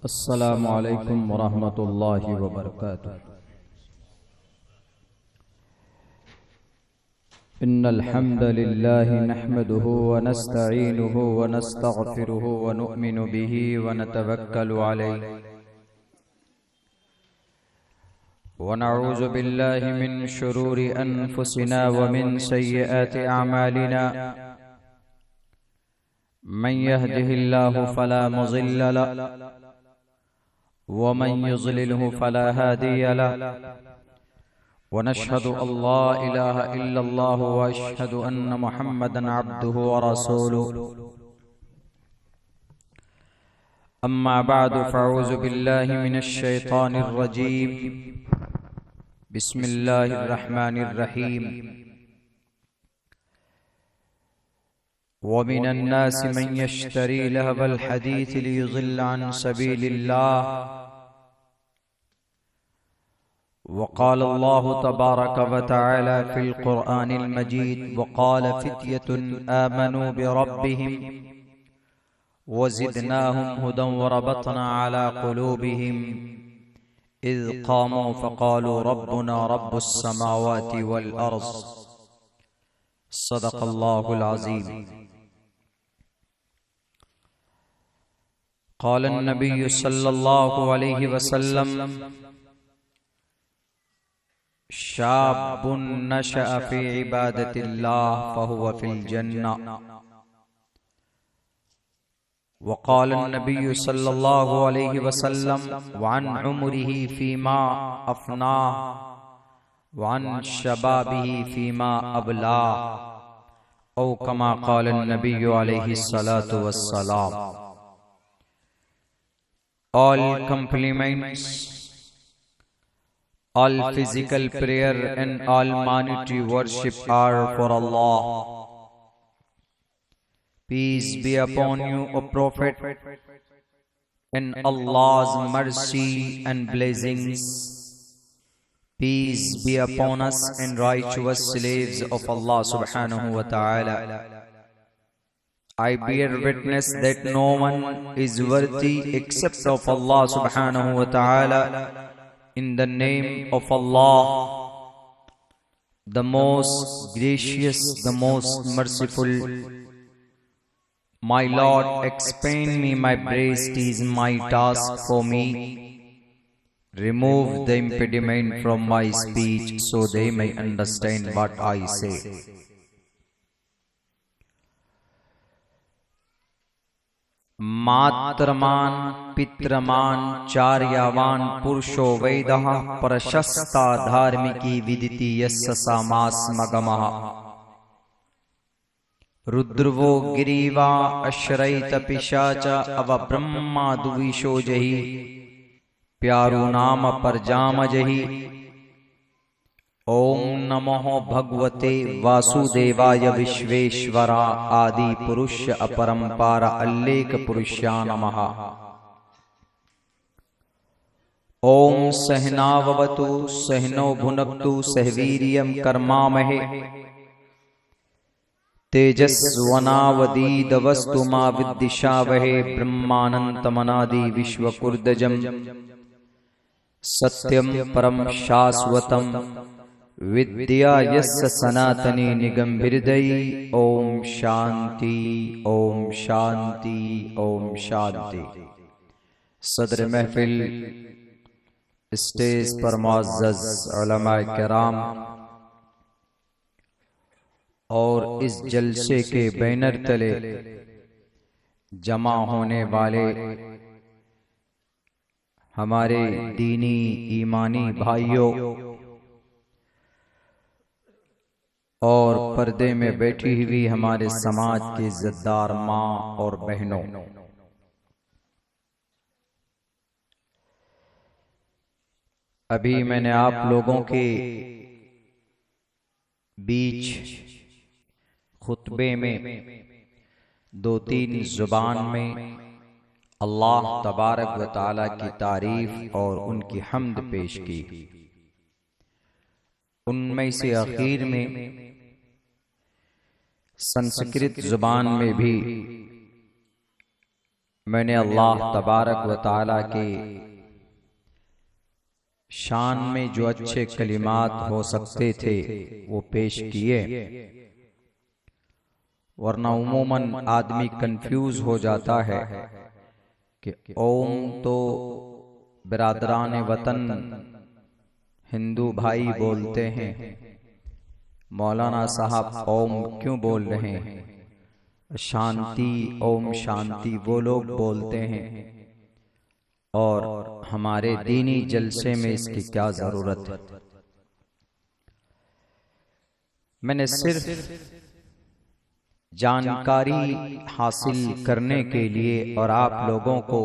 अस्सलामु अलैकुम वरहमतुल्लाहि वबरकातुह। इन्नल हम्दलिल्लाहि नहमदुहु व नस्तईनुहु व नस्तगफिरुहु व नुअमिनु बिही व नतवक्कलु अलैहि व नऊज़ु बिल्लाहि मिन शुरूरि अनफुसिना व मिन सय्यिआति अअमालिना। मन यहदिहिल्लाहु फला मुज़िल्ल लहु व मन युज़लिलहु फला हादिय लहु व नशहदु अल्ला इलाहा इल्लल्लाहु व अशहदु अन्न मुहम्मदन अब्दुहु व रसूलुहु। अम्मा बअदु फ़अऊज़ु बिल्लाहि मिनश शैतानिर रजीम। बिस्मिल्लाहिर रहमानिर रहीम। व मिनन नासि मन यश्तरी लहवल हदीस लियुज़िल्ल अन सबीलिल्लाह। वक़ाल अल्लाहु तबारक व तआला फ़िल क़ुरआनिल मजीद वक़ाल फ़ित्यतुन आमनू बिरब्बिहिम वज़िदनाहुम हुदन वरबतना अला क़ुलूबिहिम इज़ क़ामू फ़क़ालू रब्बुना रब्बुस समावाति वल अर्ज़। सदक़ल्लाहुल अज़ीम। क़ाल अन्नबिय्यु सल्लल्लाहु अलैहि वसल्लम शाबुन नशअ फ़ी इबादतिल्लाह फ़हुव फ़िल जन्नह। वक़ाल अन्नबिय्यु सल्लल्लाहु अलैहि वसल्लम वअन उम्रिही फ़ीमा अफ़नाह वअन शबाबिही फ़ीमा अबलाह औ कमा क़ाल अन्नबिय्यु अलैहि सलातु वस्सलाम। All compliments, all physical prayer and all monetary worship are for Allah. Peace be upon you, O Prophet, and Allah's mercy and blessings. Peace be upon us and righteous slaves of Allah subhanahu wa ta'ala. I bear witness that no one is worthy except of Allah subhanahu wa ta'ala. In the name of Allah, the most gracious, the most merciful. My Lord, expand me my breast is my task for me. Remove the impediment from my speech so they may understand what I say. मात्रमान पित्रमान चार्यावान पुरुषो वैदः प्रशस्ता धार्मिकी विदिति यस्य सामास्मगमः। रुद्रवो गिरीवा अश्रैत पिशाच अव ब्रह्मा दुविशो जहि प्यारु नाम परजाम जहि। ओम नमो भगवते वासुदेवाय विश्वेश्वरा आदि पुरुष अपरंपार अल्लेख पुरुषा नमः। ओम सहनाववतु सहनो भुनक्तु सहवीर्यं कर्मामहे तेजस्वनावदीदवस्तु मा विद्दिशावहे। ब्रह्मानंतमनादि विश्वकुर्दजम् सत्यं परम शाश्वतम् विद्या यस्य सनातनी निगम्भिर्दयी। ओम शांति ओम शांति ओम शांति। सदर महफिल स्टेज पर मुअज़्ज़ज़ उलमाए किराम और इस जलसे के बैनर तले जमा होने वाले हमारे दीनी ईमानी भाइयों और पर्दे में बैठी हुई हमारे समाज के इज़्ज़तदार माँ और बहनों, अभी मैंने आप लोगों के बीच खुतबे में दो तीन जुबान में अल्लाह तबारक व तआला की तारीफ और उनकी हम्द पेश की। उनमें से आखिर में संस्कृत जुबान में भी मैंने अल्लाह तबारक व ताला के शान में जो अच्छे कलिमात हो सकते थे वो पेश किए, वरना उमूमन आदमी कंफ्यूज हो जाता है कि ओम तो बिरादरान वतन हिंदू भाई बोलते हैं, मौलाना साहब ओम क्यों बोल रहे हैं, शांति ओम शांति वो लोग बोलते हैं, और हमारे दीनी जलसे में इसकी क्या जरूरत है। मैंने सिर्फ जानकारी हासिल करने के लिए और आप लोगों को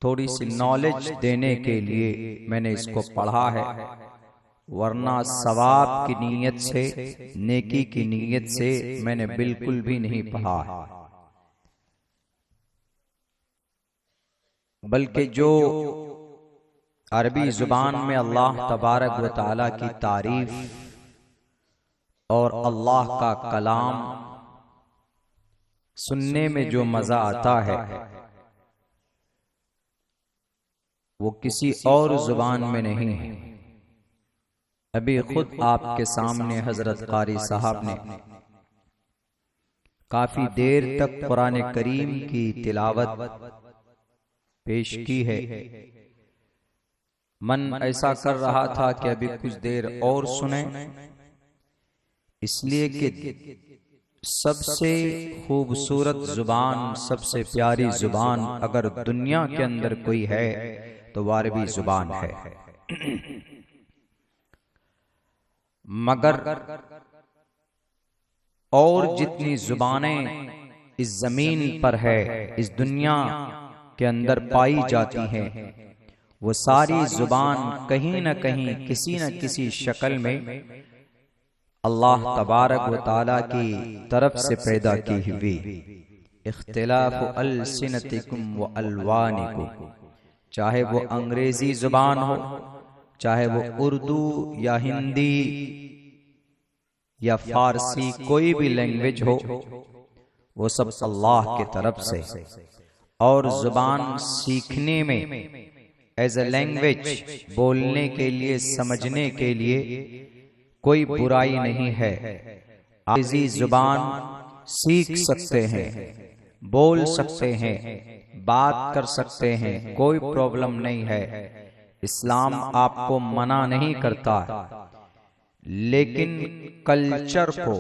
थोड़ी सी नॉलेज देने के लिए मैंने इसको पढ़ा है, वरना सवाब की नीयत से, नेकी की नीयत से मैंने बिल्कुल भी नहीं पढ़ा है। बल्कि जो अरबी जुबान में अल्लाह तबारक व ताला की तारीफ और अल्लाह का कलाम सुनने में जो मजा आता है वो किसी और जुबान में नहीं है। अभी खुद आपके सामने हजरत कारी साहब ने काफी देर तक कुरान करीम की तिलावत पेश की है। मन ऐसा कर रहा था कि अभी कुछ देर और सुने, इसलिए कि सबसे खूबसूरत जुबान, सबसे प्यारी जुबान अगर दुनिया के अंदर कोई है तो वो अरबी जुबान है। मगर और जितनी जुबानें इस जमीन पर है, इस दुनिया के अंदर पाई जाती हैं, वो सारी जुबान कहीं न कहीं किसी न किसी शक्ल में अल्लाह तबारक व ताला की तरफ से पैदा की हुई। इख्तिलाफु अलसिनतिकुम व अलवानिकुम, चाहे वो अंग्रेजी जुबान हो, चाहे वो उर्दू या हिंदी या फारसी, कोई भी लैंग्वेज हो, वो सब अल्लाह की तरफ से। और जुबान सीखने में एज ए लैंग्वेज, बोलने के लिए, समझने के लिए कोई बुराई नहीं है। अंग्रेजी जुबान सीख सकते हैं, बोल सकते हैं, बात कर सकते हैं, कोई प्रॉब्लम नहीं है। इस्लाम आपको मना नहीं करता, लेकिन कल्चर को,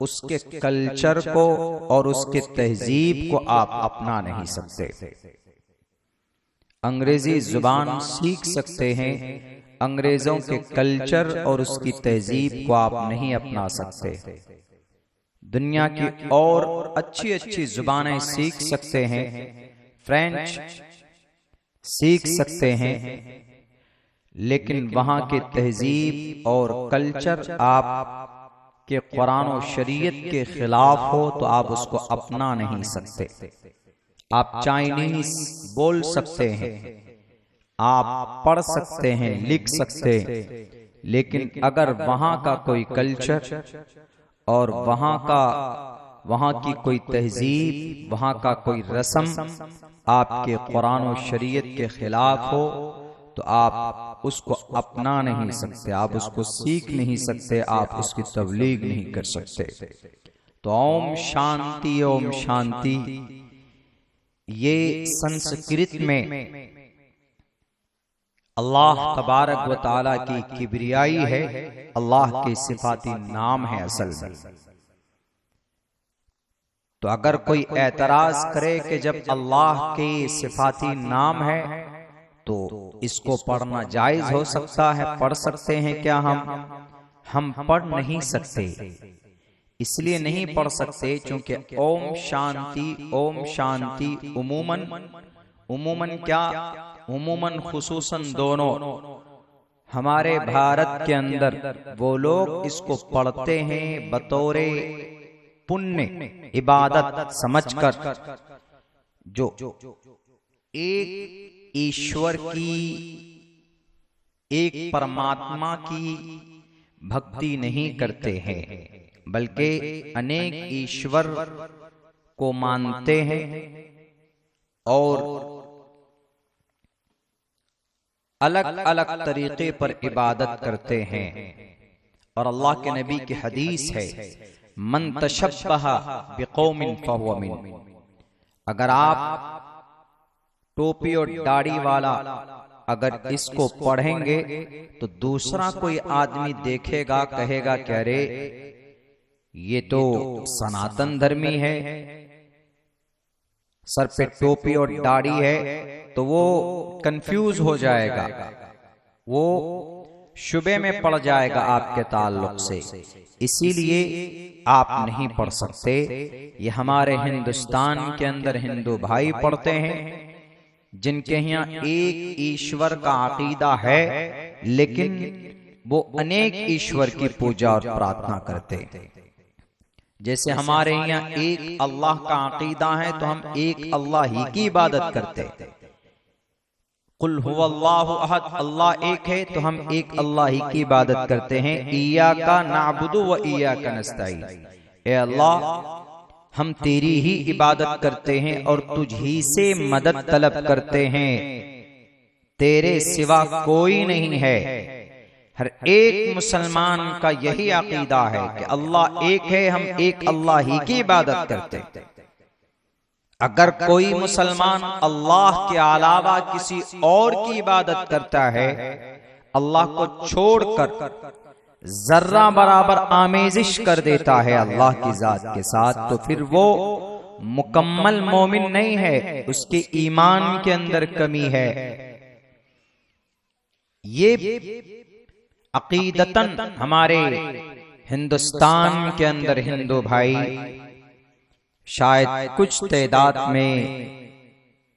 उसके कल्चर को और उसके तहजीब को आप अपना नहीं सकते। अंग्रेजी जुबान सीख सकते हैं, अंग्रेजों के कल्चर और उसकी तहजीब को आप नहीं अपना सकते। दुनिया की और अच्छी अच्छी जुबानें सीख सकते हैं, फ्रेंच सीख सकते हैं, लेकिन वहां के तहजीब और कल्चर आप के कुरान और शरीयत के खिलाफ हो तो आप उसको अपना नहीं सकते। आप चाइनीज बोल सकते हैं, आप पढ़ सकते हैं, लिख सकते हैं, लेकिन अगर वहां का कोई कल्चर और वहां की कोई तहजीब, वहां का कोई रस्म आपके कुरान और शरीयत के खिलाफ हो तो आप उसको अपना नहीं सकते, आप उसको सीख नहीं सकते, आप उसकी तबलीग नहीं कर सकते। तो ओम शांति, ओम शांति, ये संस्कृत में अल्लाह तबारक व ताला की किबरियाई है, अल्लाह के सिफाती नाम है असल में। तो अगर कोई एतराज करे कि जब अल्लाह के सिफाती नाम है तो इसको पढ़ना जायज हो सकता है, पढ़ सकते हैं क्या? हम पढ़ नहीं सकते। इसलिए नहीं पढ़ सकते क्योंकि ओम शांति उमूमन क्या, उमूमन खुसूसन दोनों हमारे भारत के अंदर वो लोग इसको पढ़ते हैं बतौरे पुण्य इबादत समझकर, जो एक ईश्वर की, एक परमात्मा की भक्ति नहीं करते हैं, बल्कि अनेक ईश्वर को मानते हैं और अलग अलग तरीके पर इबादत करते हैं। और अल्लाह के नबी की हदीस है, मन तशब्बह बिकौमिन फहुव मिन। अगर आप टोपी और दाढ़ी वाला अगर इसको पढ़ेंगे तो दूसरा कोई आदमी देखेगा, कहेगा कि अरे ये तो सनातन धर्मी है, सर पे टोपी और दाढ़ी है, तो वो कंफ्यूज हो जाएगा, वो शुबे में पड़ जाएगा आपके ताल्लुक से। इसीलिए आप नहीं पढ़ सकते। ये हमारे हिंदुस्तान के अंदर हिंदू भाई पढ़ते हैं जिनके यहाँ एक ईश्वर का अकीदा है, लेकिन वो अनेक ईश्वर की पूजा और प्रार्थना करते हैं। जैसे हमारे यहाँ एक अल्लाह का अकीदा है तो हम एक अल्लाह ही की इबादत करते हैं। कुल हुवल्लाहु अहद, अल्लाह एक है तो हम एक अल्लाह ही की इबादत करते हैं। इय्याका नअबुदु व इय्याका नस्तईन, ए अल्लाह हम तेरी ही इबादत करते हैं और तुझ ही से मदद तलब करते हैं, तेरे सिवा कोई नहीं है। हर एक मुसलमान का यही अकीदा है कि अल्लाह एक है, हम एक अल्लाह ही की इबादत करते हैं। अगर कोई मुसलमान अल्लाह के अलावा किसी और की इबादत करता है, अल्लाह को छोड़कर जर्रा बराबर आमेजिश कर देता है अल्लाह की जात के साथ, तो फिर वो मुकम्मल मोमिन नहीं है, उसके ईमान के अंदर कमी है। ये अकीदतन हमारे हिंदुस्तान के अंदर हिंदू भाई शायद कुछ तादाद में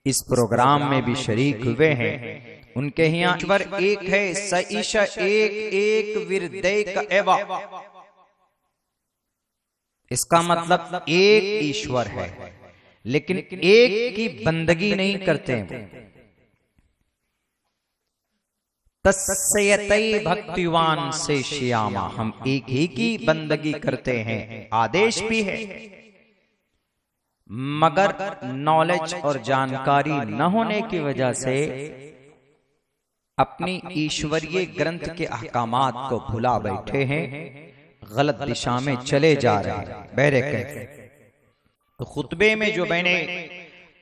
इस प्रोग्राम में भी शरीक हुए हैं। उनके यहाँ ईश्वर एक है, सईश एक एक विरदैक एवा, इसका मतलब एक ईश्वर है लेकिन एक की बंदगी नहीं करते हैं। तस्सयतई भक्तिवान से श्यामा, हम एक ही की बंदगी करते हैं, आदेश भी है, मगर नॉलेज और जानकारी न होने की वजह से अपनी ईश्वरीय ग्रंथ के अहकामात को भुला बैठे हैं, गलत दिशा में चले जा रहे हैं। बहरे तो खुतबे में जो मैंने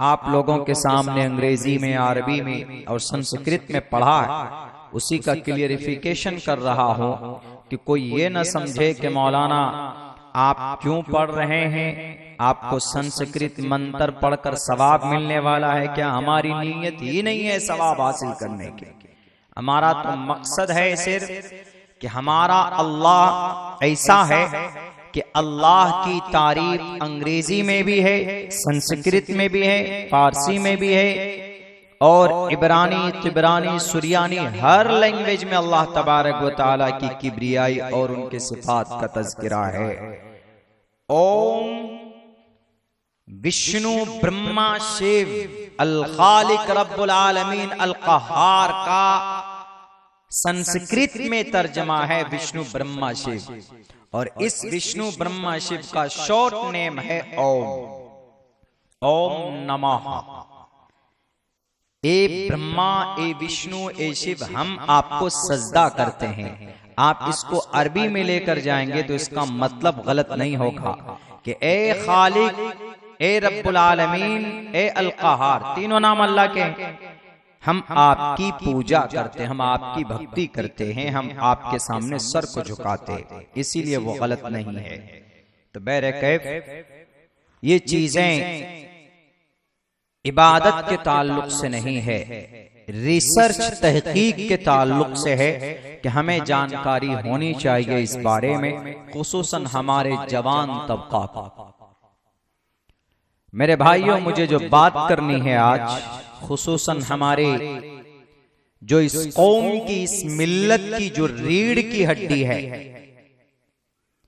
आप लोगों के सामने अंग्रेजी में, अरबी में और संस्कृत में पढ़ा है, उसी का क्लियरिफिकेशन कर रहा हूं कि कोई ये न समझे कि मौलाना आप क्यों पढ़ रहे हैं, आपको संस्कृत मंत्र पढ़कर सवाब मिलने वाला है क्या? हमारी नीयत ही नहीं है सवाब हासिल करने की। हमारा तो मकसद है सिर्फ कि हमारा अल्लाह ऐसा है कि अल्लाह की तारीफ अंग्रेजी में भी है, संस्कृत में भी है, फारसी में भी है और इब्रानी, तिब्रानी, सुरियानी, हर लैंग्वेज में अल्लाह तबारक व तआला की किब्रियाई और उनके सिफात का तज़किरा है। ओम विष्णु ब्रह्मा शिव अल खालिक रब्बुल आलमीन अल क़हार का संस्कृत में तर्जमा है विष्णु ब्रह्मा शिव, और इस विष्णु ब्रह्मा शिव का शॉर्ट नेम है ओम। ओम नमः। ए ब्रह्मा, ए विष्णु, ए शिव, हम आपको सजदा करते हैं। आप इसको अरबी में लेकर जाएंगे तो इसका मतलब गलत नहीं होगा कि ए खालिक, ए रब्बुल आलमीन, ए अल क़हार, तीनों नाम अल्लाह के हैं। हम आपकी पूजा करते हैं, हम आपकी भक्ति करते हैं, हम आपके सामने सर को झुकाते हैं, इसीलिए वो गलत नहीं है। तो बहरकैफ ये चीजें इबादत के ताल्लुक से नहीं है, रिसर्च तहकीक के ताल्लुक से है कि हमें जानकारी होनी चाहिए इस बारे में, खुसूसन हमारे जवान तबका का। मेरे भाइयों, मुझे जो बात करनी है आज, खुसूसन हमारे जो इस कौम की, इस मिल्लत की जो रीढ़ की हड्डी है,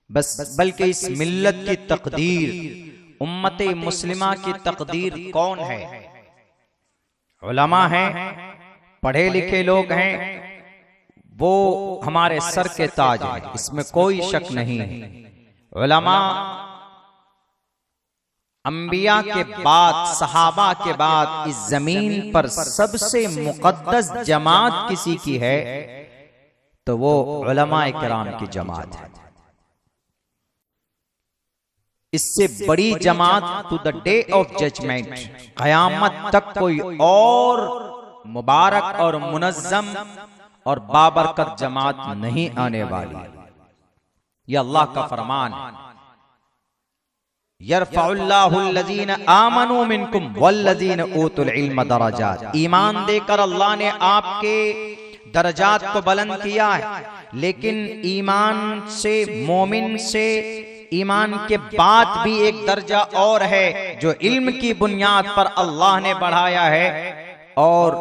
बस बल्कि इस मिल्लत की तकदीर, उम्मते मुस्लिमा की तकदीर कौन है? उलमा हैं, पढ़े लिखे लोग हैं, वो हमारे सर के ताज हैं, इसमें कोई शक नहीं है। उलमा अंबिया के बाद, सहाबा के बाद इस जमीन पर सबसे मुकद्दस जमात किसी की है तो वो उलमा किराम की जमात है। इससे बड़ी जमात to the day of judgment, कयामत तक कोई और मुबारक और मुनज्जम और बाबरकत जमात नहीं आने वाली। यह अल्लाह का फरमान है, यरफ़उल्लाहुल्लज़ीना आमनू मिनकुम वल्लज़ीना ऊतुल इल्म दरजात। ईमान देकर अल्लाह ने आपके दरजात को बुलंद किया है, लेकिन ईमान से, मोमिन से ईमान के बाद भी एक दर्जा और है जो इल्म की बुनियाद पर अल्लाह ने बढ़ाया है, और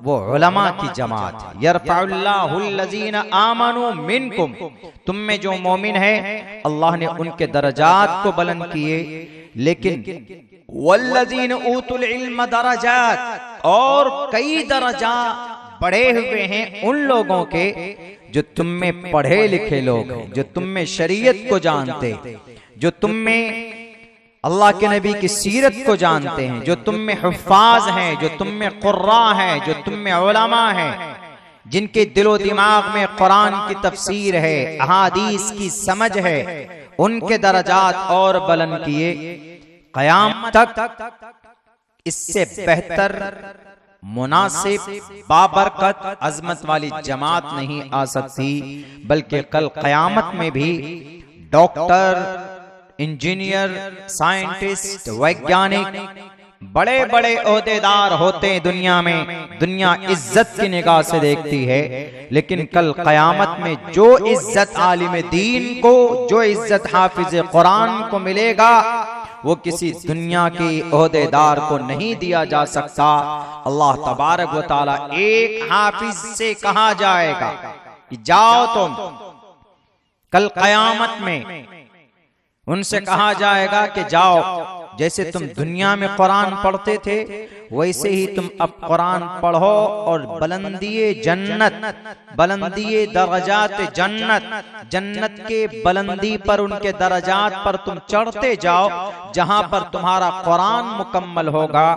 वो उलमा की जमात है। यरफ़उल्लाहुल्लज़ीना आमनू मिनकुम, तुम में जो मोमिन है अल्लाह ने उनके दरजात को बुलंद किए, लेकिन वल्लज़ीना ऊतुल इल्म दरजात, और कई दर्जा बढ़े हुए हैं उन लोगों के जो तुम में पढ़े लिखे लोग हैं, जो तुम में शरीयत को जानते, जो तुम में अल्लाह के नबी की सीरत को जानते हैं, जो तुम में हुफ्फाज हैं, जो तुम में कुर्रा हैं, जो तुम में उलमा हैं, जिनके दिलो दिमाग में कुरान की तफसीर है, अहादीस की समझ है, उनके दरजात और बुलंद किए। क़यामत तक इससे बेहतर, मुनासिब, बाबरकत, अजमत वाली जमात नहीं आ सकती, बल्कि कल क़यामत में भी डॉक्टर, इंजीनियर, साइंटिस्ट, वैज्ञानिक, बड़े बड़े ओहदेदार होते हैं दुनिया में, दुनिया इज्जत की निगाह से देखती है, लेकिन कल क़यामत में जो इज्जत आलिम दीन को, जो इज्जत हाफिज कुरान को मिलेगा, वो किसी दुनिया के ओहदेदार को नहीं दिया जा सकता। अल्लाह तबारक व तआला एक हाफिज से कहा जाएगा कि जाओ तुम, कल क़यामत में उनसे कहा जाएगा कि जाओ, जैसे तुम दुनिया में कुरान पढ़ते थे वैसे ही तुम अब कुरान पढ़ो, और बुलंदिए जन्नत, बुलंदिए दरजात जन्नत, जन्नत के बुलंदी पर, उनके दरजात पर तुम चढ़ते जाओ, जहां पर तुम्हारा कुरान मुकम्मल होगा,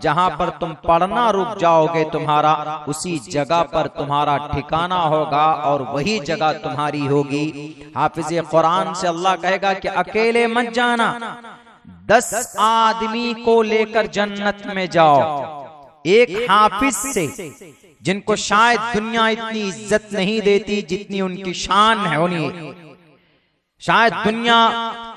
जहां पर तुम पढ़ना रुक जाओगे तुम्हारा, उसी जगह पर तुम्हारा ठिकाना होगा और वही जगह तुम्हारी होगी। हाफिज कुरान से अल्लाह कहेगा कि अकेले मत जाना, 10 आदमी को लेकर जन्नत में जाओ, एक हाफिज से, जिनको शायद दुनिया इतनी इज्जत नहीं देती जितनी उनकी शान है, उन्हें शायद दुनिया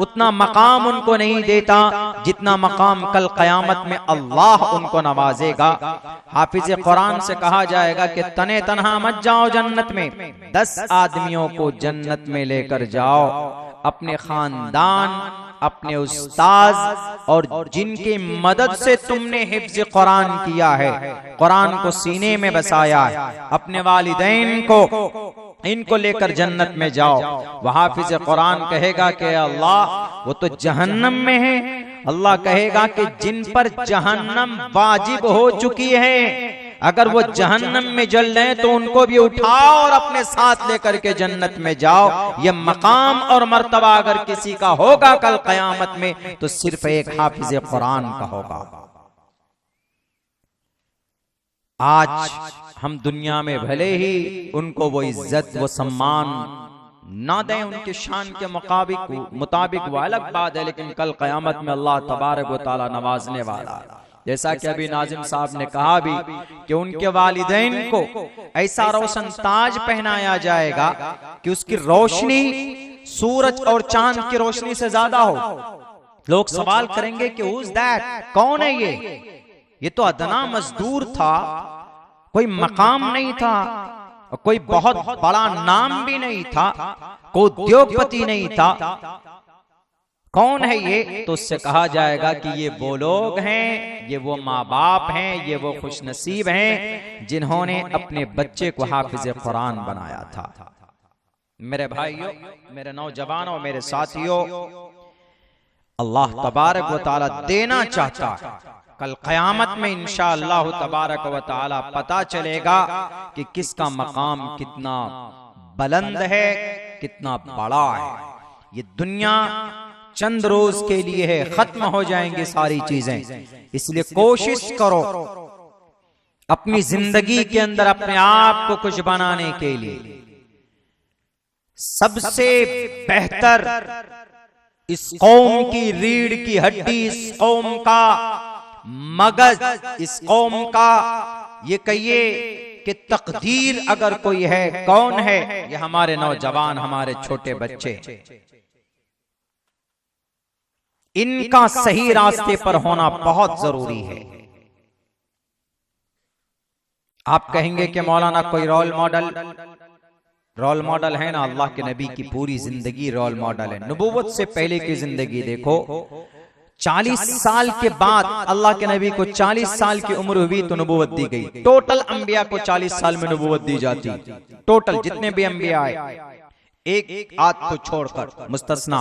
उतना मकाम उनको नहीं देता जितना मकाम कल क़यामत में अल्लाह उनको नवाजेगा। हाफिज कुरान से कहा जाएगा कि तने तनहा मत जाओ जन्नत में, 10 आदमियों को जन्नत में लेकर जाओ, अपने खानदान, अपने उस्ताद, और जिनकी मदद से तुमने हिफ्ज़ कुरान किया है, कुरान को सीने में बसाया है, अपने वालिदैन को, इनको लेकर जन्नत में जाओ। वह हाफिज कुरान कहेगा कि अल्लाह वो तो जहन्नम में है। अल्लाह कहेगा कि जिन पर जहन्नम वाजिब हो चुकी है, अगर वो जहन्नम में जल रहे तो उनको भी उठाओ और अपने साथ लेकर के जन्नत में जाओ। ये मकाम और मर्तबा अगर किसी का होगा कल क़यामत में तो सिर्फ एक हाफिज कुरान का होगा। आज हम दुनिया में भले ही उनको वो इज्जत, वो सम्मान ना दें उनके शान के मुताबिक वो अलग बात है, लेकिन कल क़यामत में अल्लाह तबारक व तआला नवाजने वाला है। जैसा कि अभी नाजिम साहब ने कहा भी कि उनके वालिदैन को ऐसा रोशन ताज पहनाया जाएगा कि उसकी रोशनी सूरज और चांद की रोशनी से ज्यादा हो। लोग सवाल करेंगे कि हु इज दैट, कौन है ये तो अदना मजदूर था, कोई मकाम नहीं था, कोई बहुत बड़ा नाम भी नहीं था, कोई उद्योगपति नहीं था, कौन है ये? तो उससे कहा जाएगा कि ये वो लोग हैं, ये वो माँ बाप हैं, ये वो खुशनसीब हैं जिन्होंने अपने बच्चे को हाफिज कुरान बनाया था। मेरे भाइयों, मेरे नौजवानों, मेरे साथियों, अल्लाह तबारक व तआला देना चाहता है। कल क़यामत में इंशाअल्लाह तबारक व तआला पता चलेगा कि किसका मकाम कितना बुलंद है, कितना बड़ा है। ये दुनिया चंद रोज के लिए है, खत्म हो जाएंगे सारी चीजें। इसलिए कोशिश करो अपनी जिंदगी के अंदर अपने आप को कुछ बनाने के लिए। सबसे बेहतर इस कौम की रीढ़ की हड्डी, इस कौम का मगज, इस कौम का ये कहिए कि तकदीर अगर कोई है, कौन है? ये हमारे नौजवान, हमारे छोटे बच्चे। इनका सही रास्ते पर होना बहुत जरूरी है। आप कहेंगे कि मौलाना कोई रोल मॉडल है ना? अल्लाह के नबी की पूरी जिंदगी रोल मॉडल है। नबूवत से पहले की जिंदगी देखो, 40 साल के बाद अल्लाह के नबी को 40 साल की उम्र हुई तो नबूवत दी गई। टोटल अंबिया को 40 साल में नबूवत दी जाती, टोटल जितने भी अंबिया आए, एक आध को छोड़कर मुस्तस्ना।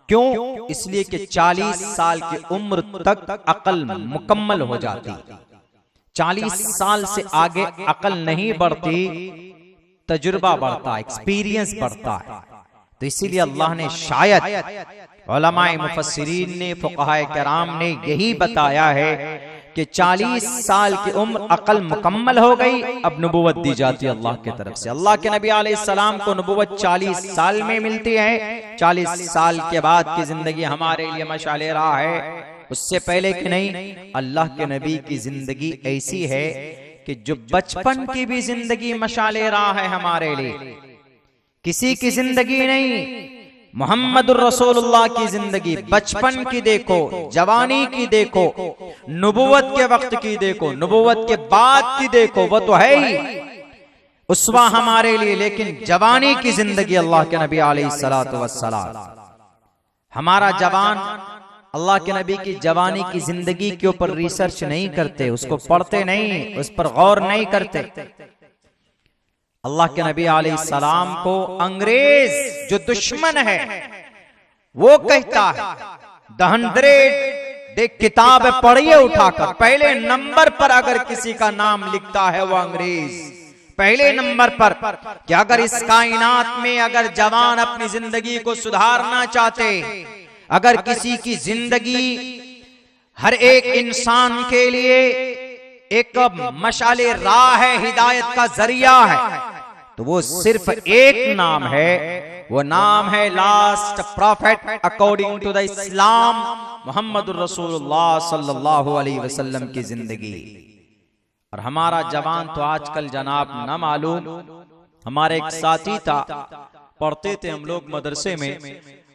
क्यों? इसलिए कि 40 साल की उम्र तक अकल मुकम्मल हो जाती। 40 साल से आगे अकल नहीं बढ़ती, तजुर्बा बढ़ता, एक्सपीरियंस बढ़ता है। तो इसीलिए अल्लाह ने शायद उलमाए मुफस्सिरीन ने, फुक़हाए किराम ने यही बताया है कि 40 साल की उम्र अकल मुकम्मल हो गई, अब नबूवत दी जाती है अल्लाह की तरफ से। अल्लाह के नबी अलैहिस्सलाम को नबूवत 40 साल में मिलती है। 40 साल के बाद की जिंदगी हमारे लिए मशाले राह है। उससे पहले कि नहीं, अल्लाह के नबी की जिंदगी ऐसी है कि जो बचपन की भी जिंदगी मशाले राह है हमारे लिए। किसी की जिंदगी नहीं, मोहम्मदुर रसूलुल्लाह की जिंदगी, बचपन की देखो, जवानी की देखो, नबूवत के वक्त की देखो, नबूवत के बाद की देखो, वो तो है ही उस्वा हमारे लिए। लेकिन जवानी की जिंदगी अल्लाह के नबी अलैहिस्सलातु वस्सलाम, हमारा जवान अल्लाह के नबी की जवानी की जिंदगी के ऊपर रिसर्च नहीं करते, उसको पढ़ते नहीं, उस पर गौर नहीं करते। अल्लाह के नबी अलैहिस्सलाम को अंग्रेज जो दुश्मन है वो कहता है, द 100 किताब पढ़िए उठाकर, पहले नंबर पर अगर किसी का नाम लिखता है वो अंग्रेज, पहले नंबर पर। कि अगर इस कायनात में अगर जवान अपनी जिंदगी को सुधारना चाहते, अगर किसी की जिंदगी हर एक इंसान के लिए एक मशाले राह है, हिदायत का जरिया है, तो वो सिर्फ एक नाम है, वो नाम है last prophet according to the Islam, मोहम्मदुर रसूलुल्लाह सल्लल्लाहु अलैहि वसल्लम की जिंदगी। और हमारा जवान तो आजकल जनाब न मालूम, हमारे एक साथी था, पढ़ते थे हम लोग मदरसे में,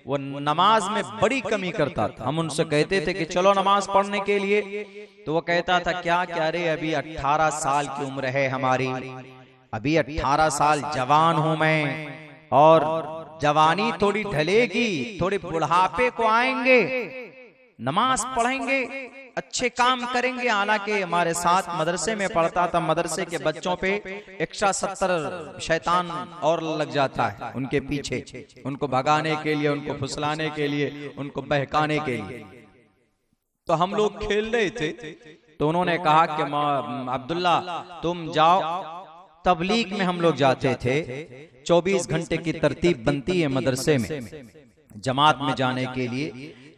वो नमाज में बड़ी कमी करता था। हम उनसे कहते थे कि चलो नमाज पढ़ने के लिए, तो वो कहता था क्या क्या रे, अभी 18 साल की उम्र है हमारी, अभी 18 साल जवान हूं मैं, और जवानी थोड़ी ढलेगी, थोड़े बुढ़ापे को आएंगे, नमाज पढ़ेंगे, अच्छे काम करेंगे। हालांकि हमारे साथ मदरसे में पढ़ता था, मदरसे के बच्चों पे 170 शैतान और लग जाता है उनके पीछे, उनको भगाने के लिए, उनको फुसलाने के लिए, उनको बहकाने के लिए। तो हम लोग खेल रहे थे, तो उन्होंने कहा कि अब्दुल्ला तुम जाओ। तबलीग में हम लोग जाते थे, 24 घंटे की तरतीब बनती है मदरसे में जमात में जाने के लिए।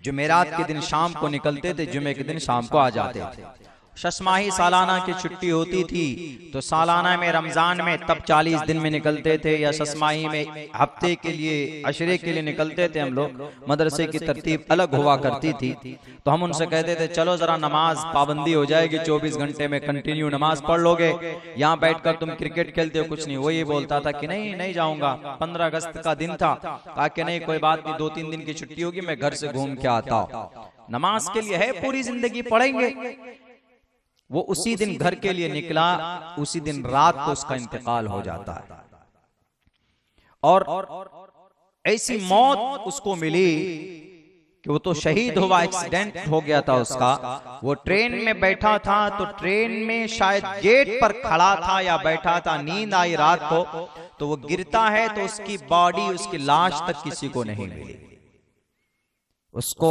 जुमेरात के दिन शाम को निकलते थे, जुमे के दिन शाम को आ जाते थे। शशमाही सालाना की छुट्टी होती थी, तो सालाना में रमजान में तब 40 दिन में निकलते थे, या शशमाही में हफ्ते के लिए, अशरे के लिए निकलते थे हम लोग। मदरसे की तरतीब अलग हुआ करती थी। तो हम उनसे कहते थे चलो जरा नमाज पाबंदी हो जाएगी, 24 घंटे में कंटिन्यू नमाज पढ़ लोगे, यहाँ बैठकर तुम क्रिकेट खेलते हो कुछ नहीं। वो ये बोलता था कि नहीं नहीं जाऊंगा, 15 अगस्त का दिन था, कहा कि नहीं कोई बात नहीं, 2-3 दिन की छुट्टी होगी, मैं घर से घूम के आता हूँ, नमाज के लिए है, पूरी जिंदगी पढ़ेंगे। वो उसी दिन घर के लिए निकला, उसी दिन रात को उसका इंतकाल हो जाता है। और ऐसी मौत उसको मिली कि वो तो शहीद हुआ, एक्सीडेंट हो गया था उसका। वो ट्रेन में बैठा था, तो ट्रेन में शायद गेट पर खड़ा था या बैठा था, नींद आई रात को, तो वो गिरता है, तो उसकी बॉडी, उसकी लाश तक किसी को नहीं मिली। उसको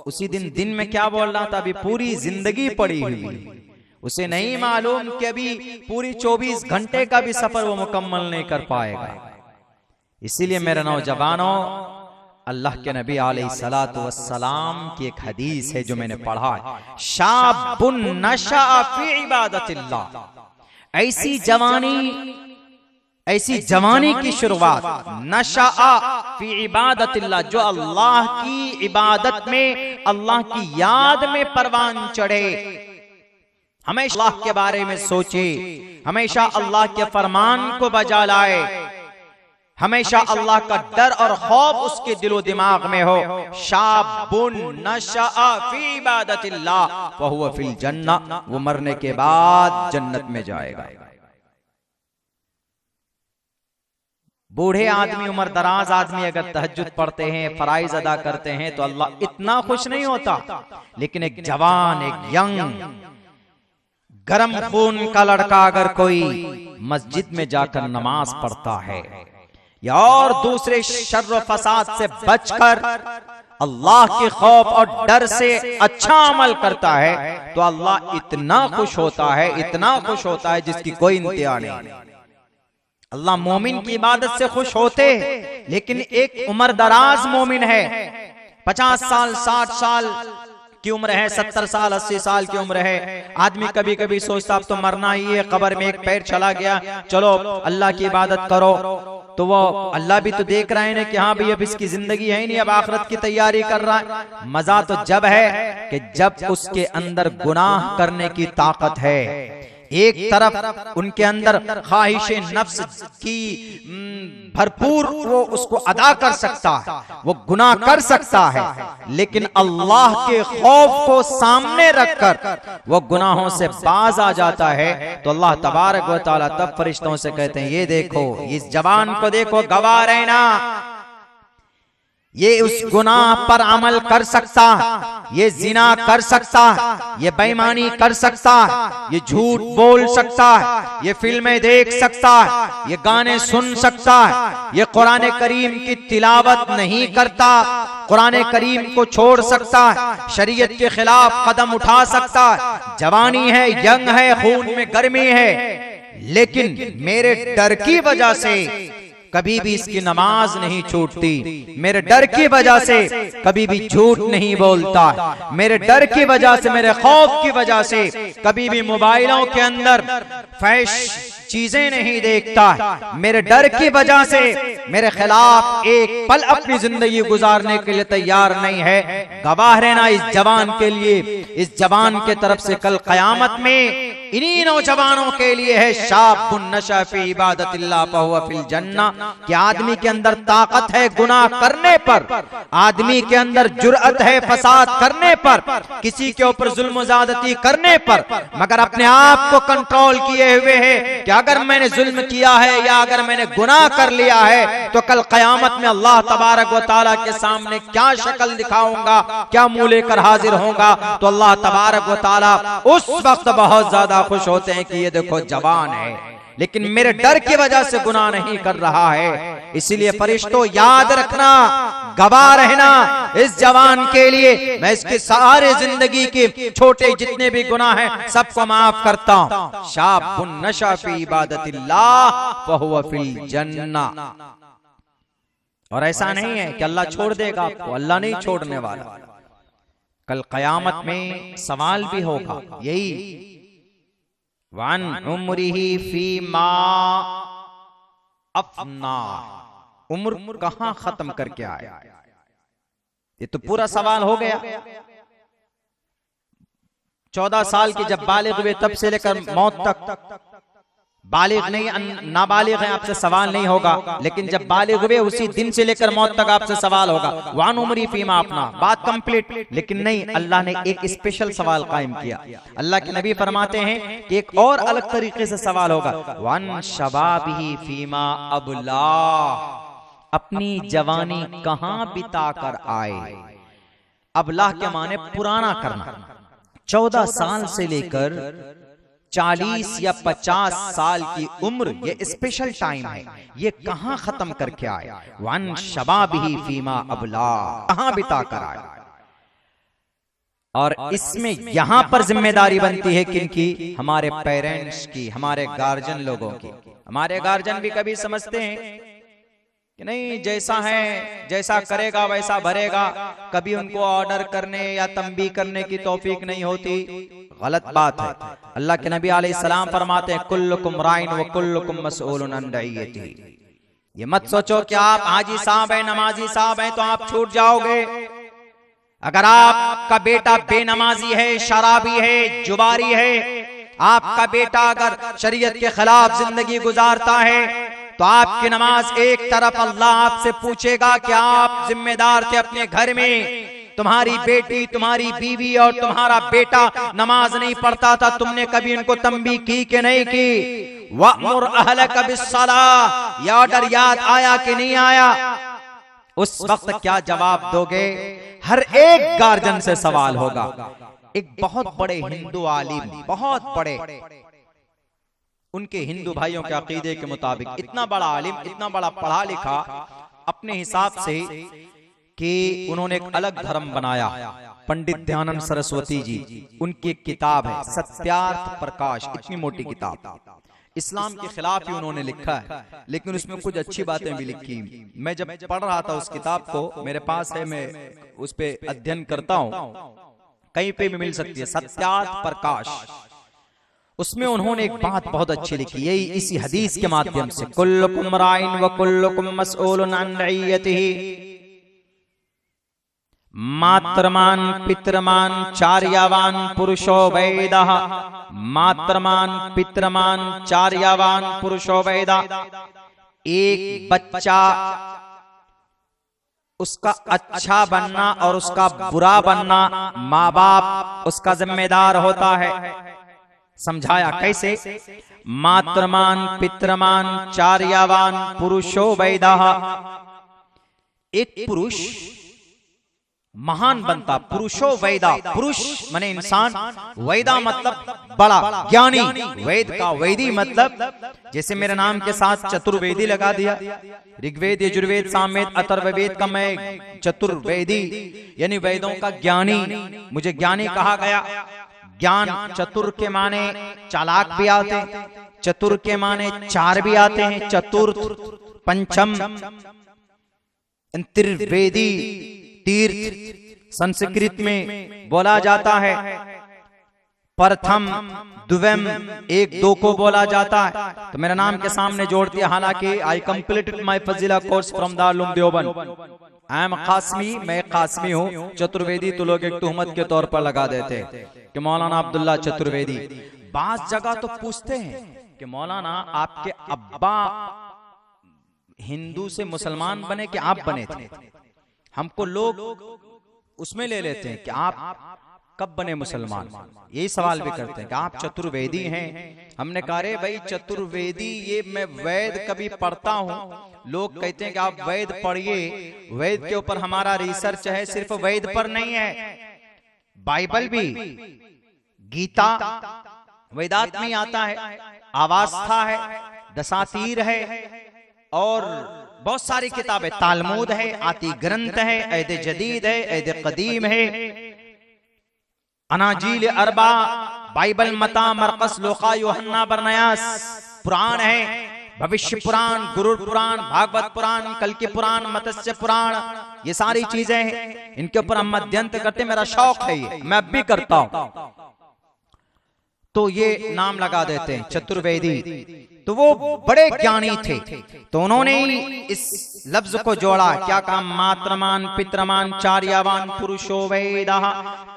उसी दिन में क्या बोल रहा था, अभी पूरी जिंदगी पड़ी हुई, उसे नहीं मालूम कि अभी पूरी 24 घंटे का भी सफर वो मुकम्मल नहीं कर पाएगा। इसीलिए मेरे नौजवानों, अल्लाह के नबी अलैहिस्सलातु वस्सलाम की एक हदीस है जो मैंने पढ़ा है, शाबुन नशा फी इबादतिल्लाह, ऐसी जवानी की शुरुआत, नशा फी इबादतिल्लाह, जो अल्लाह की इबादत में, अल्लाह की याद में परवान चढ़े, हमेशा अल्लाह के बारे में सोचे, हमेशा अल्लाह के फरमान को बजा लाए, हमेशा अल्लाह का डर और खौफ उसके दिलो दिमाग में हो। शाबुन नशा फी इबादतिल्लाह फहुवा फिल जन्नह, वो मरने के बाद जन्नत में जाएगा। बूढ़े आदमी, उम्र दराज आदमी अगर तहज्जुद पढ़ते हैं, फराइज अदा करते हैं तो अल्लाह इतना खुश नहीं होता, लेकिन एक जवान, एक यंग गरम खून का लड़का अगर कोई मस्जिद में जाकर नमाज पढ़ता है या और दूसरे शर्र फसाद से बचकर अल्लाह के खौफ और डर से अच्छा अमल करता है तो अल्लाह इतना खुश होता है, इतना खुश होता है जिसकी कोई इंतहा नहीं। अल्लाह मोमिन की इबादत से खुश होते, लेकिन एक उम्र दराज मोमिन है, 50 साल 60 साल की उम्र है, 70 साल 80 साल की उम्र है, आदमी कभी कभी सोचता अब तो मरना ही है, कब्र में एक पैर चला गया, चलो अल्लाह की इबादत करो, तो वो अल्लाह भी तो देख रहे हैं कि हाँ भाई अब इसकी जिंदगी है ही नहीं, अब आखिरत की तैयारी कर रहा है। मजा तो जब है कि जब उसके अंदर गुनाह करने की ताकत है, एक तरफ उनके अंदर ख्वाहिशे नफ्स की भरपूर वो उसको अदा कर सकता है, वो गुनाह कर सकता है, लेकिन अल्लाह के खौफ को सामने रखकर वो गुनाहों से बाज आ जाता है, तो अल्लाह तबारक व तआला तब फरिश्तों से कहते हैं, ये देखो, इस जवान को देखो, गवाह रहना, ये उस गुनाह पर अमल कर सकता, ये जिना कर सकता, ये बेईमानी कर सकता, ये झूठ बोल सकता, ये फिल्में देख सकता, ये गाने सुन सकता, ये कुरान करीम की तिलावत नहीं करता, कुरान करीम को छोड़ सकता, शरीयत के खिलाफ कदम उठा सकता, जवानी है, यंग है, खून में गर्मी है, लेकिन मेरे डर की वजह से कभी भी इसकी नमाज नहीं छूटती, मेरे डर की वजह से कभी भी झूठ नहीं बोलता, मेरे डर की वजह से, मेरे खौफ की वजह से कभी भी मोबाइलों के अंदर फैश चीजें नहीं देखता, मेरे डर की वजह से मेरे खिलाफ एक पल अपनी जिंदगी गुजारने के लिए तैयार नहीं है। गवाह रहना इस जवान के लिए, इस जवान के तरफ से कल कयामत में इन्हीं नौजवानों के लिए है, शाबुन नशा फी इबादतिल्लाह फहुवा फिल जन्नह, कि आदमी के अंदर ताकत है गुनाह करने पर, आदमी के अंदर जुर्अत है फसाद करने पर, किसी के ऊपर जुल्म ज़्यादती करने पर, मगर अपने आप को कंट्रोल किए हुए है कि अगर मैंने जुल्म किया है या अगर मैंने गुनाह कर लिया है तो कल कयामत में अल्लाह तबारक व तआला के सामने क्या शक्ल दिखाऊंगा, क्या मुंह लेकर हाजिर होगा, तो अल्लाह तबारक व तआला उस वक्त बहुत ज्यादा खुश होते हैं कि ये देखो जवान है, लेकिन मेरे डर की वजह से गुनाह नहीं कर रहा है। इसीलिए फरिश्तों याद रखना, गवाह रहना इस जवान के लिए, मैं इसके सारे जिंदगी के छोटे जितने भी गुनाह हैं सबको माफ करता हूं। शाबुन नशा फी इबादतिल्लाह फहुवा फिल जन्नह। और ऐसा नहीं है कि अल्लाह छोड़ देगा आपको, अल्लाह नहीं छोड़ने वाला, कल कयामत में सवाल भी होगा, यही वन उम्रिही फीमा अफना, उम्र कहां खत्म करके आया, ये तो पूरा सवाल हो गया। 14 साल की जब बालिग हुए तब से लेकर मौत तक, बालिग नहीं नाबालिग है आपसे सवाल नहीं होगा, लेकिन जब बालिग हुए उसी दिन से लेकर मौत तक आपसे सवाल होगा। वान उमरी फीमा अपना, बात कंप्लीट, लेकिन नहीं, अल्लाह ने एक स्पेशल सवाल कायम किया। अल्लाह के नबी फरमाते हैं कि एक और अलग तरीके से सवाल होगा, वन शबाबिही फीमा अबला, अपनी जवानी कहां बिता कर आए। अबला के माने पुराना करना, 14 साल से लेकर 40 या 50 साल की उम्र, ये स्पेशल टाइम है, ये कहां खत्म करके आए। वन शबाबिही फीमा अबला, कहां बिता कर आए। और इसमें यहां पर जिम्मेदारी बनती है किनकी, हमारे पेरेंट्स की, हमारे गार्जियन लोगों की। हमारे गार्जियन भी कभी समझते हैं कि नहीं जैसा है जैसा करेगा वैसा भरेगा, कभी उनको ऑर्डर करने या तंबीह करने की तौफीक नहीं होती। गलत बात है। अल्लाह के नबी अलैहिस्सलाम फरमाते हैं कुल्लुकुम राइन व कुल्लुकुम मसऊलुन अन रइयतिही। ये मत सोचो कि आप हाजी साहब हैं, नमाजी साहब हैं तो आप छूट जाओगे। अगर आपका बेटा बेनमाजी है, शराबी है, जुबारी है, आपका बेटा अगर शरीयत के खिलाफ जिंदगी गुजारता है तो आपकी नमाज एक तरफ अल्लाह आपसे पूछेगा कि आप जिम्मेदार थे अपने घर में, तुम्हारी बेटी, तुम्हारी बीवी और तुम्हारा बेटा नमाज नहीं पढ़ता था, तुमने कभी उनको तंबीह की कि नहीं की? वअमुर अहलक बिस्सलाह, यह ऑर्डर याद आया कि नहीं आया? उस वक्त क्या जवाब दोगे? हर एक गार्जियन से सवाल होगा। एक बहुत बड़े हिंदू आलिम, बहुत बड़े, उनके हिंदू भाइयों के अकीदे के मुताबिक इतना बड़ा आलिम, इतना बड़ा पढ़ा लिखा अपने हिसाब से कि उन्होंने एक अलग धर्म बनाया। पंडित दयानंद सरस्वती जी, उनकी एक किताब है सत्यार्थ प्रकाश, इतनी मोटी किताब, इस्लाम के खिलाफ ही उन्होंने लिखा है, लेकिन उसमें कुछ अच्छी बातें भी लिखी। मैं जब पढ़ रहा था उस किताब को, मेरे पास है, मैं उस पे अध्ययन करता हूँ, कहीं पे भी मिल सकती है, सत्यार्थ प्रकाश। उसमें उन्होंने एक बात बहुत अच्छी लिखी, यही इसी हदीस के माध्यम से, कुल्लुकुम राइन व कुल्लुकुम मसऊलुन अन रइयतिही। मात्रमान पितरमान चार्यावान पुरुषो वैदः, मात्रमान पितरमान चार्यावान पुरुषो वैदः। एक बच्चा, उसका अच्छा बनना और उसका बुरा बनना माँ बाप उसका जिम्मेदार होता है। समझाया कैसे? मात्रमान पितरमान चार्यावान पुरुषो वैदः। एक पुरुष महान बनता, पुरुषो वैदा, पुरुष माने इंसान, वैदा मतलब बड़ा ज्ञानी, वेद का वैदी मतलब जैसे मेरे नाम के साथ चतुर्वेदी लगा दिया, ऋग्वेद यजुर्वेद सामवेद अथर्ववेद का मैं चतुर्वेदी, यानी वेदों का ज्ञानी, मुझे ज्ञानी कहा गया। ज्ञान चतुर के माने चालाक भी आते हैं, चतुर के माने चार भी आते हैं, चतुर्थ, पंचम, त्रिवेदी, तीर्थ संस्कृत में बोला जाता है, प्रथम द्विम, एक दो को बोला जाता है। तो मेरा नाम के सामने जोड़ दिया, हालांकि I completed my Fazila course from Darul Deoband, I am Qasmi, मैं कासमी हूँ। चतुर्वेदी तो लोग एक तुहमत के तौर पर लगा देते हैं कि मौलाना अब्दुल्ला चतुर्वेदी। बास जगह तो पूछते हैं कि मौलाना आपके अब्बा हिंदू से मुसलमान बने कि आप बने थे? हमको लोग उसमें ले लेते हैं कि आप कब बने मुसलमान, यही सवाल भी करते हैं कि आप चतुर्वेदी हैं। हमने कहा रे भाई चतुर्वेदी, ये मैं वेद कभी पढ़ता हूँ, लोग कहते हैं कि आप वेद पढ़िए, वेद के ऊपर हमारा रिसर्च है, सिर्फ वेद पर नहीं है, बाइबल भी, गीता वेदांत में आता है, आवास्था है, दशातीर है और बहुत सारी किताबें, तालमूद है, आती ग्रंथ है, ऐद जदीद है, ऐद कदीम है, अनाजील अरबा, बाइबल, मता, मरकस, लोका, यूहन्ना, बरनयास, पुराण है, भविष्य पुराण, गुरु पुराण, भागवत पुराण, कल के पुराण, मत्स्य पुराण, ये सारी चीजें हैं, इनके ऊपर हम अध्ययन करते, मेरा शौक है ये, मैं अब भी करता हूं। तो ये नाम लगा देते हैं चतुर्वेदी। तो वो बड़े ज्ञानी थे, तो उन्होंने इस लफ्ज को जोड़ा, क्या कहा? मात्रमान पितरमान चार्यावान पुरुषो वैदः।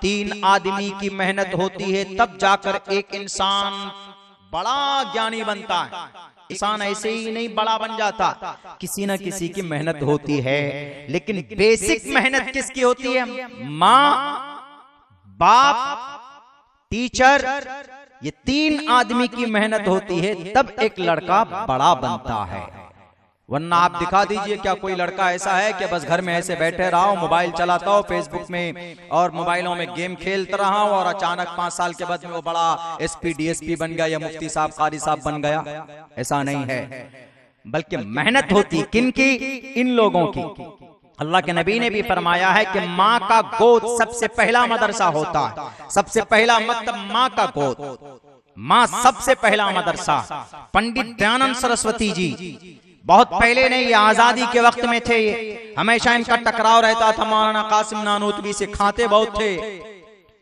3 आदमी की मेहनत होती है तब जाकर एक इंसान बड़ा ज्ञानी बनता है। इंसान ऐसे ही नहीं बड़ा बन जाता, किसी न किसी की मेहनत होती है। लेकिन बेसिक मेहनत किसकी होती है? माँ, बाप, टीचर, ये 3 आदमी की मेहनत होती है तब एक लड़का बड़ा बनता है। वरना आप दिखा दीजिए, क्या कोई लड़का ऐसा है कि बस घर में ऐसे बैठे रहा हो, मोबाइल चलाता हो, फेसबुक में और मोबाइलों में गेम खेलता रहा हो और अचानक 5 साल के बाद में वो बड़ा एसपी डीएसपी बन गया या मुफ्ती साहब कारी साहब बन गया? ऐसा नहीं है, बल्कि मेहनत होती किनकी? इन लोगों की। अल्लाह के नबी ने भी फरमाया है कि माँ का गोद सबसे पहला मदरसा होता है। सबसे पहला मतलब माँ का गोद, माँ सबसे पहला मदरसा। पंडित दयानंद सरस्वती जी बहुत पहले नहीं, ये आजादी के वक्त में थे। ये हमेशा इनका टकराव रहता था। मौलाना कासिम नानूतवी से खाते बहुत थे,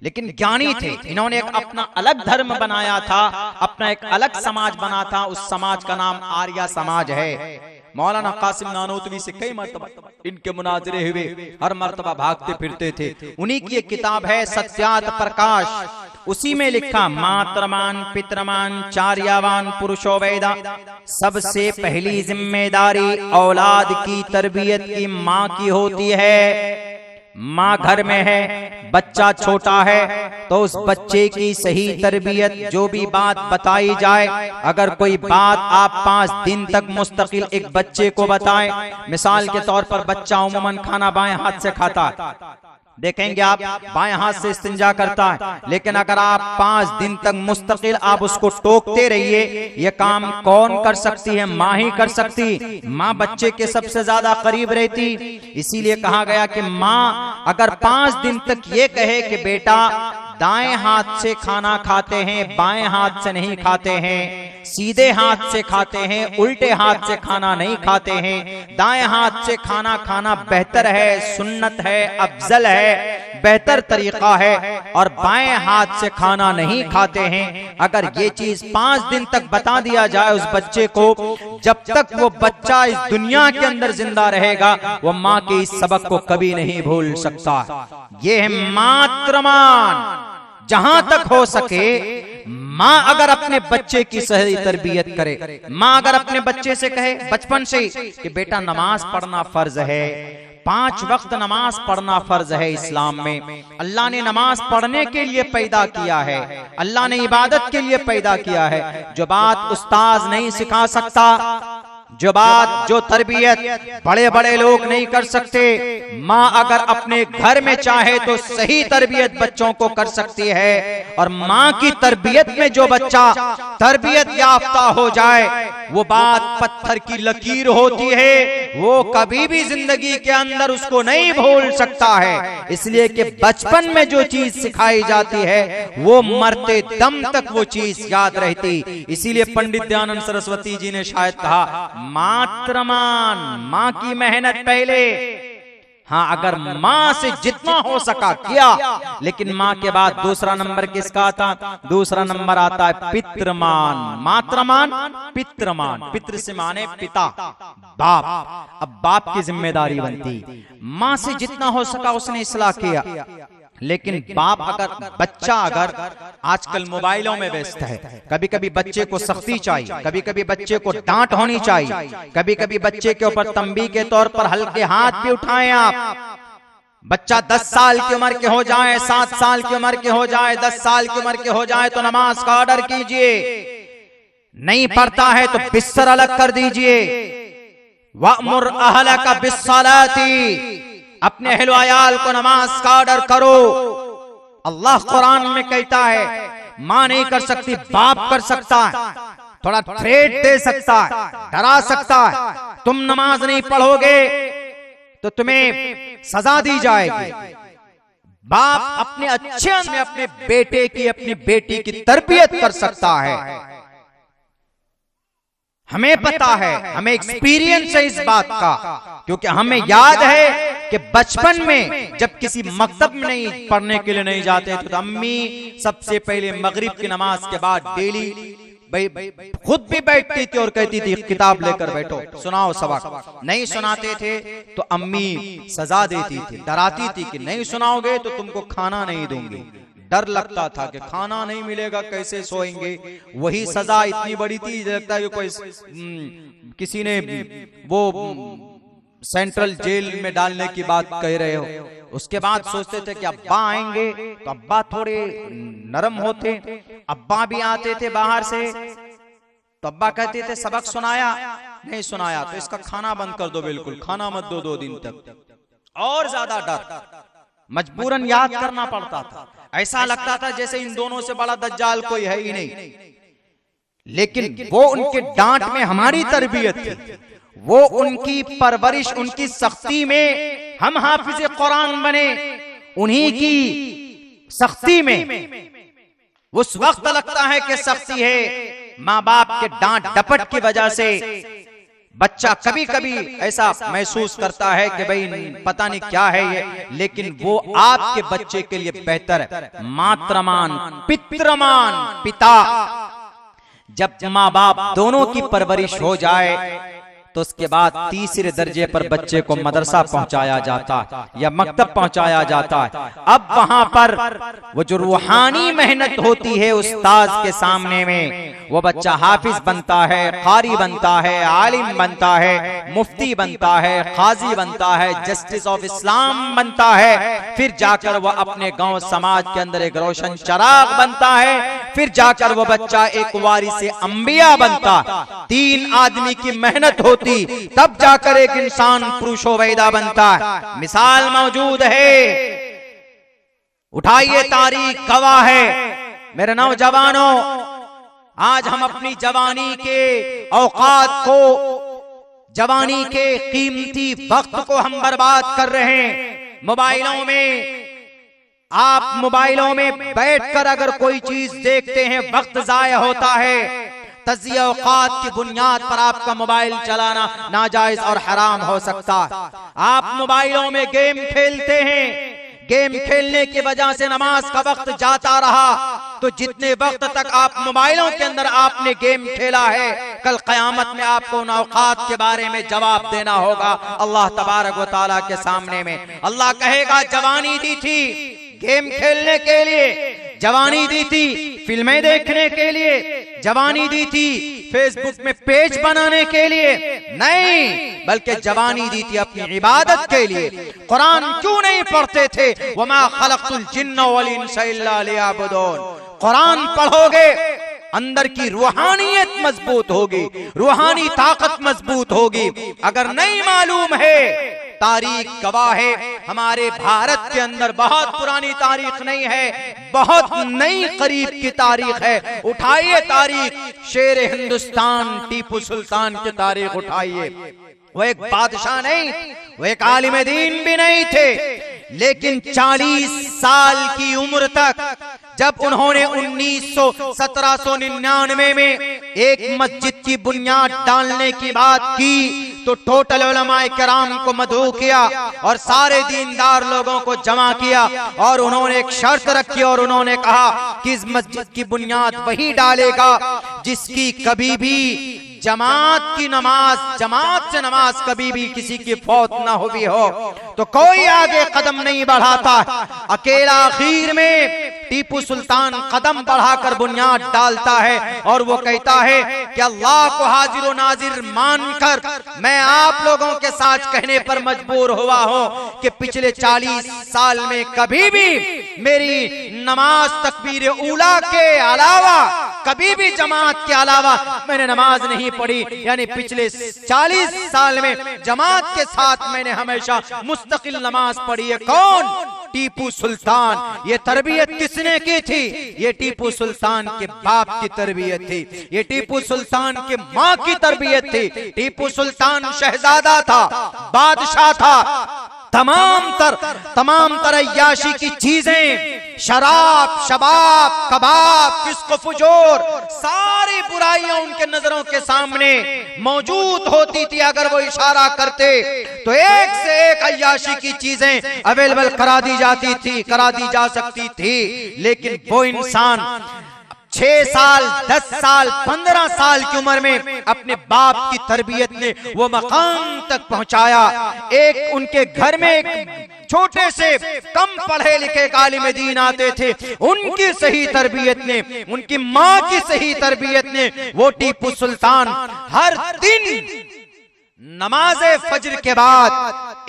लेकिन ज्ञानी थे। इन्होंने एक अपना अलग धर्म बनाया था, अपना एक अलग समाज बना था। उस समाज का नाम आर्या समाज है। मौलाना कासिम नानूतवी से कई मर्तबा इनके मुनाजरे हुए, हर मर्तबा भागते फिरते थे। उन्हीं की एक किताब है सत्यात प्रकाश, उसी में लिखा मातृमान पितृमान चार्यावान पुरुषो वेदा, सबसे पहली जिम्मेदारी औलाद की तरबियत की माँ की होती है। माँ घर में है, बच्चा छोटा है, तो उस बच्चे की सही तरबियत, जो भी बात बताई जाए, अगर कोई बात आप 5 दिन तक मुस्तकिल एक बच्चे को बताएं, मिसाल के तौर पर बच्चा उम्मन खाना बाएं हाथ से खाता है, देखेंगे आप बाएं हाथ से इस्तिंजा करता है, लेकिन अगर आप 5 दिन तक मुस्तकिल आप उसको टोकते रहिए, ये काम कौन कर सकती है? माँ ही कर सकती। माँ बच्चे के सबसे ज्यादा करीब रहती। इसीलिए कहा गया कि माँ अगर 5 दिन तक ये कहे कि बेटा दाएं हाथ से खाना खाते हैं, बाएं हाथ से नहीं खाते हैं, सीधे हाथ से खाते हैं, उल्टे हाथ से खाना नहीं खाते हैं, दाएं हाथ से खाना खाना बेहतर है, सुन्नत है, अफजल है, बेहतर तरीका है, और बाएं हाथ से खाना नहीं खाते हैं, अगर ये चीज 5 दिन तक बता दिया जाए उस बच्चे को, जब तक वो बच्चा इस दुनिया के अंदर जिंदा रहेगा, वो माँ के इस सबक को कभी नहीं भूल सकता। ये है मातृमान। जहां तक हो सके माँ अगर अपने बच्चे की सही तरबियत करे, माँ अगर अपने बच्चे से कहे बचपन से कि बेटा नमाज पढ़ना फर्ज है, 5 वक्त नमाज पढ़ना फर्ज है इस्लाम में। अल्लाह ने नमाज पढ़ने के लिए पैदा किया है, अल्लाह ने इबादत के लिए पैदा किया है। जो बात उस्ताद नहीं सिखा सकता, जो बात जो तरबियत बड़े बड़े लोग नहीं कर सकते, माँ अगर अपने घर में चाहे तो सही तरबियत बच्चों को कर सकती है। और माँ की तरबियत में जो बच्चा तरबियत याफ्ता हो जाए, वो बात पत्थर की लकीर होती है, वो कभी भी जिंदगी के अंदर उसको नहीं भूल सकता है। इसलिए कि बचपन में जो चीज सिखाई जाती है वो मरते दम तक वो चीज याद रहती। इसीलिए पंडित दयानंद सरस्वती जी ने शायद कहा मातृमान, माँ की मेहनत पहले। हाँ, अगर माँ से जितना हो सका किया, लेकिन माँ के बाद दूसरा नंबर किसका आता? दूसरा नंबर आता है पितृमान। मातृमान, पितृमान, पितृ से माने पिता, बाप। अब बाप की जिम्मेदारी बनती, माँ से जितना हो सका उसने इस्लाह किया। लेकिन बाप अगर बच्चा अगर आजकल मोबाइलों में व्यस्त है, कभी कभी बच्चे को सख्ती चाहिए, कभी कभी बच्चे को डांट होनी चाहिए, कभी कभी बच्चे के ऊपर तंबी के तौर पर हल्के हाथ भी उठाएं आप। बच्चा 10 साल की उम्र के हो जाए, 7 साल की उम्र के हो जाए, 10 साल की उम्र के हो जाए तो नमाज का ऑर्डर कीजिए। नहीं पढ़ता है तो बिस्तर अलग कर दीजिए। वअमुर अहलका बिस्सलाती, अपने अहल अयाल को नमाज का ऑर्डर करो। अल्लाह कुरान में कहता है माँ नहीं कर सकती, बाप कर सकता है, थोड़ा थ्रेट दे सकता है, डरा सकता है। तुम नमाज नहीं पढ़ोगे तो तुम्हें सजा दी जाएगी। बाप अपने अच्छे में अपने बेटे की, अपनी बेटी की तरबियत कर सकता है। हमें पता है, हमें एक्सपीरियंस है इस बात का, क्योंकि हमें याद है कि बचपन में जब किसी मकतब में नहीं पढ़ने के लिए नहीं जाते थे तो अम्मी सबसे पहले मगरिब की नमाज के बाद डेली खुद भी बैठती थी और कहती थी किताब लेकर बैठो, सुनाओ सबक। नहीं सुनाते थे तो अम्मी सजा देती थी, डराती थी कि नहीं सुनाओगे तो तुमको खाना नहीं दूंगी। डर लगता था कि खाना नहीं मिलेगा कैसे सोएंगे। वही सजा इतनी बड़ी थी, लगता है कि कोई किसी ने वो सेंट्रल जेल में डालने की बात कह रहे हो। उसके बाद सोचते थे कि अब्बा आएंगे तो अब्बा थोड़े नरम होते, अब्बा भी आते थे बाहर से तो अब्बा कहते थे सबक सुनाया, नहीं सुनाया तो इसका खाना बंद कर दो, बिल्कुल खाना मत दो 2 दिन तक। और ज्यादा डर, मजबूरन याद करना पड़ता था। ऐसा लगता था जैसे इन दोनों से बड़ा दज्जाल कोई है ही नहीं। लेकिन वो उनके डांट में हमारी तरबियत थी, वो उनकी परवरिश, उनकी सख्ती में हम हाफिज कुरान बने। उन्हीं की सख्ती में उस वक्त लगता है कि सख्ती है, माँ बाप के डांट डपट की वजह से बच्चा कभी कभी ऐसा महसूस करता है कि भाई पता नहीं क्या है ये, लेकिन वो आपके बच्चे के लिए बेहतर है। मातृमान पितृमान पिता, जब माँ बाप दोनों की परवरिश हो जाए तो उसके बाद तीसरे दर्जे पर बच्चे को मदरसा पहुंचाया जाता है या मकतब पहुंचाया जाता है। अब वहां पर वो जो रूहानी मेहनत होती है उस्ताद के सामने में, वो बच्चा हाफिज बनता है, कारी बनता है, आलिम बनता है, मुफ्ती बनता है, काजी बनता है, जस्टिस ऑफ इस्लाम बनता है, फिर जाकर वह अपने गांव समाज के अंदर एक रोशन चिराग बनता है, फिर जाकर वो बच्चा एक वारिसे अंबिया बनता। 3 आदमी की मेहनत होती तब जाकर एक इंसान पुरुषो वैदा बनता है। मिसाल मौजूद है, उठाइए तारीख गवाह है। मेरे नौजवानों, आज हम अपनी जवानी के औकात को, जवानी के कीमती वक्त को हम बर्बाद कर रहे हैं मोबाइलों में। आप मोबाइलों में बैठकर अगर कोई चीज देखते हैं, वक्त जाया होता है। तज़िया औकात की बुनियाद पर आपका मोबाइल चलाना नाजायज और हराम हो सकता है। आप मोबाइलों में गेम खेलते हैं, गेम खेलने की वजह से नमाज का वक्त जाता रहा, तो जितने वक्त तक आप मोबाइलों के अंदर आपने गेम खेला है, कल क़यामत में आपको उन औकात के बारे में जवाब देना होगा अल्लाह तबारक व तआला के सामने में। अल्लाह कहेगा जवानी दी थी गेम खेलने के लिए, जवानी दी थी फिल्में देखने के लिए, जवानी दी थी फेसबुक में पेज बनाने के लिए, नहीं, बल्कि जवानी दी थी अपनी इबादत के लिए। कुरान क्यों नहीं पढ़ते थे? वमा खलक़तुल जिन्न वल इंसा इल्ला लियअबुदून। कुरान पढ़ोगे, अंदर की रूहानियत मजबूत होगी, रूहानी ताकत मजबूत होगी। अगर नहीं मालूम है, तारीख गवाह है, हमारे भारत के अंदर बहुत पुरानी तारीख नहीं है, बहुत नई करीब की तारीख है। उठाइए तारीख, शेर हिंदुस्तान टीपू सुल्तान की तारीख उठाइए। वो एक बादशाह नहीं, वो एक आलिम दीन भी नहीं थे, लेकिन 40 साल की उम्र तक जब उन्होंने 1799 में एक मस्जिद की बुनियाद डालने की बात की, तो टोटल उलमाए किराम को मदऊ किया और सारे दीनदार लोगों को जमा किया, और उन्होंने एक शर्त रखी और उन्होंने कहा कि इस मस्जिद की बुनियाद वही डालेगा जिसकी कभी भी जमात की नमाज, जमात से नमाज कभी भी किसी की फौत ना हुई हो। तो कोई आगे कदम नहीं बढ़ाता, अकेला आखिर में टीपू सुल्तान कदम बढ़ाकर बुनियाद डालता है और वो कहता है कि अल्लाह को हाजिर नाजिर मानकर मैं आप लोगों के साथ कहने पर मजबूर हुआ हूं कि पिछले 40 साल में कभी भी मेरी नमाज तकबीर ऊला के अलावा, कभी भी जमात के अलावा मैंने नमाज नहीं पढ़ी। यानी पिछले 40 साल में जमात के साथ मैंने हमेशा मुस्तकिल नमाज पढ़ी है। कौन? टीपू सुल्तान। ये तरबियत किसने की थी? ये टीपू सुल्तान के बाप की तरबियत थी, ये टीपू सुल्तान के माँ की तरबियत थी। टीपू सुल्तान शहजादा था, बादशाह था, तमाम तर अय्याशी की चीजें, शराब, शबाब, कबाब, फिस्क फुजूर, सारी बुराइयां उनके नजरों के सामने मौजूद होती थी। अगर वो इशारा करते तो एक से एक अय्याशी की चीजें अवेलेबल करा दी जाती थी, करा दी जा सकती थी। लेकिन वो इंसान 6 साल, 10 साल, 15 साल की उम्र में अपने बाप की तरबियत ने वो मकाम तक पहुंचाया। एक उनके घर में एक छोटे से कम पढ़े लिखे आलिम दीन आते थे, उनकी सही तरबियत ने, उनकी माँ की सही तरबियत ने वो टीपू सुल्तान हर दिन नमाज फजर के बाद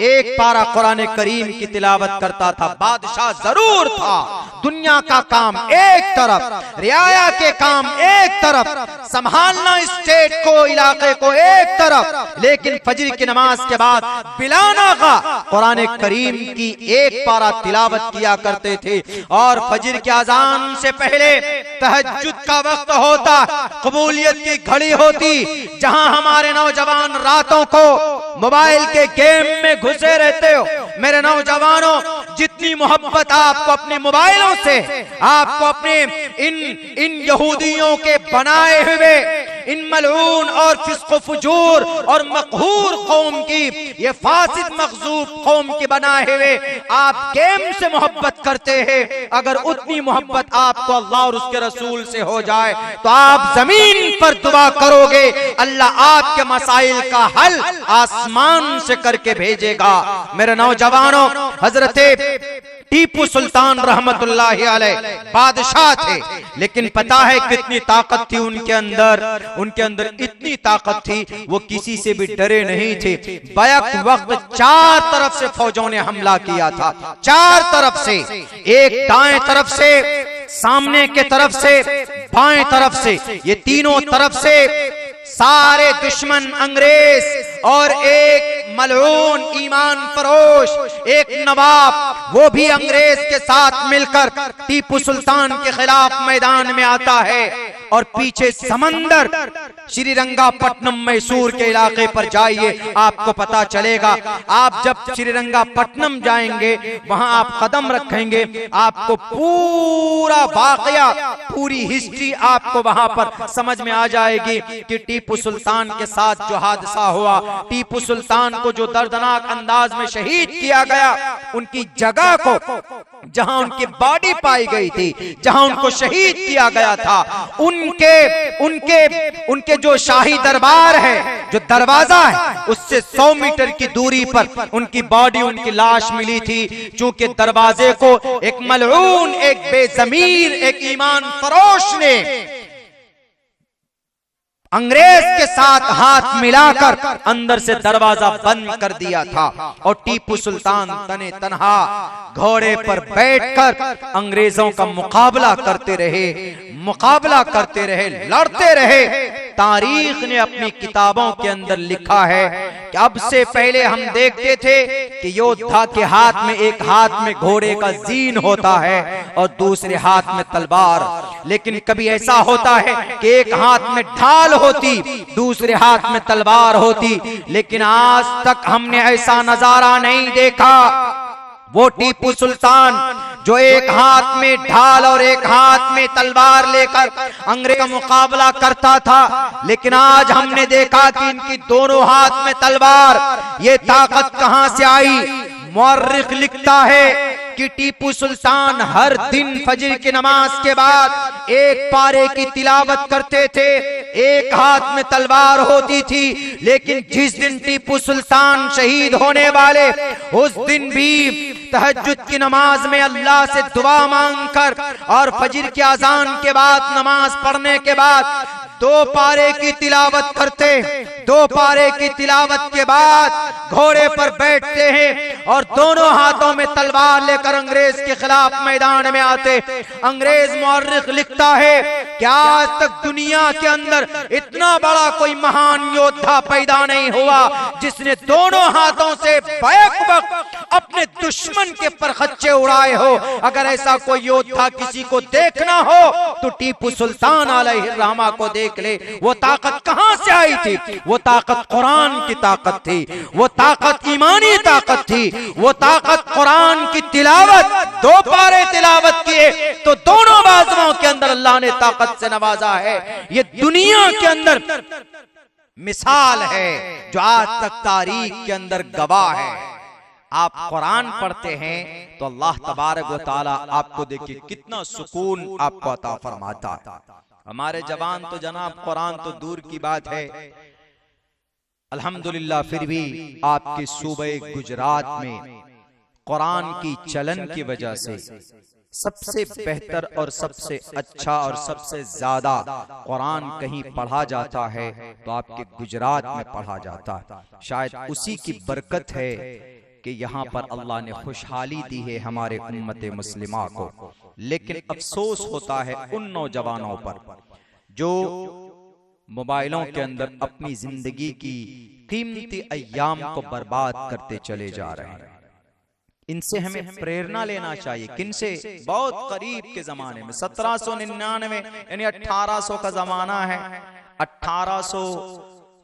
एक पारा कुरान करीम की तिलावत करता था। बादशाह जरूर था, दुनिया का काम एक तरफ, रियाया के काम एक तरफ, संभालना स्टेट को, इलाके को एक तरफ, लेकिन फजर की नमाज के बाद बिलाना का कुरान करीम की एक पारा तिलावत किया करते थे। और फजर की अजान से पहले तहज्जुद का वक्त होता, कबूलियत की घड़ी होती, जहां हमारे नौजवान रातों को मोबाइल के गेम में घुसे रहते हो। मेरे नौजवानों, जितनी मोहब्बत आपको अपने मोबाइलों से, आपको अपने इन यहूदियों के बनाए हुए इन मलऊन और फिस्क फुजूर और मकहूर कौम की, ये फासिद मखजूब कौम की बनाए हुए आप गेम से मोहब्बत करते हैं। अगर उतनी मोहब्बत आपको अल्लाह और उसके रसूल से हो जाए तो आप जमीन पर दुआ करोगे, अल्लाह आपके मसाइल का हल आसमान से करके भेजेगा। मेरे नौजवानों, हजरते टीपू सुल्तान रहमतुल्लाहि अलैह बादशाह थे, लेकिन पता है कितनी ताकत थी उनके अंदर इतनी ताकत थी, वो किसी से भी डरे नहीं थे। बैक वक्त चार तरफ से फौजों ने हमला किया था, चार तरफ से, एक दाएं तरफ से, सामने के तरफ से, बाएं तरफ से, ये तीनों तरफ से सारे दुश्मन अंग्रेज और एक मलऊन ईमान फरोश एक नवाब, वो भी अंग्रेज के साथ मिलकर टीपू सुल्तान के खिलाफ मैदान में आता है। और पीछे समंदर, श्रीरंगापट्टनम मैसूर के इलाके पर जाइए, आपको पता चलेगा। आप जब श्रीरंगापट्टनम जाएंगे, वहां आप कदम रखेंगे, आपको पूरा वाकया, पूरी हिस्ट्री आपको वहां पर समझ में आ जाएगी कि टीपू सुल्तान के साथ जो हादसा हुआ, टीपू सुल्तान को जो दर्दनाक अंदाज में शहीद किया गया, उनकी जगह को, जहां उनकी बॉडी पाई गई थी, जहां उनको शहीद किया गया था, उनके जो शाही दरबार है, जो दरवाजा है, उससे 100 मीटर की दूरी पर उनकी बॉडी, उनकी लाश मिली थी। चूंकि दरवाजे को एक मलऊन, एक बेजमीर, एक ईमान फरोश ने अंग्रेज के साथ हाथ मिलाकर अंदर से दरवाजा बंद कर दिया था। और टीपू सुल्तान तने तनहा घोड़े पर बैठकर अंग्रेजों का मुकाबला करते रहे, लड़ते रहे। तारीख ने अपनी किताबों के अंदर लिखा है कि अब से पहले हम देखते थे कि योद्धा के हाथ में, एक हाथ में घोड़े का जीन होता है और दूसरे हाथ में तलवार, लेकिन कभी ऐसा होता है कि एक हाथ में ढाल होती, दूसरे हाथ में तलवार होती, लेकिन आज तक हमने ऐसा नजारा नहीं देखा। वो टीपू सुल्तान जो एक हाथ में ढाल और एक हाथ में तलवार लेकर अंग्रेज का मुकाबला करता था, लेकिन आज हमने देखा कि इनकी दोनों हाथ में तलवार। ये ताकत कहां से आई? मुअर्रिख लिखता है कि टीपू सुल्तान हर दिन फजर की नमाज के बाद एक पारे की तिलावत करते थे, एक हाथ में तलवार होती थी। लेकिन जिस दिन टीपू सुल्तान शहीद होने वाले, उस दिन भी तहज्जुद की नमाज में अल्लाह से दुआ मांगकर और फजर की अजान के बाद, नमाज पढ़ने के बाद 2 पारे की तिलावत करते। 2 पारे की तिलावत के बाद घोड़े पर बैठते हैं और दोनों हाथों में तलवार लेकर अंग्रेज के खिलाफ मैदान में आते। अंग्रेज मुअर्रिख लिखता है कि आज तक दुनिया के अंदर इतना बड़ा कोई महान योद्धा पैदा नहीं हुआ जिसने दोनों हाथों से बैक वक्त अपने दुश्मन के परखच्चे उड़ाए हो। अगर ऐसा कोई योद्धा किसी को देखना हो तो टीपू सुल्तान अलैहिर्रहमा को देख ले। वो ताकत कहां से आई थी? वो ताकत कुरान की ताकत थी, वो ताकत ईमानी ताकत थी, वो ताकत कुरान की तिलावत। 2 पारे तिलावत किए तो दोनों बाजुओं के अंदर अल्लाह ने ताकत से नवाजा है। ये दुनिया के अंदर मिसाल है जो आज तक तारीख के अंदर गवाह है। आप कुरान पढ़ते हैं तो अल्लाह तबारक व तआला आपको देखिए कितना सुकून आपको अता फरमाता है। हमारे जवान तो जनाब कुरान तो दूर की बात है, अल्हम्दुलिल्लाह फिर भी आपके सूबे गुजरात में कुरान की चलन की वजह से सबसे बेहतर और सबसे अच्छा और सबसे ज्यादा कुरान कहीं पढ़ा जाता है तो आपके गुजरात में पढ़ा जाता है। शायद उसी की बरकत है कि यहाँ पर अल्लाह ने खुशहाली दी है हमारे उम्मत मुस्लिमा को। लेकिन अफसोस होता है उन नौजवानों पर जो मोबाइलों के अंदर अपनी जिंदगी की कीमती अय्याम को बर्बाद करते चले जा रहे हैं। इनसे हमें प्रेरणा लेना चाहिए। किनसे? बहुत करीब के जमाने में 1799 यानी 1800 का जमाना है। 1800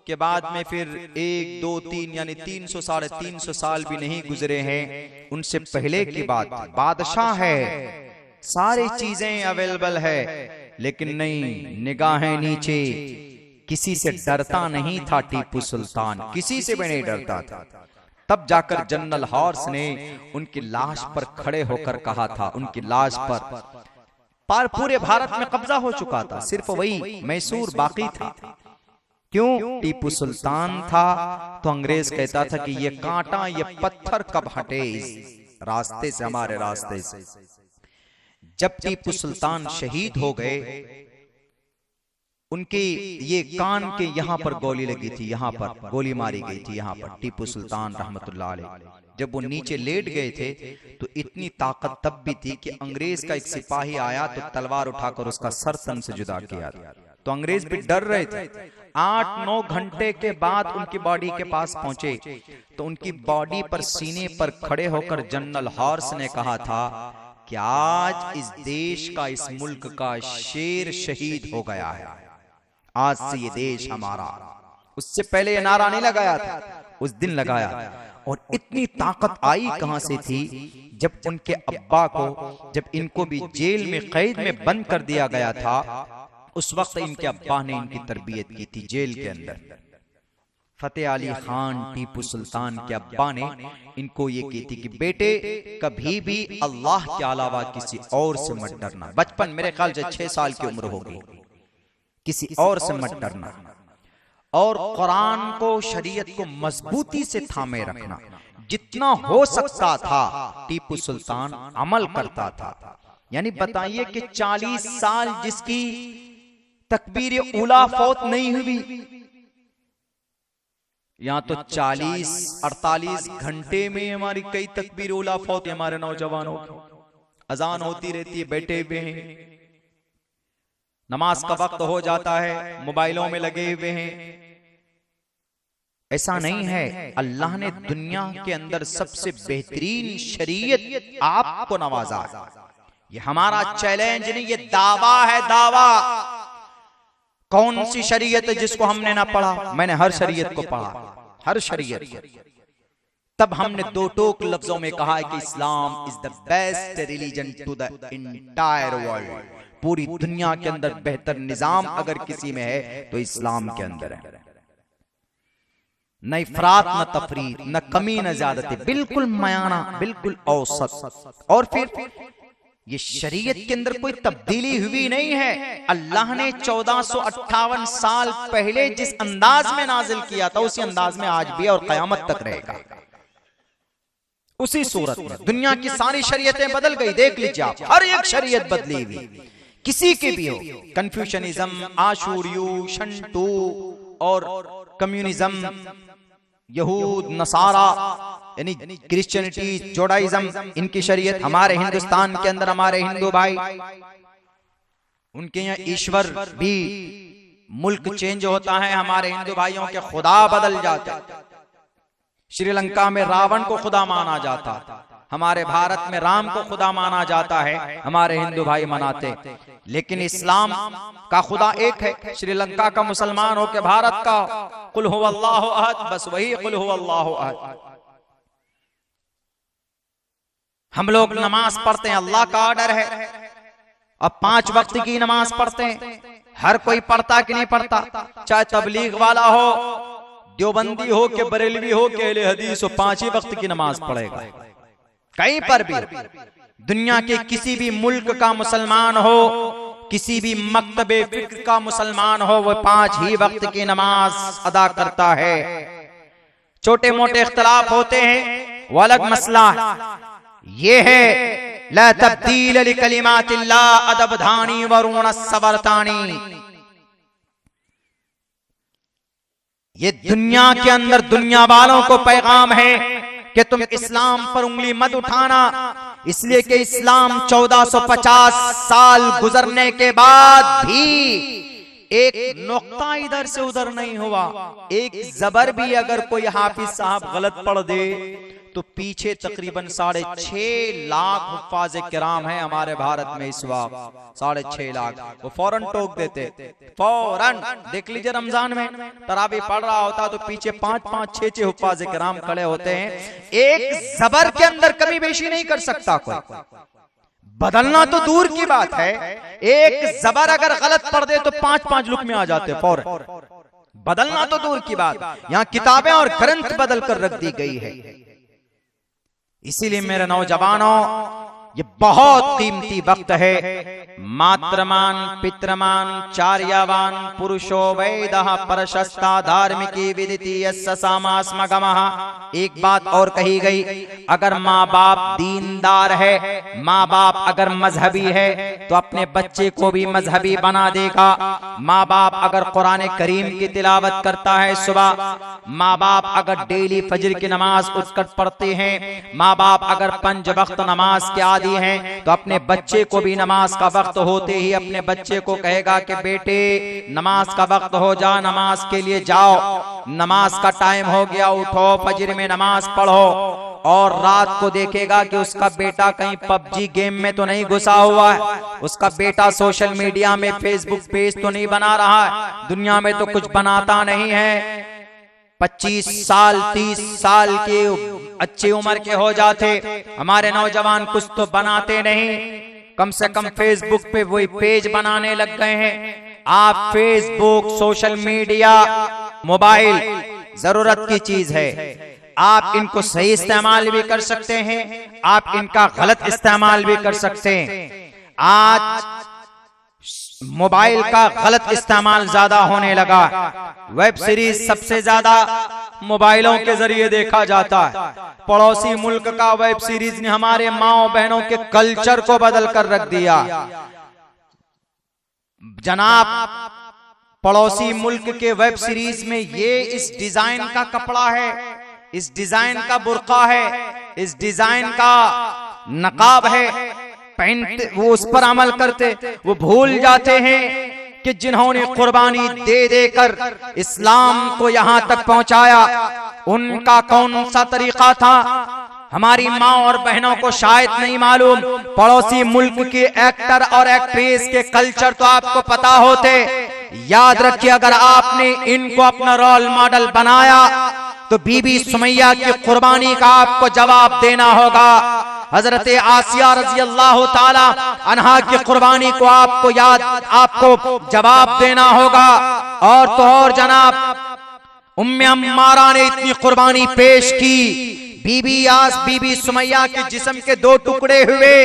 के बाद में फिर 1, 2, 3 यानी 300 साढ़े 300 साल भी नहीं गुजरे हैं। उनसे पहले की बात, बादशाह है, सारी चीजें अवेलेबल है, लेकिन नहीं, निगाहें नीचे, किसी से डरता नहीं था टीपू सुल्तान, किसी से भी नहीं डरता था। तब जाकर जनरल हॉर्स ने उनकी लाश पर खड़े होकर कहा था, उनकी लाश पर पूरे भारत में कब्जा हो चुका था, सिर्फ वही मैसूर बाकी था। क्यों? टीपू सुल्तान था तो अंग्रेज कहता था कि ये कांटा, ये पत्थर कब हटे इस रास्ते से, हमारे रास्ते से। जब टीपू सुल्तान शहीद हो गए, उनके ये कान के यहां पर गोली लगी थी, यहां पर गोली मारी गई थी, यहां पर टीपू सुल्तान रहमतुल्लाह अलैह। जब वो नीचे लेट गए थे तो इतनी ताकत तब भी थी कि अंग्रेज का एक सिपाही आया तो तलवार उठाकर उसका सर तन से जुदा किया था। तो अंग्रेज भी डर रहे थे। 8-9 घंटे के बाद उनकी बॉडी के पास पहुंचे तो उनकी बॉडी पर, सीने पर खड़े होकर जनरल हॉर्स ने कहा था कि आज इस देश का, इस मुल्क का शेर शहीद हो गया है, आज से ये देश हमारा। उससे पहले ये नारा नहीं लगाया था, उस दिन लगाया। और इतनी ताकत आई कहां से थी? जब उनके अब्बा को, जब इनको भी जेल में कैद में बंद कर दिया गया था, उस वक्त इनके अब्बा ने इनकी तरबियत की थी जेल के अंदर। फतेह अली खान टीपू सुल्तान के अब्बा ने इनको ये की थी कि बेटे कभी भी अल्लाह के अलावा किसी और से मत डरना। बचपन, मेरे ख्याल से 6 साल की उम्र होगी, किसी और से मत डरना, और कुरान को, शरीयत को मजबूती से थामे रखना। जितना हो सकता था टीपू सुल्तान अमल करता था। यानी बताइए कि 40 साल जिसकी तकबीर उला फौत नहीं हुई, यहां तो 40-48 घंटे में हमारी कई तकबीर उला फौत, हमारे नौजवानों की अजान होती रहती है, बैठे हुए हैं, नमाज का वक्त हो जाता है, मोबाइलों में लगे हुए हैं। ऐसा नहीं है। अल्लाह ने दुनिया के अंदर सबसे बेहतरीन शरीयत आपको नवाजा है। ये हमारा चैलेंज नहीं, ये दावा है, दावा। कौन सी शरीयत है जिसको हमने ना पढ़ा? मैंने हर शरीयत को पढ़ा, हर शरीयत। तब हमने 2 टोक लफ्जों में कहा है कि Islam is the best religion to the entire world. पूरी दुनिया के अंदर बेहतर निजाम अगर किसी में है तो इस्लाम के अंदर है। न इफरात, न तफरीत, न कमी, न ज्यादती, बिल्कुल मयाना, बिल्कुल औसत। और फिर ये शरीयत के अंदर कोई तब्दीली हुई नहीं है। अल्लाह ने 1458 साल पहले जिस अंदाज में नाजिल किया था, उसी अंदाज में आज भी और कयामत तक रहेगा। उसी सूरत में दुनिया की सारी शरीयतें बदल गई, देख लीजिए आप, हर एक शरीयत बदली हुई, किसी की भी हो। कन्फ्यूशनिज्म, आशूरियू, शंटू और कम्युनिज्म, यहूद, नसारा यानी क्रिश्चियनिटी, जोडाइज्म, इनकी शरीयत। हमारे हिंदुस्तान के अंदर हमारे हिंदू भाई, उनके यहाँ ईश्वर भी, मुल्क चेंज होता है, हमारे हिंदू भाइयों के खुदा बदल जाते हैं। श्रीलंका में रावण को खुदा माना जाता, हमारे भारत में राम को खुदा माना जाता है, हमारे हिंदू भाई मनाते। लेकिन इस्लाम का खुदा एक है। श्रीलंका का मुसलमान हो के भारत का कुल हुवल्लाहु अहद, बस वही कुल हुवल्लाहु अहद। हम लोग नमाज पढ़ते हैं, अल्लाह का ऑर्डर है। अब 5 वक्त की नमाज पढ़ते हैं। हर कोई पढ़ता कि नहीं पढ़ता? चाहे तबलीग वाला हो, देवबंदी हो के बरेलवी हो के अहले हदीस हो, 5 ही वक्त की नमाज पढ़ेगा। कहीं पर भी दुनिया के किसी भी मुल्क का मुसलमान हो, किसी भी मकतबे फिक्र का मुसलमान हो, वो 5 ही वक्त की नमाज अदा करता है। छोटे मोटे इख्तलाफ होते हैं, वो अलग मसला है। ये है ला तब्दील लिकलिमातिल्लाह अदबधानी वरुण सबरतानी। ये दुनिया के अंदर दुनिया वालों को पैगाम है कि तुम इस्लाम पर उंगली मत उठाना, इसलिए कि इस्लाम 1450 साल गुजरने के बाद भी एक नुक्ता इधर से उधर नहीं हुआ। एक जबर भी अगर कोई हाफिज साहब गलत पढ़ दे तो पीछे तकरीबन 6.5 लाख हुफ्फाज़ किराम हैं हमारे भारत में इस वक्त, 6.5 लाख। वो फौरन टोक देते, फौरन। देख लीजिए रमजान में तरावी पढ़ रहा होता तो पीछे 5-5, 6-6 हुफ्फाज़ किराम खड़े होते हैं। एक जबर के अंदर कमी बेशी नहीं कर सकता कोई, बदलना तो दूर की बात है। एक जबर अगर गलत पढ़ दे तो 5-5 लुक में आ जाते फौरन। बदलना तो दूर की बात, यहाँ किताबें और ग्रंथ बदल कर रख दी गई है। इसीलिए मेरे नौजवानों, ये बहुत कीमती वक्त है। मातृमान पितृमान चार्यवान पुरुषो वैदः परशस्ता धार्मिकी विदिति यस्य सामास्मगमः। एक बात और कही गई, अगर माँ बाप दीनदार है, माँ बाप अगर मजहबी है तो अपने बच्चे को भी मजहबी बना देगा। माँ बाप अगर कुरान करीम की तिलावत करता है सुबह, माँ बाप अगर डेली फजर की नमाज उठकर पढ़ते हैं, माँ बाप अगर 5 वक्त नमाज के आदि हैं, तो अपने बच्चे को भी नमाज का वक्त होते ही अपने बच्चे को कहेगा कि बेटे नमाज का वक्त हो जा, नमाज के लिए जाओ, नमाज का टाइम हो गया, उठो फजर में नमाज पढ़ो। और रात को देखेगा कि उसका बेटा कहीं पबजी गेम में तो नहीं घुसा हुआ है, उसका बेटा सोशल मीडिया में फेसबुक पेज तो नहीं बना रहा है, दुनिया में तो कुछ बनाता नहीं है। 25 साल 30 साल के अच्छी उम्र के हो जाते हमारे नौजवान, कुछ तो बनाते नहीं, कम से कम फेसबुक पे वही पेज बनाने लग गए हैं। आप फेसबुक, सोशल मीडिया, मोबाइल जरूरत की चीज है। आप इनको सही इस्तेमाल भी कर सकते हैं, आप इनका गलत इस्तेमाल भी कर सकते हैं। आज मोबाइल का गलत इस्तेमाल ज्यादा होने लगा। वेब सीरीज सबसे ज्यादा मोबाइलों के जरिए देखा जाता है। पड़ोसी मुल्क का वेब सीरीज ने हमारे माओ बहनों के कल्चर को बदल कर रख दिया। जनाब, पड़ोसी मुल्क के वेब सीरीज में ये इस डिजाइन का कपड़ा है, इस डिजाइन का बुर्का है, इस डिजाइन का नकाब है, पैंट, वो उस पर अमल करते, वो भूल जाते हैं कि जिन्होंने कुर्बानी दे देकर इस्लाम को यहाँ तक पहुंचाया, उनका कौन सा तरीका था। हमारी माँ और बहनों को शायद नहीं मालूम, पड़ोसी मुल्क के एक्टर और एक्ट्रेस के कल्चर तो आपको पता होते। याद रखिए, अगर आपने इनको अपना रोल मॉडल बनाया तो बीबी सुमैया की कुर्बानी का आपको जवाब देना होगा। हजरत आसिया रजी अल्लाह ताला अन्हा की कुर्बानी को आपको जवाब देना होगा। और तो और जनाब, उम्मे अम्मारा ने इतनी कुर्बानी पेश की, बीबी सुमैया के जिस्म के 2 टुकड़े हुए,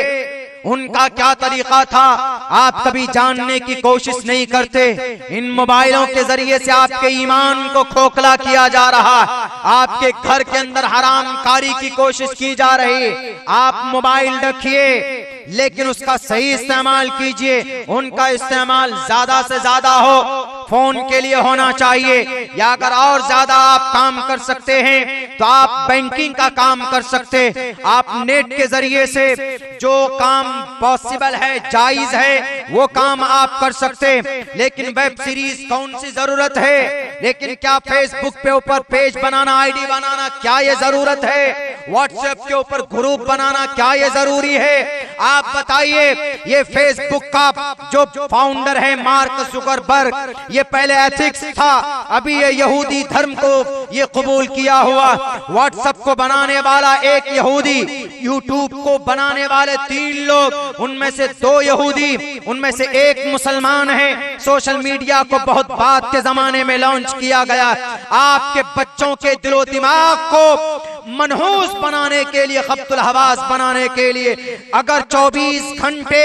उनका क्या तरीका था आप कभी जानने की कोशिश नहीं करते। इन मोबाइलों के जरिए से आपके ईमान को खोखला किया जा रहा है, आपके घर के अंदर हराम कारी की कोशिश की जा रही है। आप मोबाइल रखिए लेकिन उसका सही इस्तेमाल कीजिए, उनका इस्तेमाल ज्यादा से ज्यादा हो, फोन के लिए होना चाहिए। या अगर और ज्यादा आप काम कर सकते हैं तो आप बैंकिंग का काम कर सकते, आप नेट के जरिए से जो काम पॉसिबल है, जायज है, वो काम आप कर सकते। लेकिन वेब सीरीज कौन सी जरूरत है, लेकिन क्या फेसबुक पे ऊपर पेज बनाना, आईडी बनाना, क्या ये जरूरत है? व्हाट्सएप के ऊपर ग्रुप बनाना, क्या ये जरूरी है? आप बताइए। ये फेसबुक का जो फाउंडर है मार्क जुकरबर्ग, ये पहले एथिक्स था, अभी ये यहूदी धर्म को ये कबूल किया हुआ। व्हाट्सएप को बनाने वाला एक यहूदी, यूट्यूब को बनाने वाले 3 लोग, उनमें से 2 यहूदी, उनमें से 1 मुसलमान है। सोशल मीडिया को बहुत बाद के जमाने में लॉन्च किया गया। आपके बच्चों के दिलो दिमाग को मनहूस बनाने के लिए, खब्तुल हवास बनाने के लिए अगर 24 घंटे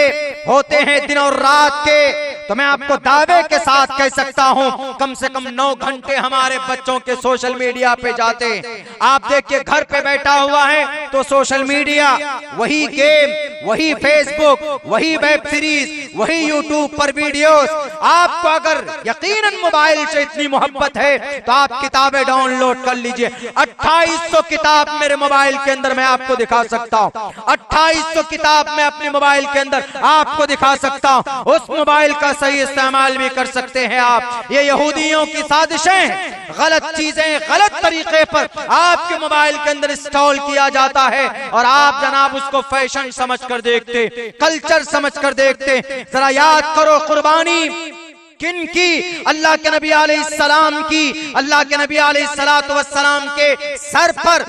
होते हैं दिन और रात के, तो मैं आपको दावे के साथ कह सकता हूं कम से कम 9 घंटे हमारे बच्चों के सोशल मीडिया पे जाते हैं। आप देखिए, घर पे बैठा हुआ है तो सोशल मीडिया, वही गेम, वही फेसबुक, वही वेब सीरीज, वही यूट्यूब पर वीडियोस। आपको अगर यकीनन मोबाइल से इतनी मोहब्बत है तो आप किताबें डाउनलोड कर लीजिए। 2800 किताब मेरे मोबाइल के अंदर मैं आपको दिखा सकता हूँ, 2800 किताब मैं अपने मोबाइल के अंदर आपको दिखा सकता हूँ। उस मोबाइल का सही इस्तेमाल भी कर सकते हैं आप। ये यहूदियों की साजिशें, गलत चीजें गलत तरीके पर आपके मोबाइल के अंदर इंस्टॉल किया जाता है और आप जनाब उसको फैशन समझकर देखते, कल्चर समझकर देखते। जरा याद करो, कुर्बानी किन की? अल्लाह के नबी अलैहिस्सलाम की। अल्लाह के नबी अलैहिस्सलाम के सर पर,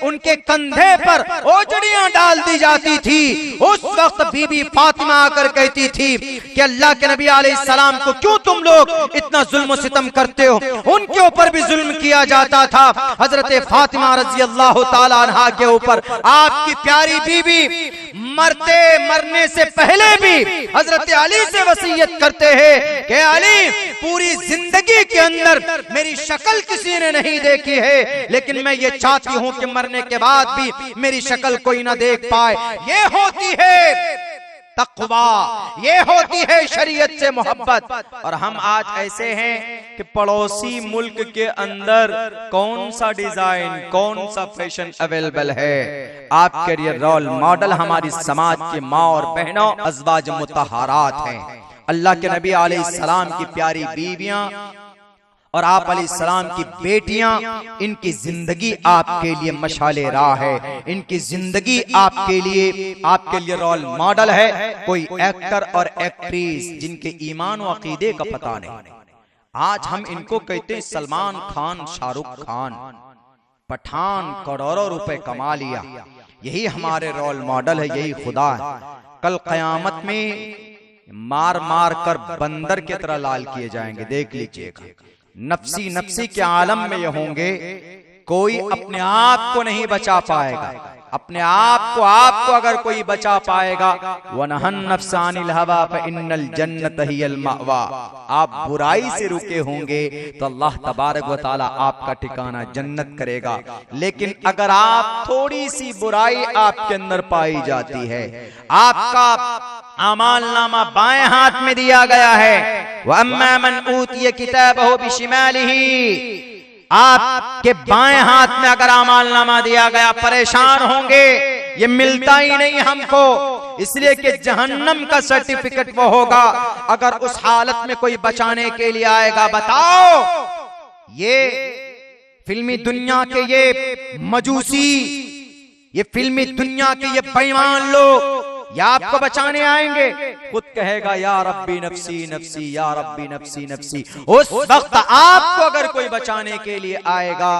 उनके कंधे पर ओजड़ियां डाल दी जाती थी। उस वक्त बीबी फातिमा आकर कहती थी कि अल्लाह के नबी अलैहिस्सलाम को क्यों तुम लोग इतना जुल्म सितम करते हो? उनके ऊपर भी जुल्म किया जाता था। हजरत फातिमा रजी अल्लाह ताला अन्हा के ऊपर आपकी प्यारी बीबी मरने से पहले भी हजरत अली से वसीयत करते हैं कि अली, पूरी जिंदगी के अंदर मेरी शक्ल किसी ने नहीं देखी है, लेकिन मैं ये चाहती हूं कि मरने के बाद भी मेरी शक्ल कोई ना देख पाए। ये होती है तक़वा, ये होती है शरीयत से मोहब्बत। और हम आज ऐसे हैं कि पड़ोसी मुल्क के अंदर कौन सा डिजाइन, कौन सा फैशन अवेलेबल है, आपके लिए रोल मॉडल हमारी समाज की माँ और बहनों अज़वाज मुतहहारात हैं। अल्लाह के नबी अलैहिस्सलाम की प्यारी बीवियां और आप अलैहिस्सलाम की बेटियां, इनकी जिंदगी आपके लिए मशाले राह है। इनकी जिंदगी आपके लिए रोल मॉडल है। कोई एक्टर और एक्ट्रेस जिनके ईमान और अकीदे का पता नहीं, आज हम इनको कहते हैं सलमान खान, शाहरुख खान, पठान, करोड़ों रुपए कमा लिया, यही हमारे रोल मॉडल है, यही खुदा है। कल कयामत में मार मार कर बंदर की तरह लाल किए जाएंगे, देख लीजिएगा। नफ्सी नफ्सी के आलम में ये होंगे, कोई अपने आप को नहीं बचा पाएगा। अपने आपको अगर कोई बचा पाएगा, वनहन नफ्सानिल हवा फइन्नल जन्नत हियल मअवा, आप बुराई से रुके होंगे तो अल्लाह तबारक व तआला आपका ठिकाना जन्नत करेगा। लेकिन अगर आप थोड़ी सी बुराई आपके अंदर पाई जाती है, आपका अमालनामा बाएं हाथ में दिया गया है, व अम्मा मन ऊतिय किताबहु बिशिमालिही, आपके बाएं हाथ में अगर अमालनामा दिया गया, परेशान होंगे, ये मिलता ही नहीं हमको, इसलिए कि जहन्नम का सर्टिफिकेट वो होगा। अगर उस हालत में कोई बचाने के लिए आएगा, बताओ ये फिल्मी दुनिया के ये मजूसी, ये फिल्मी दुनिया के ये बेईमान लोग या आपको बचाने आएंगे? खुद कहेगा या रब्बी नफ्सी नफ्सी, या रब्बी नफ्सी नफ्सी। उस वक्त आपको अगर कोई बचाने के लिए आएगा,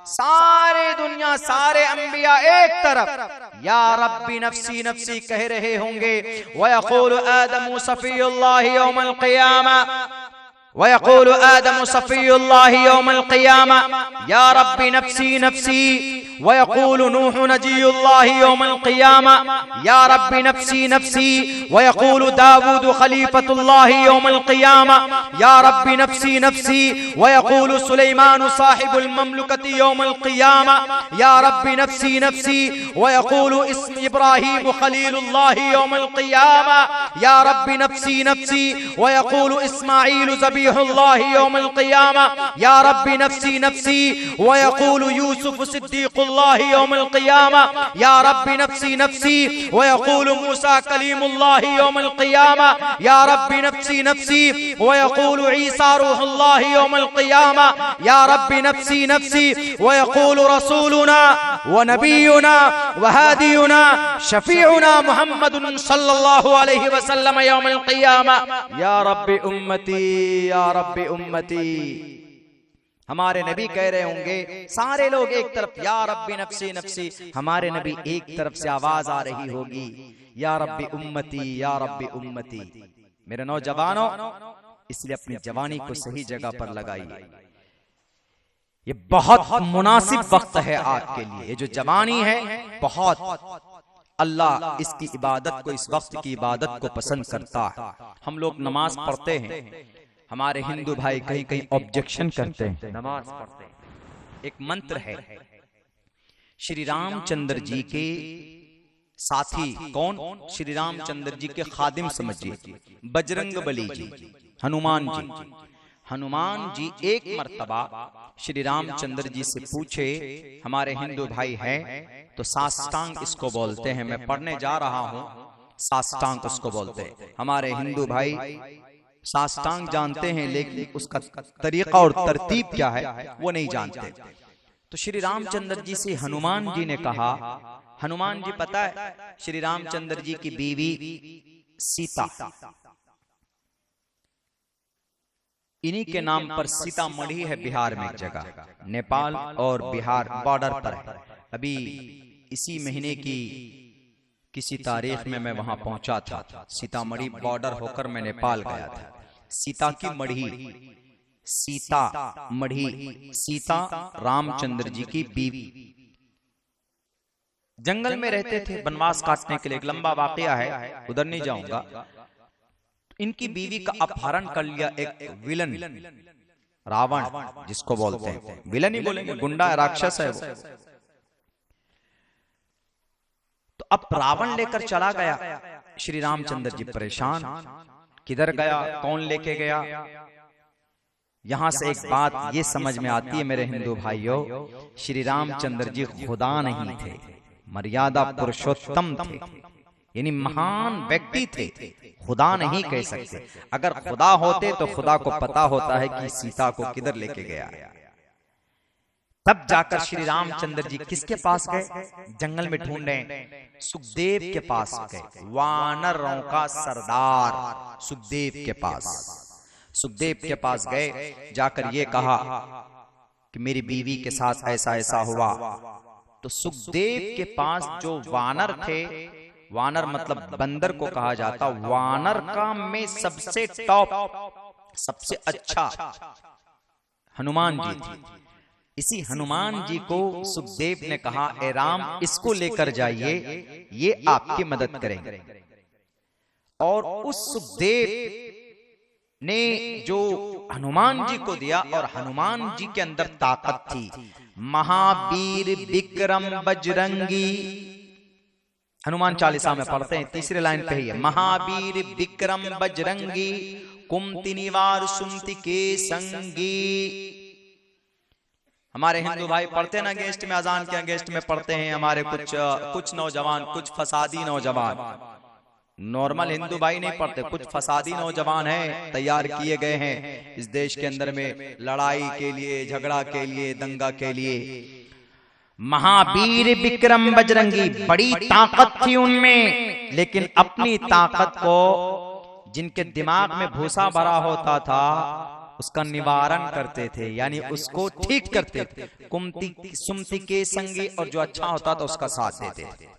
सारे दुनिया, सारे अंबिया एक तरफ या रब्बी नफ्सी नफ्सी कह रहे होंगे। वयक़ूलु आदमु सफ़ीयुल्लाहि यौमल क़ियामा, वयक़ूलु आदमु सफ़ीयुल्लाहि यौमल क़ियामा, या रब्बी नफ्सी नफ्सी। वयक़ूलु नूह नजीयुल्लाहि यौमल क़ियामा, या रब्बी नफ्सी नफ्सी। वयक़ूलु दाऊद खलीफतुल्लाहि यौमल क़ियामा, या रब्बी नफ्सी नफ्सी। वयक़ूलु सुलैमान साहिबुल ममलकति यौमल क़ियामा, या रब्बी नफ्सी नफ्सी। वयक़ूलु इब्राहीम खलीलुल्लाहि यौमल क़ियामा, या रब्बी नफ्सी नफ्सी। वयक़ूलु इस्माईल ज़बीहुल्लाहि यौमल क़ियामा, या रब्बी नफ्सी नफ्सी। वयक़ूलु यूसुफ सिद्दीक़ुल्लाहि यौमल क़ियामा, या रब्बी नफ्सी नफ्सी। वयक़ूलु मूसा कलीमुल्लाहि यौमल क़ियामा, या रब्बी नफ्सी नफ्सी। वयक़ूलु ईसा रूहुल्लाहि यौमल क़ियामा, या रब्बी नफ्सी नफ्सी। वयक़ूलु रसूलुना व नबियुना व हादियुना शफीउना मुहम्मदुन सल्लल्लाहु अलैहि वसल्लम यौमल क़ियामा, या रब्बी उम्मती, या रब्बी उम्मती। हमारे नबी कह रहे होंगे, सारे लोग एक तरफ या रब्बी नफ्सी नफ्सी, हमारे नबी एक तरफ से आवाज आ रही होगी, या रब्बी उम्मती, या रब्बी उम्मती। मेरे नौजवानों, इसलिए अपनी जवानी को सही जगह पर लगाइए। ये बहुत मुनासिब वक्त है आपके लिए। ये जो जवानी है, बहुत अल्लाह इसकी इबादत को, इस वक्त की इबादत को पसंद करता है। हम लोग नमाज पढ़ते हैं, हमारे हिंदू भाई कहीं कहीं ऑब्जेक्शन करते हैं नमाज पढ़ते हैं। एक मंत्र है, श्री रामचंद्र जी के साथी, कौन? श्री रामचंद्र जी के खादिम समझिए, बजरंग बली जी, हनुमान जी। हनुमान जी एक मर्तबा श्री रामचंद्र जी से पूछे, हमारे हिंदू भाई हैं तो साष्टांग इसको बोलते हैं, मैं पढ़ने जा रहा हूं, साष्टांग उसको बोलते हैं। हमारे हिंदू भाई साष्टांग जानते हैं, लेकिन उसका तरीका और तरतीब क्या है वो नहीं जानते। तो श्री रामचंद्र जी से हनुमान जी ने कहा, हनुमान जी पता है श्री रामचंद्र जी की बीवी सीता, इन्हीं के नाम पर सीतामढ़ी है बिहार में एक जगह, नेपाल और बिहार बॉर्डर पर है। अभी इसी महीने की किसी तारीख में मैं वहां पहुंचा था, सीतामढ़ी बॉर्डर होकर मैं नेपाल गया था। सीता की मढ़ी, सीता मढ़ी, सीता रामचंद्र जी की बीवी जंगल में रहते थे वनवास काटने के लिए। एक लंबा वाकया है, उधर नहीं जाऊंगा। इनकी बीवी का अपहरण कर लिया एक विलन, रावण जिसको बोलते हैं, विलन ही बोलेंगे, गुंडा राक्षस है वो। तो अब रावण लेकर चला गया, श्री रामचंद्र जी परेशान, किधर गया, कौन लेके गया। यहां से एक बात ये समझ में आती है मेरे हिंदू भाइयों, श्री रामचंद्र जी खुदा नहीं थे, मर्यादा पुरुषोत्तम थे, यानी महान व्यक्ति थे, खुदा नहीं कह सकते। अगर खुदा होते तो खुदा को पता होता है कि सीता को किधर लेके गया। तब जाकर श्री रामचंद्र जी किसके पास गए, जंगल में ढूंढे, सुखदेव के पास गए, वानरों का सरदार सुखदेव के पास। सुखदेव के पास गए, जाकर ये कहा कि मेरी बीवी के साथ ऐसा ऐसा हुआ। तो सुखदेव के पास जो वानर थे, वानर मतलब बंदर को कहा जाता, वानर का में सबसे टॉप, सबसे अच्छा हनुमान जी थे। इसी हनुमान जी को सुखदेव ने कहा, ए राम, इसको लेकर जाइए, ये आपकी मदद करेंगे। और उस सुखदेव ने जो हनुमान जी को दिया, और हनुमान जी के अंदर ताकत थी, महावीर विक्रम बजरंगी। हनुमान चालीसा में पढ़ते हैं, तीसरे लाइन पे ही है, महावीर विक्रम बजरंगी कुमति निवार सुमति के संगी। हमारे हिंदू भाई पढ़ते ना गेस्ट में, अजान के गेस्ट में पढ़ते हैं हमारे कुछ नौजवान, कुछ फसादी नौजवान। नॉर्मल हिंदू भाई नहीं पढ़ते, कुछ फसादी नौजवान हैं, तैयार किए गए हैं इस देश के अंदर में लड़ाई के लिए, झगड़ा के लिए, दंगा के लिए। महावीर विक्रम बजरंगी, बड़ी ताकत थी उनमें, लेकिन अपनी ताकत को, जिनके दिमाग में भूसा भरा होता था, उसका निवारण करते थे, यानी उसको ठीक करते थे। कुमति सुमति के संगी, और जो अच्छा होता था उसका साथ देते थे।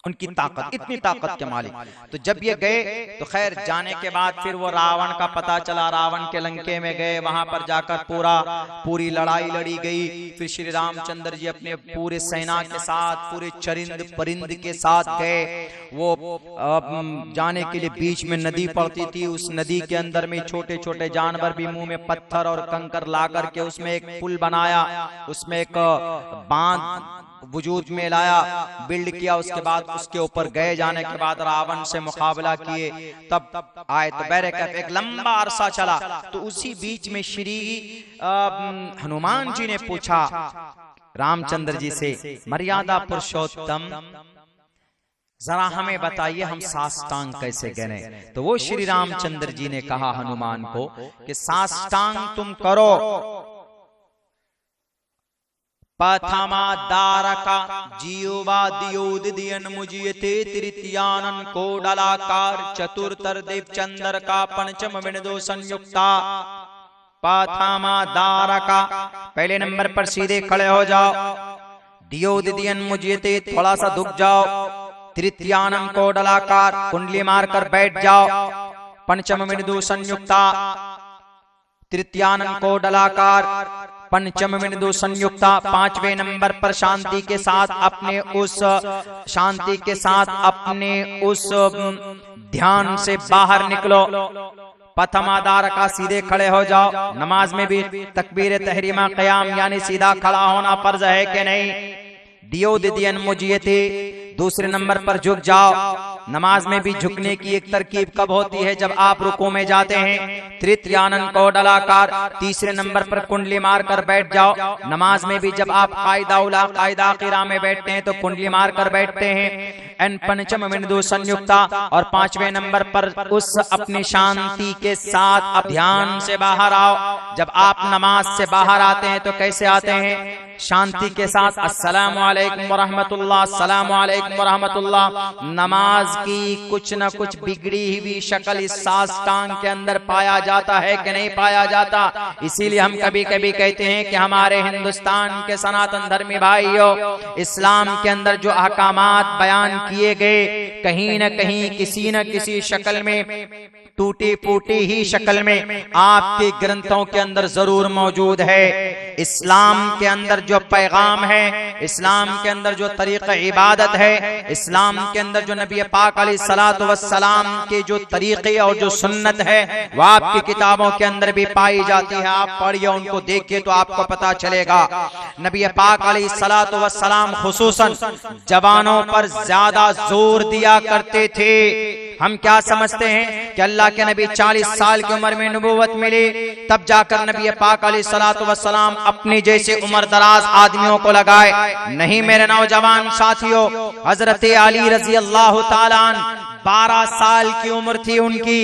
उनकी ताकत, इतनी ताकत के मालिक। तो जब ये गए तो खैर जाने के बाद फिर वो रावण का पता चला, रावण के लंके में गए, वहां पर जाकर पूरी लड़ाई लड़ी गई। फिर श्री रामचंद्र जी अपने पूरे सेना के साथ, पूरे चरिंद परिंद के साथ गए। वो जाने के लिए बीच में नदी पड़ती थी, उस नदी के अंदर में छोटे छोटे जानवर भी मुंह में पत्थर और कंकर ला करके उसमें एक पुल बनाया, उसमें एक बांध वजूद में लाया, बिल्ड किया। उसके बाद उसके ऊपर गए, जाने के बाद रावण से मुकाबला किए, तब आए तो बैरकत एक लंबा अरसा चला। तो उसी बीच में श्री हनुमान जी ने पूछा रामचंद्र जी से, मर्यादा पुरुषोत्तम, जरा हमें बताइए हम साष्टांग कैसे गिने। तो वो श्री रामचंद्र जी ने कहा हनुमान को कि साष्टांग तुम करो, पथमा दारका जीवा दियोद दियन मुजियते तृतीयानन को डलाकार चतुर्थर देव चंद्र का पंचम विनदो संयुक्ता। पथमा दारका, पहले नंबर पर सीधे खड़े हो जाओ, दियोद दियन मुजियते थोड़ा सा दुख जाओ, तृतीयानन को डलाकार कुंडली मारकर बैठ जाओ, पंचम विनदो संयुक्ता, तृतीयानन को डलाकार पंचम विनदो संयुक्ता। पांचवें नंबर पर शांति के साथ अपने उस ध्यान से बाहर निकलो। पथमादार का सीधे खड़े हो जाओ। नमाज में भी तकबीर तहरीमा क़याम यानी सीधा खड़ा होना फर्ज है कि नहीं। दियो दिदियन मुजियते, दूसरे नंबर पर झुक जाओ। नमाज में भी झुकने की एक तरकीब कब होती है, जब आप रुकू में जाते हैं। तृतीयानन को डलाकार, तीसरे नंबर पर कुंडली मार कर बैठ जाओ। नमाज में भी जब आप कायदा उला कायदा क़िरा में बैठते हैं तो कुंडली मार कर बैठते हैं। एंड पंचम बिंदु संयुक्ता, और 5वें नंबर पर उस अपनी शांति के साथ अब ध्यान से बाहर आओ। जब आप नमाज से बाहर आते हैं तो कैसे आते हैं? शांति के साथ अस्सलामु अलैकुम व रहमतुल्लाह, अस्सलामु अलैकुम व रहमतुल्लाह। नमाज की कुछ न कुछ बिगड़ी हुई शक्ल इस साष्टांग के अंदर पाया जाता है कि नहीं पाया जाता? इसीलिए हम कभी कभी कहते हैं कि हमारे हिंदुस्तान के सनातन धर्मी भाइयों, इस्लाम के अंदर जो अहकामात बयान किए गए कहीं न कहीं किसी न किसी शक्ल में, टूटी फूटी ही शक्ल में आपके ग्रंथों के अंदर जरूर मौजूद है। इस्लाम के अंदर जो पैगाम है, इस्लाम के अंदर जो तरीक़ा इबादत है, इस्लाम के अंदर जो नबी पाक अलैहिस्सलातु वस्सलाम के जो तरीक़े और जो सुन्नत है वह आपकी किताबों के अंदर भी पाई जाती है। आप पढ़िए, उनको देखिए तो आपको पता चलेगा। नबी पाक अलैहिस्सलातु वस्सलाम खुसूसन जवानों पर ज्यादा जोर दिया करते थे। हम क्या समझते हैं कि अल्लाह के नबी 40 साल की उम्र में नबूवत मिली, तब जाकर नबी पाक अलैहिस्सलातु वस्सलाम अपनी जैसे उम्र दराज आदमियों को लगाए? नहीं मेरे नौजवान साथियों, हजरत अली रजी अल्लाह ताला अन्हु 12 साल की उम्र थी उनकी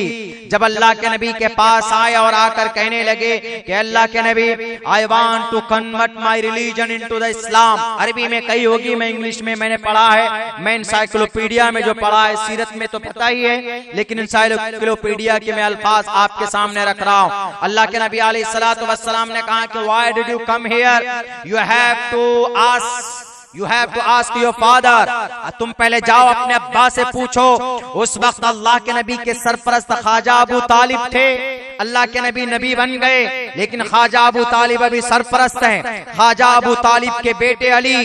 जब अल्लाह के नबी के पास आए और आकर कहने लगे कि अल्लाह के नबी, I want to convert my religion into the Islam. अरबी में कही होगी, मैं इंग्लिश में मैंने पढ़ा है, मैं एनसाइक्लोपीडिया में जो पढ़ा है, सीरत में तो पता ही है, लेकिन एनसाइक्लोपीडिया के मैं अल्फाज आपके सामने रख रहा हूँ। अल्लाह के नबी अलैहिस्सलातु वस्सलाम ने कहा कि why did you come here, you have to ask your father. तुम पहले जाओ अपने अब्बा से पूछो। उस वक्त अल्लाह के नबी के सरपरस्त ख्वाजा अबू तालिब थे। अल्लाह के नबी बन गए, लेकिन ख्वाजा अबू तालिब अभी सरपरस्त हैं। ख्वाजा अबू तालिब के बेटे अली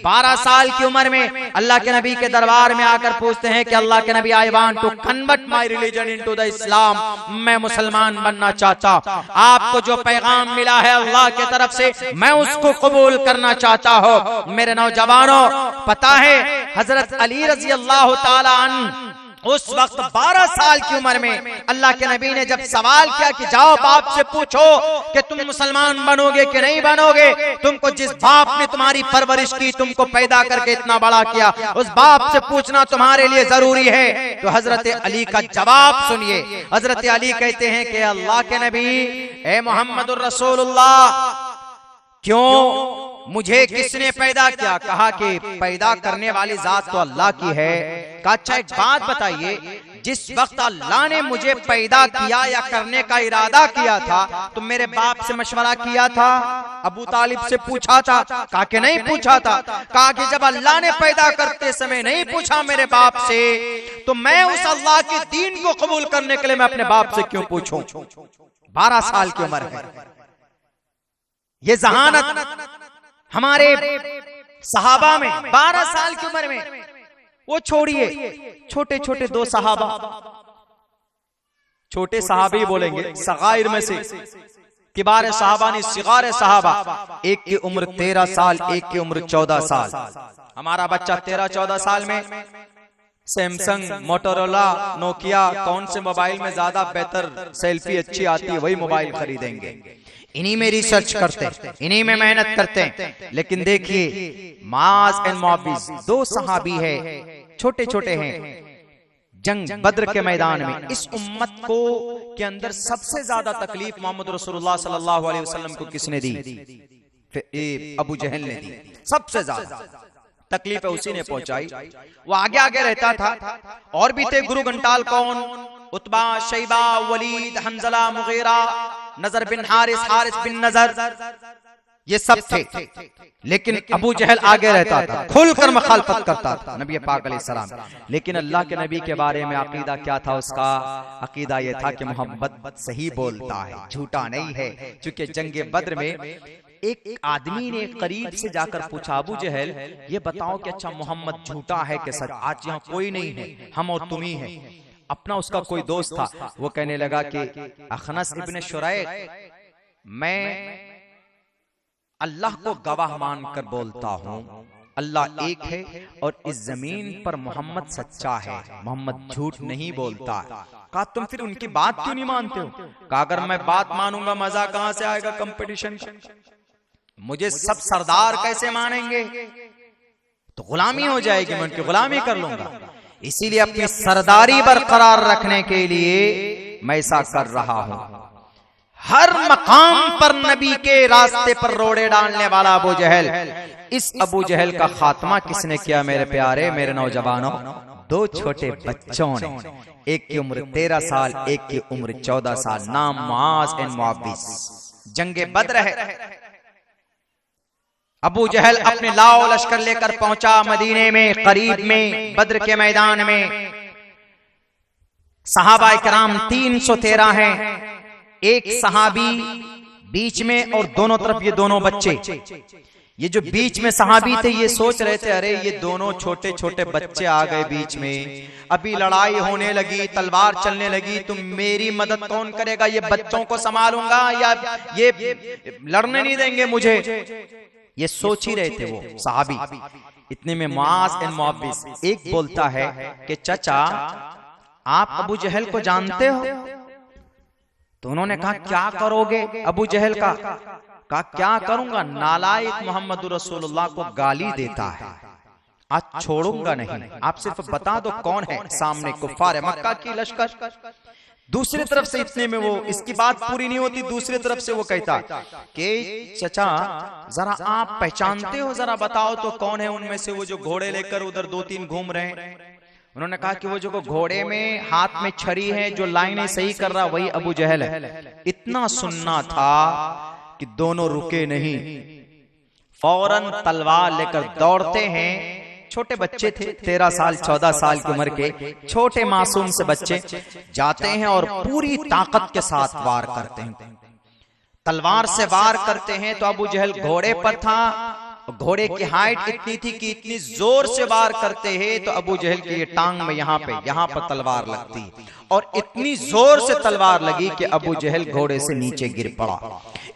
12 साल की उम्र में अल्लाह के नबी के दरबार में आकर पूछते हैं कि अल्लाह के नबी, I want to convert my religion into the Islam, मैं मुसलमान बनना चाहता। आपको जो पैगाम मिला है अल्लाह की तरफ से, मैं उसको कबूल करना चाहता हूँ। मेरे नौजवानों, पता है हजरत अली रजी अल्लाह ताला अन्हु उस वक्त 12 साल की उम्र में अल्लाह के नबी ने जब सवाल किया कि जाओ बाप से पूछो कि तुम मुसलमान बनोगे कि नहीं बनोगे, तुमको जिस बाप ने तुम्हारी परवरिश की, तुमको पैदा करके इतना बड़ा किया, उस बाप से पूछना तुम्हारे लिए जरूरी है। तो हजरत अली का जवाब सुनिए। हजरत अली कहते हैं कि अल्लाह के नबी, ए मोहम्मदुर रसूलुल्लाह, क्यों मुझे किसने पैदा किया? कहा कि पैदा करने वाली जात तो अल्लाह की है। कहा अच्छा एक बात बताइए, जिस वक्त अल्लाह ने मुझे पैदा किया या करने का इरादा किया था तो मेरे बाप से मशवरा किया था, अबू तालिब से पूछा था? कहा कि नहीं पूछा था। कहा कि जब अल्लाह ने पैदा करते समय नहीं पूछा मेरे बाप से, तो मैं उस अल्लाह के दीन को कबूल करने के लिए मैं अपने बाप से क्यों पूछूं? 12 साल की उम्र है। ये जहानत हमारे सहाबा में 12 साल की उम्र में, वो छोड़िए छोटे छोटे 2 सहाबा, छोटे सहाबी बोलेंगे, सगाइर में से किबार सहाबा नहीं, सिगार सहाबा। एक की उम्र 13 साल, एक की उम्र 14 साल। हमारा बच्चा 13-14 साल में सैमसंग, मोटोरोला, नोकिया, कौन से मोबाइल में ज्यादा बेहतर सेल्फी अच्छी आती है वही मोबाइल खरीदेंगे। इन्हीं में रिसर्च करते हैं, इन्हीं में मेहनत करते हैं। लेकिन देखिए मास एंड मॉबिस 2 सहाबी है, छोटे छोटे हैं, जंग बद्र के मैदान में इस उम्मत को के अंदर सबसे ज्यादा तकलीफ मोहम्मद रसूलुल्लाह सल्लल्लाहु अलैहि वसल्लम को किसने दी? अबू जहल ने दी। सबसे ज्यादा तकलीफ उसी ने पहुंचाई। वो आगे आगे रहता था, और भी थे गुरु घंटाल, कौन? उत्बा, शैबा, वलीद, हंजला, मुगीरा, नजर बिन हारिस, हारिस बिन नजर, ये सब थे। लेकिन अबू जहल आगे रहता था, खुलकर मुखालफत करता था नबी पाक अलैहिस्सलाम। लेकिन अल्लाह के नबी के बारे में अकीदा क्या था? उसका अकीदा ये था कि मोहम्मद सही बोलता है, झूठा नहीं है। चूंकि जंगे बद्र में एक आदमी ने करीब से जाकर पूछा, अबू जहल ये बताओ कि अच्छा मोहम्मद झूठा है कि सच? आज यहाँ कोई नहीं है, हम और तुम ही है। अपना उसका कोई दोस्त था, वो कहने लगा कि अखनस इब्न शुरैक, मैं अल्लाह को गवाह मानकर बोलता हूँ, अल्लाह एक है और इस जमीन पर मोहम्मद सच्चा है, मोहम्मद झूठ नहीं बोलता। कहा तुम फिर उनकी बात क्यों नहीं मानते हो? कहा अगर मैं बात मानूंगा मजा कहां से आएगा कंपटीशन का? मुझे सब सरदार कैसे मानेंगे? तो गुलामी हो जाएगी, मैं उनकी गुलामी कर लूंगा। इसीलिए अपनी सरदारी बरकरार रखने के लिए मैं ऐसा कर रहा हूं। हर मकाम पर नबी के रास्ते पर रोड़े डालने वाला अबू जहल, इस अबू जहल का खात्मा किसने किया मेरे प्यारे, मेरे नौजवानों? दो छोटे बच्चों ने, एक की उम्र 13 साल, एक की उम्र 14 साल, नाम मुआज एंड मुआविज। जंगे बद्र है। अबू जहल अपने लाओ लश्कर लेकर पहुंचा मदीने में, करीब में बद्र के मैदान में। सहाबा इकराम 313 हैं, एक सहाबी बीच में और दोनों तरफ ये दोनों बच्चे। ये जो बीच में सहाबी थे ये सोच रहे थे, अरे ये दोनों छोटे छोटे बच्चे आ गए बीच में, अभी लड़ाई होने लगी, तलवार चलने लगी, तो मेरी मदद कौन करेगा? ये बच्चों को संभालूंगा या ये लड़ने नहीं देंगे मुझे? ये सोच ही रहे थे वो सहाबी। इतने में मुआज एंड मुआविज एक बोलता है कि चाचा आप अबू जहल को जानते हो? तो उन्होंने कहा क्या करोगे अबू जहल का? कहा क्या करूंगा, नालायक मोहम्मद रसूलुल्लाह को गाली देता है, आज छोड़ूंगा नहीं, आप सिर्फ बता दो कौन है सामने। कुफ्फार मक्का की लश्कर। दूसरी तरफ से इतने में वो, इसकी बात पूरी नहीं होती, दूसरी तरफ से वो कहता कि चचा जरा आप पहचानते हो, जरा बताओ तो कौन है उनमें से वो जो घोड़े लेकर उधर 2-3 घूम रहे हैं? उन्होंने कहा कि वो जो घोड़े में हाथ में छड़ी है, जो लाइनें सही कर रहा, वही अबू जहल है। इतना सुनना था कि दोनों रुके नहीं, फौरन तलवार लेकर दौड़ते हैं। छोटे बच्चे थे, 13 साल 14 साल की उम्र के छोटे मासूम से बच्चे जाते हैं और पूरी ताकत के साथ वार करते हैं। तलवार से वार करते हैं तो अबू जहल घोड़े पर था, घोड़े की हाइट इतनी थी कि इतनी जोर से वार करते हैं तो अबू जहल की ये टांग में यहाँ पर तलवार लगती, और इतनी जोर से तलवार लगी कि अबू जहल घोड़े से नीचे गिर पड़ा।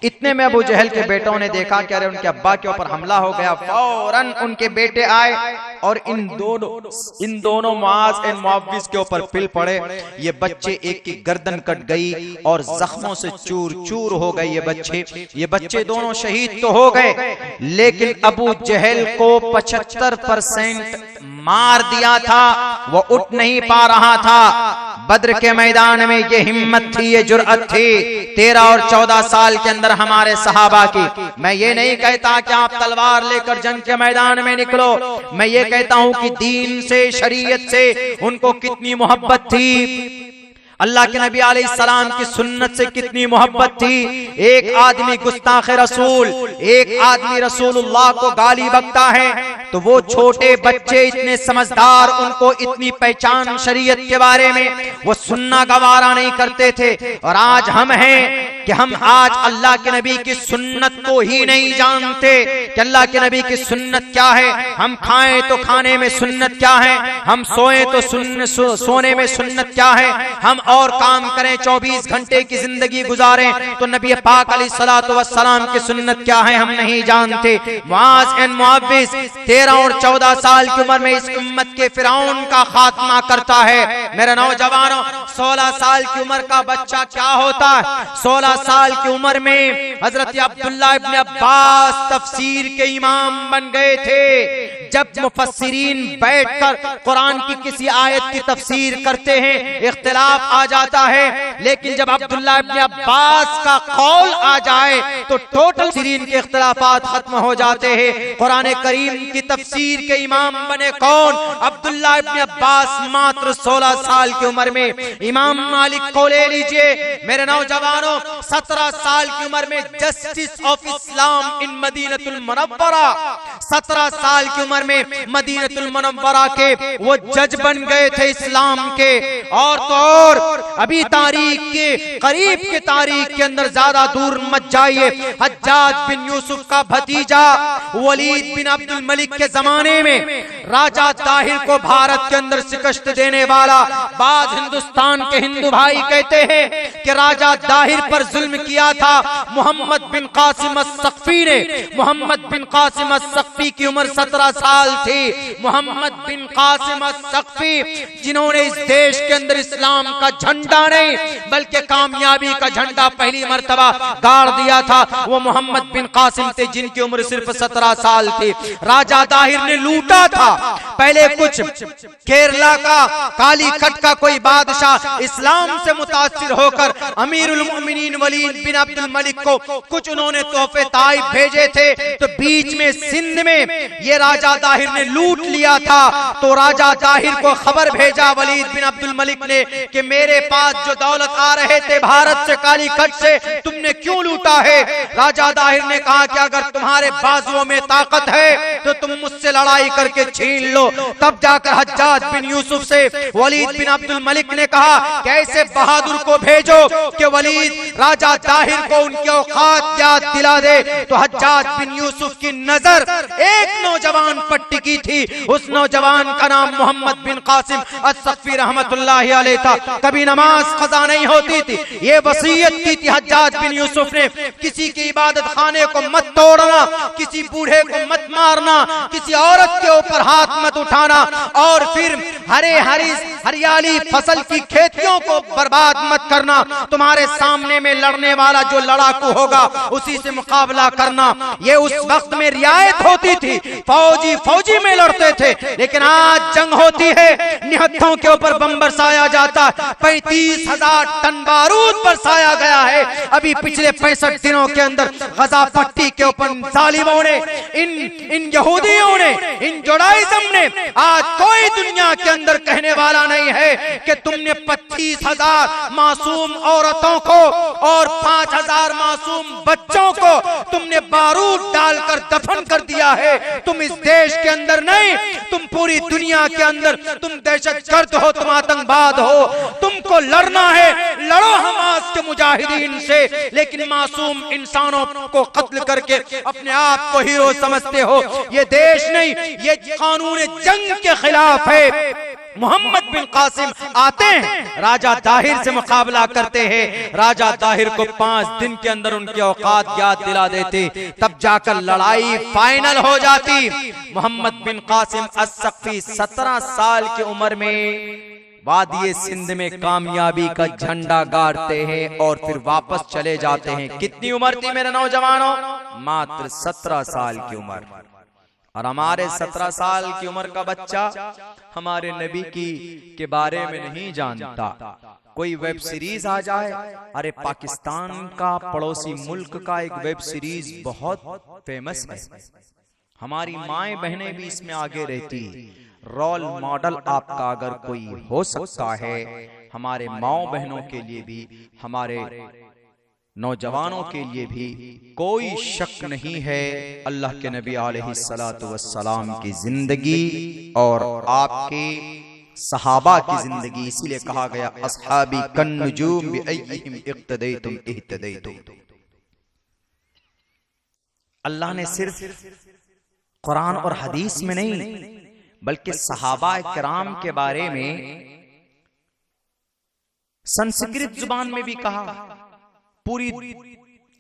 इतने में अबू जहल के बेटों ने देखा कि अरे उनके अब्बा के ऊपर हमला हो गया। फौरन उनके बेटे आए और इन दोनों मुआज एंड मुआविज के ऊपर पिल पड़े। ये बच्चे एक की गर्दन कट गई और जख्मों से चूर चूर हो गए ये बच्चे दोनों शहीद तो हो गए, लेकिन अबू जहल को 75% मार दिया था, वो उठ नहीं पा रहा था। बद्र के मैदान में ये हिम्मत थी, ये जुर्अत थी 13 और 14 साल के अंदर हमारे सहाबा की। मैं ये नहीं कहता कि आप तलवार लेकर जंग के मैदान में निकलो, मैं ये कहता हूं कि दीन से, शरीयत से उनको कितनी मोहब्बत थी, अल्लाह के नबी अलैहिस्सलाम की सुन्नत से कितनी मोहब्बत थी। एक आदमी गुस्ताख रसूल, एक आदमी रसूलुल्लाह को गाली बकता है, तो वो छोटे बच्चे इतने समझदार, उनको इतनी पहचान शरीयत के बारे में वो सुनना गवारा नहीं करते थे। और आज हम हैं कि हम आज अल्लाह के नबी की सुन्नत को ही नहीं जानते कि अल्लाह के नबी की सुन्नत क्या है। हम खाएं तो खाने में सुन्नत क्या है, हम सोएं तो सोने में सुन्नत क्या है, हम और काम करें 24 घंटे की जिंदगी गुजारें तो नबी पाक अलैहिस्सलातु वस्सलाम की सुन्नत क्या है हम नहीं जानते। मुआज एंड मुआविज 13 और 14 साल की उम्र में इस उम्मत के फिरौन का खात्मा करता है। मेरे नौजवानों, 16 साल की उम्र का बच्चा क्या होता है? 16 साल की उम्र में हजरत अब्दुल्लाह इब्न अब्बास तफसीर के इमाम बन गए थे। जब मुफस्सिरीन बैठकर कुरान की किसी आयत की तफसीर करते हैं, इख्तिलाफ आ जाता है, लेकिन जब अब्दुल्लाह इब्न अब्बास का कौल आ जाए तो टोटल तफसीरीन के इख्तिलाफात खत्म हो जाते हैं। कुरान करीम की तफसीर के इमाम बने कौन? अब्दुल्लाह इब्न अब्बास, मात्र 16 साल की उम्र में। इमाम मालिक को ले लीजिए मेरे नौजवानों, 17 साल की उम्र में जस्टिस ऑफ इस्लाम इन मदीनतुल मुनव्वरा, 17 साल की उम्र में मदीनतुल मुनव्वरा के वो जज बन गए थे इस्लाम के। और तो और अभी तारीख के करीब के तारीख के अंदर ज्यादा दूर मत जाइए, हज्जाज बिन यूसुफ का भतीजा वलीद बिन अब्दुल मलिक के जमाने में राजा ताहिर को भारत के अंदर शिकस्त देने वाला, बाद हिंदुस्तान के हिंदू भाई कहते हैं कि राजा ताहिर पर जुल्म किया था मोहम्मद बिन कासिम अस्सक्फी ने। मोहम्मद बिन कासिम अस्सक्फी की उम्र 17 साल थी। मोहम्मद बिन कासिम अस्सक्फी जिन्होंने इस देश के अंदर इस्लाम का झंडा नहीं बल्कि कामयाबी का झंडा पहली मर्तबा गाड़ दिया था वो मोहम्मद बिन कासिम थे, जिनकी उम्र सिर्फ 17 साल थी। राजा दाहिर ने लूटा था। पहले कुछ केरला का कालीकट का कोई बादशाह इस्लाम से मुतासिर होकर अमीरुल मोमिनीन वलीद बिन अब्दुल मलिक को कुछ उन्होंने तोहफे ताइफ भेजे थे, तो बीच में सिंध में ये राजा दाहिर ने लूट लिया था। तो राजा दाहिर को खबर भेजा वलीद बिन अब्दुल मलिक ने कि मेरे पास जो दौलत आ रहे थे भारत से, कालीकट से, तुमने क्यों लूटा है? राजा दाहिर ने कहा कि अगर तुम्हारे बाजुओं में ताकत है तो तुम मुझसे लड़ाई करके छीन लो। तब जाकर हज्जाज बिन यूसुफ से वलीद बिन अब्दुल मलिक ने कहा कि ऐसे बहादुर को भेजो कि वलीद राजा दाहिर को उनकी औकात याद दिला दे। तो हज्जाज बिन यूसुफ की नजर एक नौजवान पर टिकी थी। उस नौजवान का नाम मोहम्मद बिन कासिम अस्सफ़ी रहमतुल्लाहि अलैह था। कभी नमाज कज़ा नहीं होती थी। ये वसीयत की थी हज्जाज बिन यूसुफ ने, किसी की इबादत खाने को मत तोड़ना, किसी बूढ़े को मत मारना, किसी औरत के ऊपर हाथ मत उठाना, और फिर हरियाली फसल की खेतियों को बर्बाद मत करना। तुम्हारे सामने में लड़ने वाला जो लड़ाकू होगा उसी से मुकाबला करना। ये उस वक्त में रियायत होती थी। फौजी में लड़ते थे, लेकिन आज जंग होती है, निहत्थों के ऊपर बम बरसाया जाता है। 35,000 टन बारूद बरसाया गया है। अभी पिछले 65 दिनों के अंदर गजा पट्टी के ऊपर जालिमों ने, इन यहूदियों ने, इन जुडाइज्म ने, आज कोई दुनिया के अंदर कहने वाला नहीं है कि तुमने 25,000 मासूम औरतों को और 5,000 मासूम बच्चों को तुमने बारूद डालकर दफन कर दिया है। तुम इस देश के अंदर नहीं, तुम पूरी दुनिया के अंदर तुम दहशतगर्द हो, तुम आतंकवाद हो। तुमको लड़ना है, लड़ो हमास के मुजाहिदीन से, लेकिन मासूम इंसानों को कत्ल करके अपने आप को हीरो समझते हो। ये देश नहीं, ये कानून जंग के खिलाफ है। मोहम्मद बिन कासिम आते हैं, राजा दाहिर से मुकाबला करते हैं। राजा दाहिर को 5 दिन के अंदर उनकी औकात याद दिला देते, तब जाकर लड़ाई फाइनल हो जाती। मोहम्मद बिन कासिम अस्सफ़ी 17 साल की उम्र में वादिये सिंध में कामयाबी का झंडा गाड़ते हैं और फिर वापस चले जाते हैं। कितनी उम्र थी मेरे नौजवानों? मात्र 17 साल की उम्र। और हमारे 17 साल की उम्र का बच्चा हमारे नबी के बारे में नहीं जानता। कोई वेब सीरीज आ जाए, अरे पाकिस्तान का पड़ोसी मुल्क का एक वेब सीरीज बहुत फेमस है, हमारी माएं बहनें भी इसमें आगे रहती। रोल मॉडल आपका अगर कोई हो सकता है, हमारे माओ बहनों के लिए भी, हमारे नौजवानों के लिए भी कोई शक नहीं है। अल्लाह के नबी अलैहिस्सलातु वस्सलाम की जिंदगी और आपके सहाबा की जिंदगी, इसीलिए कहा गया अस्हाबी कन्नुजूम बिअय्यिहिम इक्तदैतुम इह्तदैतुम। अल्लाह ने सिर्फ कुरान और हदीस में नहीं, बल्कि सहाबा किराम के बारे में संस्कृत जुबान में भी कहा। पूरी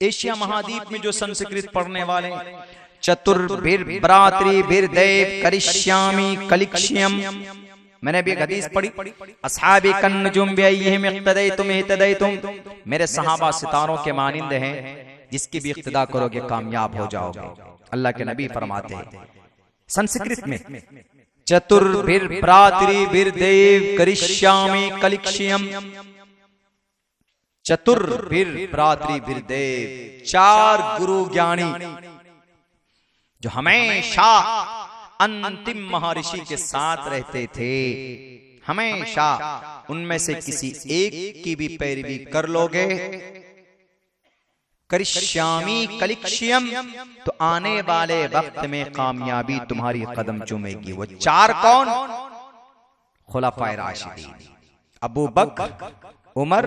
एशिया महाद्वीप में जो संस्कृत पढ़ने वाले, चतुर्भिर भ्रातृभिर दैव करिष्यामि कलिक्ष्यम, मैंने भी एक हदीस पढ़ी, अस्हाबी कन्नुजुम बिअय्यिहिम इक्तदैतुम इह्तदैतुम। मेरे सहाबा सितारों के मानिंद हैं, जिसकी भी इक्तदा करोगे कामयाब हो जाओगे। अल्लाह के नबी फरमाते हैं संस्कृत में, चतुर्भिर भ्रातृभिर दैव करिष्यामि कलिक्ष्यम। चतुर्भिर भ्रातृभिर दैव, 4 गुरु ज्ञानी जो हमेशा अंतिम महर्षि के साथ रहते थे, हमेशा उनमें से किसी एक की भी पैरवी कर लोगे, करिष्यामी कलिक्ष्यम, तो आने वाले वक्त में कामयाबी तुम्हारी कदम चूमेगी। वो 4 कौन? खुलाफाए राशिदीन, अबू बकर, उमर,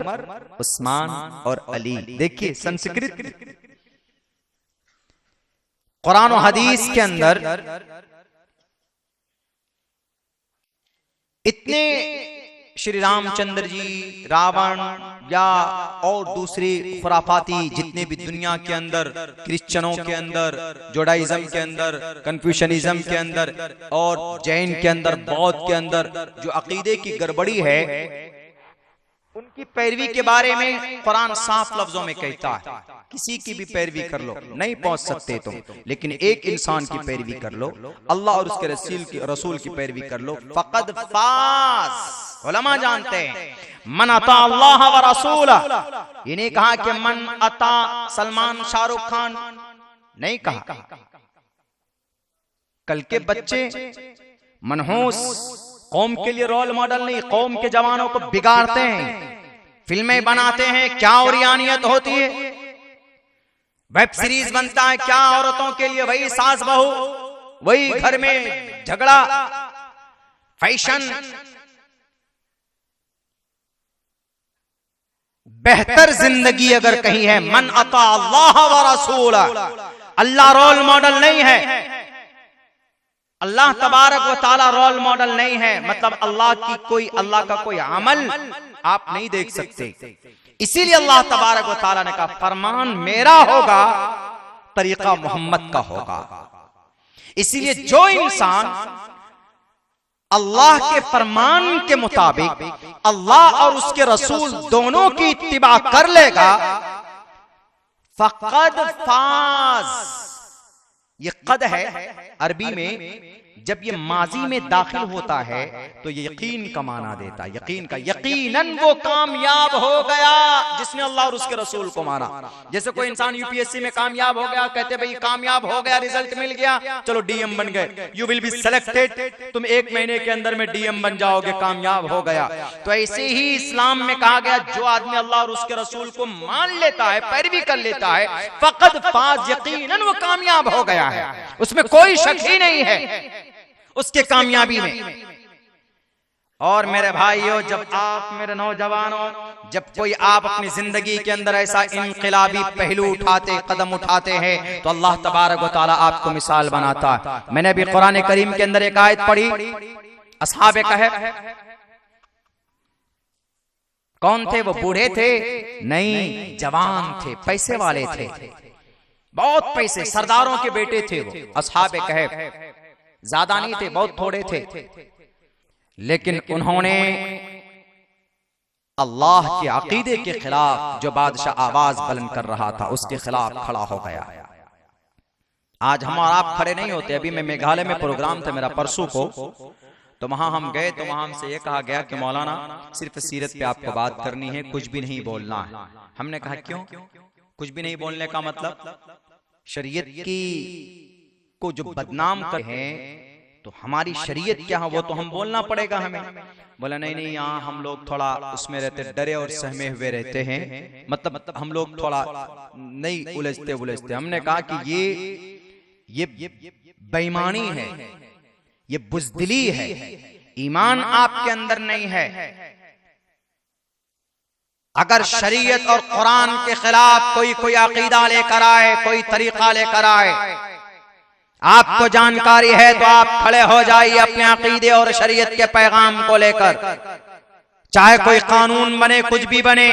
उस्मान और अली। देखिए संस्कृत, कुरान और हदीस के अंदर इतने श्री रामचंद्र जी, रावण या और दूसरे खुराफाती जितने भी दुनिया के अंदर, क्रिश्चियनों के अंदर, जोडाइज्म के अंदर, कन्फ्यूशनिज्म के अंदर और जैन के अंदर, बौद्ध के अंदर जो अकीदे की गड़बड़ी है, उनकी पैरवी के बारे में कुरान साफ लफ्जों में कहता है, किसी की भी पैरवी कर लो, नहीं पहुंच सकते तुम, लेकिन एक इंसान की पैरवी कर लो, अल्लाह और उसके रसूल की पैरवी कर लो, फकद फास। उलमा जानते हैं मन अता अल्लाह व रसूला, ये नहीं कहा कि मन अता सलमान शाहरुख खान, नहीं कहा। कल के बच्चे मनहूस कौम के लिए रोल मॉडल नहीं, कौम के जवानों को बिगाड़ते हैं, फिल्में बनाते हैं, क्या औरियानियत होती है, वेब सीरीज बनता है, क्या औरतों के लिए वही सास बहू, वही घर में झगड़ा, फैशन। बेहतर जिंदगी अगर कहीं है मन अता अल्लाह व रसूल, अल्लाह रोल मॉडल नहीं है, अल्लाह तबारक व ताला रोल मॉडल नहीं है, मतलब अल्लाह का कोई अमल आप नहीं देख सकते। इसीलिए अल्लाह तबारक व ताला ने कहा फरमान मेरा होगा, तरीका मोहम्मद का होगा। इसीलिए जो इंसान अल्लाह के फरमान के मुताबिक अल्लाह और उसके रसूल दोनों की इत्तिबा कर लेगा, फकद फाज। ये कद है अरबी में, जब ये माजी में दाखिल होता है तो ये यकीन का माना देता है, यकीन का, यकीनन वो कामयाब हो गया जिसने अल्लाह और उसके रसूल को माना। जैसे कोई इंसान यूपीएससी में कामयाब हो गया, कहते भाई कामयाब हो गया, रिजल्ट मिल गया, चलो डीएम बन गए, यू विल बी सिलेक्टेड, तुम 1 महीने के अंदर में डीएम बन जाओगे, कामयाब हो गया। तो ऐसे ही इस्लाम में कहा गया जो आदमी अल्लाह और उसके रसूल को मान लेता है, पैरवी कर लेता है, फकद फाज, यकीनन वो कामयाब हो गया है, उसमें कोई शक ही नहीं है उसके कामयाबी में। और मेरे भाइयों, जब आप, मेरे नौजवानों, जब कोई आप अपनी जिंदगी के अंदर ऐसा इनकलाबी पहलू उठाते, कदम उठाते हैं, तो अल्लाह तबारक व तआला आपको मिसाल बनाता है। मैंने अभी कुरान करीम के अंदर एक आयत पढ़ी, अस्हाबे कहफ कौन थे? वो बूढ़े थे? नहीं, जवान थे, पैसे वाले थे, बहुत पैसे, सरदारों के बेटे थे वो अस्हाबे कहफ। ज्यादा नहीं थे, बहुत थोड़े थे, लेकिन उन्होंने अल्लाह के अकीदे के खिलाफ जो बादशाह आवाज बुलंद कर रहा था उसके खिलाफ खड़ा हो गया। आज हम और आप खड़े नहीं होते। अभी मैं मेघालय में प्रोग्राम था मेरा परसों को, तो वहां हम गए, तो वहां हमसे ये कहा गया कि मौलाना सिर्फ सीरत पे आपको बात करनी है, कुछ भी नहीं बोलना है। हमने कहा क्यों? कुछ भी नहीं बोलने का मतलब शरीयत की को जो बदनाम कर हैं, तो हमारी शरीयत क्या है वो तो हम बोलना पड़ेगा हमें। बोला नहीं नहीं, यहाँ हम लोग थोड़ा उसमें रहते, डरे और सहमे हुए रहते हैं, मतलब हम लोग थोड़ा नहीं उलझते। हमने कहा कि ये बेईमानी है, ये बुज़दिली है, ईमान आपके अंदर नहीं है। अगर शरीयत और कुरान के खिलाफ कोई अकीदा लेकर आए, कोई तरीका लेकर आए, आपको जानकारी है तो आप खड़े हो जाइए अपने अकीदे और शरीयत के पैगाम को लेकर। चाहे कोई कानून बने, कुछ भी बने,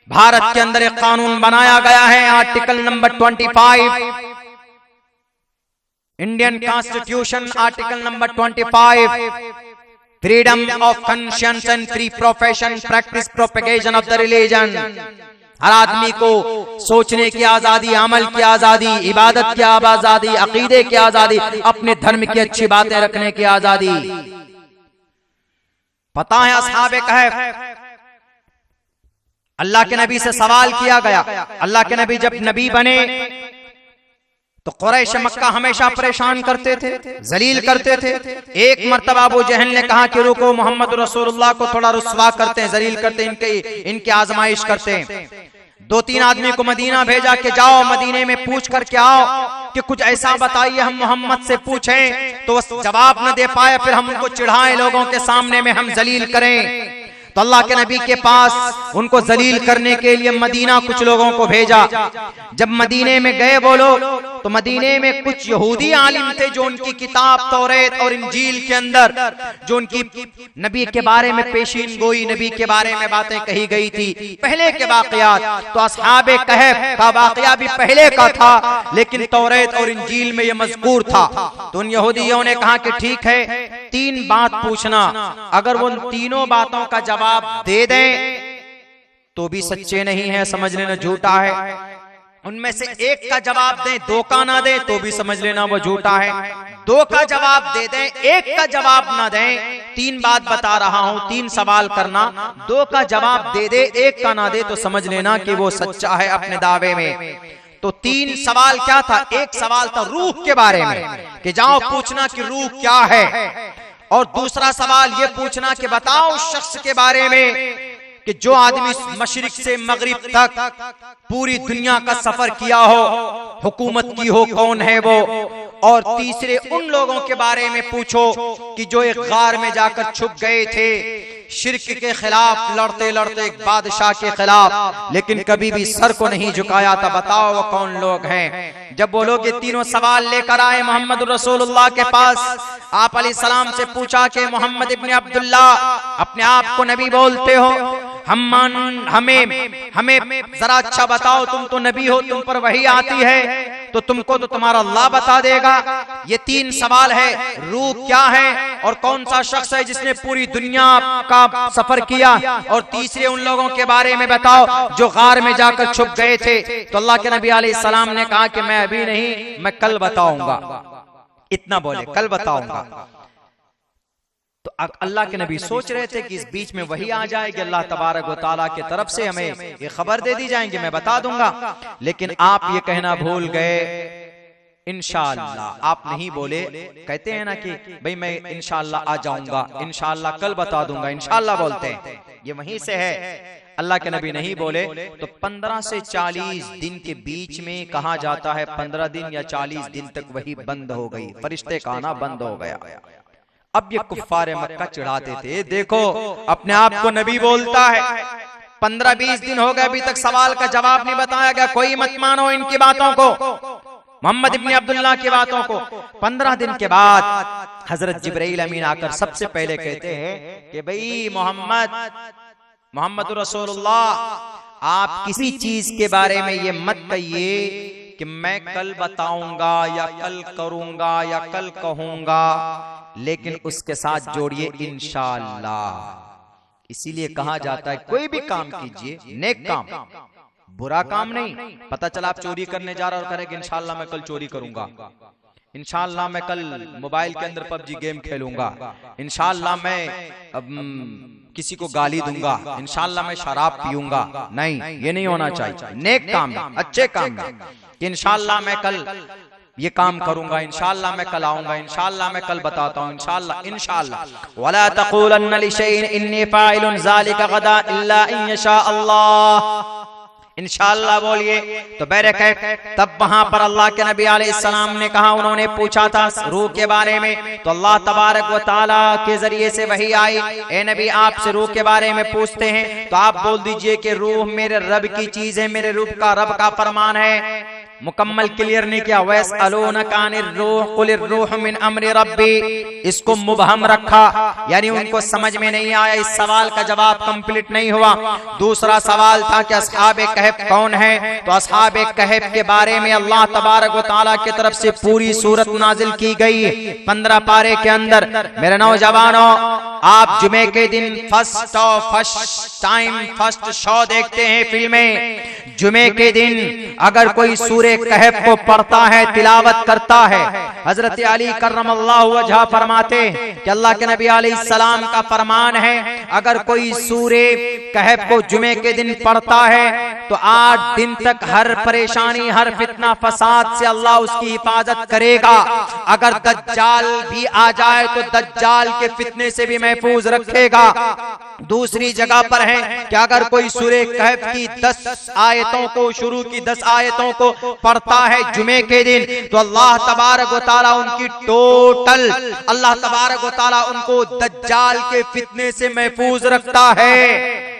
भारत के अंदर एक कानून बनाया गया है, article number 25, Indian constitution article number 25, freedom of conscience and free profession, practice propagation of the religion. हर आदमी को सोचने की आजादी, अमल की आजादी, इबादत की आजादी, अकीदे की आजादी, अपने धर्म की अच्छी बातें रखने की आजादी। पता है अस्हाबे कहफ, अल्लाह के नबी से सवाल किया गया। अल्लाह के नबी जब नबी बने तो कुरैश मक्का हमेशा परेशान करते थे, जलील करते थे। एक मर्तबा अबू जहल ने कहा कि रुको, मोहम्मद रसूलुल्लाह को थोड़ा रुस्वा करते हैं, जलील करते हैं, इनकी आजमाइश करते हैं। 2-3 आदमी को मदीना भेजा कि जाओ मदीने में पूछ करके आओ कि कुछ ऐसा बताइए, हम मोहम्मद से पूछें तो वो जवाब न दे पाए, फिर हम उनको चिढ़ाएं, लोगों के सामने में हम जलील करें। तो अल्लाह के नबी के पास उनको जलील करने के लिए मदीना कुछ लोगों को भेजा। जब मदीने में गए वो लोग, तो मदीने में कुछ यहूदी आलिम थे जो उनकी किताब तौरेत और इंजील के अंदर जो उनकी नबी के बारे में पेशीन गोई, नबी के बारे में बातें कही गई थी, पहले के वाकयात। तो अस्हाबे कहफ का वाकया भी पहले का था, लेकिन तौरेत और इंजील में यह मज़कूर था। तो उन यहूदियों ने कहा कि ठीक है, 3 बात पूछना, अगर वो तीनों बातों का जवाब दे दें तो भी सच्चे नहीं है, समझ लेना झूठा है। उनमें से एक का जवाब दें, दो का ना दें तो भी समझ लेना वो झूठा है। दो का जवाब दे दें, एक का जवाब ना दें, तीन बात बता रहा हूं, तीन सवाल करना, दो का जवाब दे दे, एक का ना दे तो समझ लेना कि वो सच्चा है अपने दावे में। तो तीन सवाल क्या था? एक सवाल था रूह के बारे में कि जाओ पूछना कि रूह क्या है, और दूसरा सवाल ये पूछना कि बताओ उस शख्स के बारे में कि जो आदमी मशरिक से मगरिब तक पूरी दुनिया का सफर किया हो, हुकूमत की हो, कौन है वो। और तीसरे उन लोगों के बारे में पूछो कि जो एक गार में जाकर छुप गए थे शिर्क के खिलाफ लड़ते लड़ते, एक बादशाह के खिलाफ, लेकिन कभी भी सर को नहीं झुकाया था। बताओ वो कौन लोग हैं? जब वो लोग ये तीनों सवाल लेकर आए मोहम्मद रसूलुल्लाह के पास, आप अलैहिस्सलाम से पूछा कि मोहम्मद इब्न अब्दुल्ला, अपने आप को नबी बोलते हो, हमें जरा अच्छा बताओ, तुम तो नबी हो, तुम पर वही आती है, तो तुमको तो तुम्हारा अल्लाह बता देगा। ये तीन सवाल है, रूह क्या है और कौन सा शख्स है जिसने पूरी दुनिया का सफर किया, और तीसरे उन लोगों के बारे में बताओ जो गार में जाकर छुप गए थे। तो अल्लाह के नबी अलैहिस्सलाम ने कहा कि मैं अभी नहीं, मैं कल बताऊंगा। इतना बोले, कल बताऊंगा। तो अल्लाह के नबी सोच रहे थे कि इस बीच में वही आ जाएगी, अल्लाह तबारक व तआला की तरफ से हमें ये खबर दे दी जाएंगी, मैं बता दूंगा। लेकिन आप ये कहना भूल गए इंशाअल्लाह। आप नहीं बोले, कहते हैं ना कि भाई मैं इंशाअल्लाह आ जाऊंगा, इंशाअल्लाह कल बता दूंगा, इंशाअल्लाह बोलते हैं, ये वहीं से है। अल्लाह के नबी नहीं बोले। तो 15 से 40 दिन के बीच में कहा जाता है 15 दिन या 40 दिन तक वही बंद हो गई, फरिश्ते का आना बंद हो गया। अब ये कुफ्फारे मक्का चिढ़ाते थे, देखो अपने आप को नबी बोलता है, 15-20 दिन हो गए अभी तक सवाल का जवाब नहीं बताया गया, कोई मत मानो इनकी बातों को, मोहम्मद इब्न अब्दुल्ला की बातों को। 15 दिन के बाद हजरत जिब्राइल अमीन आकर सबसे पहले कहते हैं कि भाई मोहम्मद रसूलुल्लाह, आप किसी चीज के बारे में ये मत कहिए कि मैं कल बताऊंगा या कल करूंगा या कल कहूंगा, लेकिन उसके साथ जोड़िए इंशाअल्लाह। इसीलिए कहा जाता है कोई भी काम कीजिए, नेक काम, बुरा काम नहीं। पता चला आप चोरी करने जा रहे और करेंगे इंशाअल्लाह मैं कल चोरी करूंगा, इंशाअल्लाह मैं कल मोबाइल के अंदर पबजी गेम खेलूंगा, इंशाअल्लाह मैं किसी को गाली दूंगा, इंशाअल्लाह मैं शराब पीऊंगा। नहीं, ये नहीं होना चाहिए। नेक काम, अच्छे काम में कि इंशाअल्लाह मैं कल ये काम करूंगा, इंशाअल्लाह मैं कल आऊंगा, इंशाअल्लाह मैं कल बताता हूं, इंशाअल्लाह। वला तक़ूलन्ना लिशैइन इन्नी फ़ाइलुन ज़ालिका गदा इल्ला इन यशा अल्लाह। इंशाअल्लाह बोलिए। तो बैरकत तब वहां पर अल्लाह के नबी अलैहिस्सलाम ने कहा, उन्होंने पूछा था रूह के बारे में, तो अल्लाह तबारक व तआला के जरिए से वही आई, ए नबी आपसे रूह के बारे में पूछते हैं तो आप बोल दीजिए कि रूह मेरे रब की चीज है, मेरे रब का फरमान है। मुकम्मल क्लियर नहीं किया। वयसअलूनका अनिर रूह कुलिर रूह मिन अम्रि रब्बी, इसको मुबहम रखा, यानी उनको समझ में नहीं आया, इस सवाल का जवाब कंप्लीट नहीं हुआ। दूसरा सवाल था कि अस्हाबे कहफ कौन है, तो अस्हाबे कहफ के बारे में अल्लाह तबारक व तआला की तरफ से पूरी सूरत नाजिल की गई 15 पारे के अंदर। मेरे नौजवानों, आप जुमे के दिन फर्स्ट शो देखते हैं फिल्में, जुमे के दिन अगर कोई सूरह कहफ को पढ़ता है, तिलावत करता है, हजरत अली कर्रमल्लाहु वजह फरमाते कि अल्लाह के नबी अलैहिस्सलाम का फरमान है, अगर कोई सूरह कहफ को जुमे के दिन पढ़ता है तो 8 दिन तक हर परेशानी, हर फितना फसाद से अल्लाह उसकी हिफाजत करेगा। अगर दज्जाल भी आ जाए तो दज्जाल के फितने से भी महफूज रखेगा। दूसरी जगह पर है कि अगर कोई सूरह कहफ की 10 आयतों को, शुरू की 10 आयतों को पढ़ता है जुमे के दिन, तो अल्लाह तबारक व तआला उनकी टोटल, अल्लाह तबारक व तआला उनको दज्जाल के फितने से महफूज रखता है।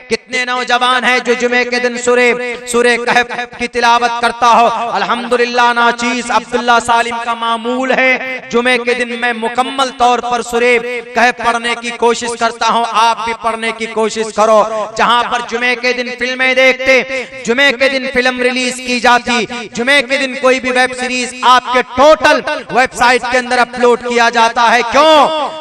कितने नौजवान हैं जो जुमे के दिन सूरह कहफ की तिलावत करता हो। अल्हम्दुलिल्लाह नाचीज अब्दुल्ला सालिम का मामूल है, जुमे के दिन मैं मुकम्मल तौर पर सूरह कहफ पढ़ने की कोशिश करता हूं, आप भी पढ़ने की कोशिश करो। जहां पर जुमे के दिन फिल्में देखते, जुमे के दिन फिल्म रिलीज की जाती, जुमे के दिन कोई भी वेब सीरीज आपके टोटल वेबसाइट के अंदर अपलोड किया जाता है। क्यों?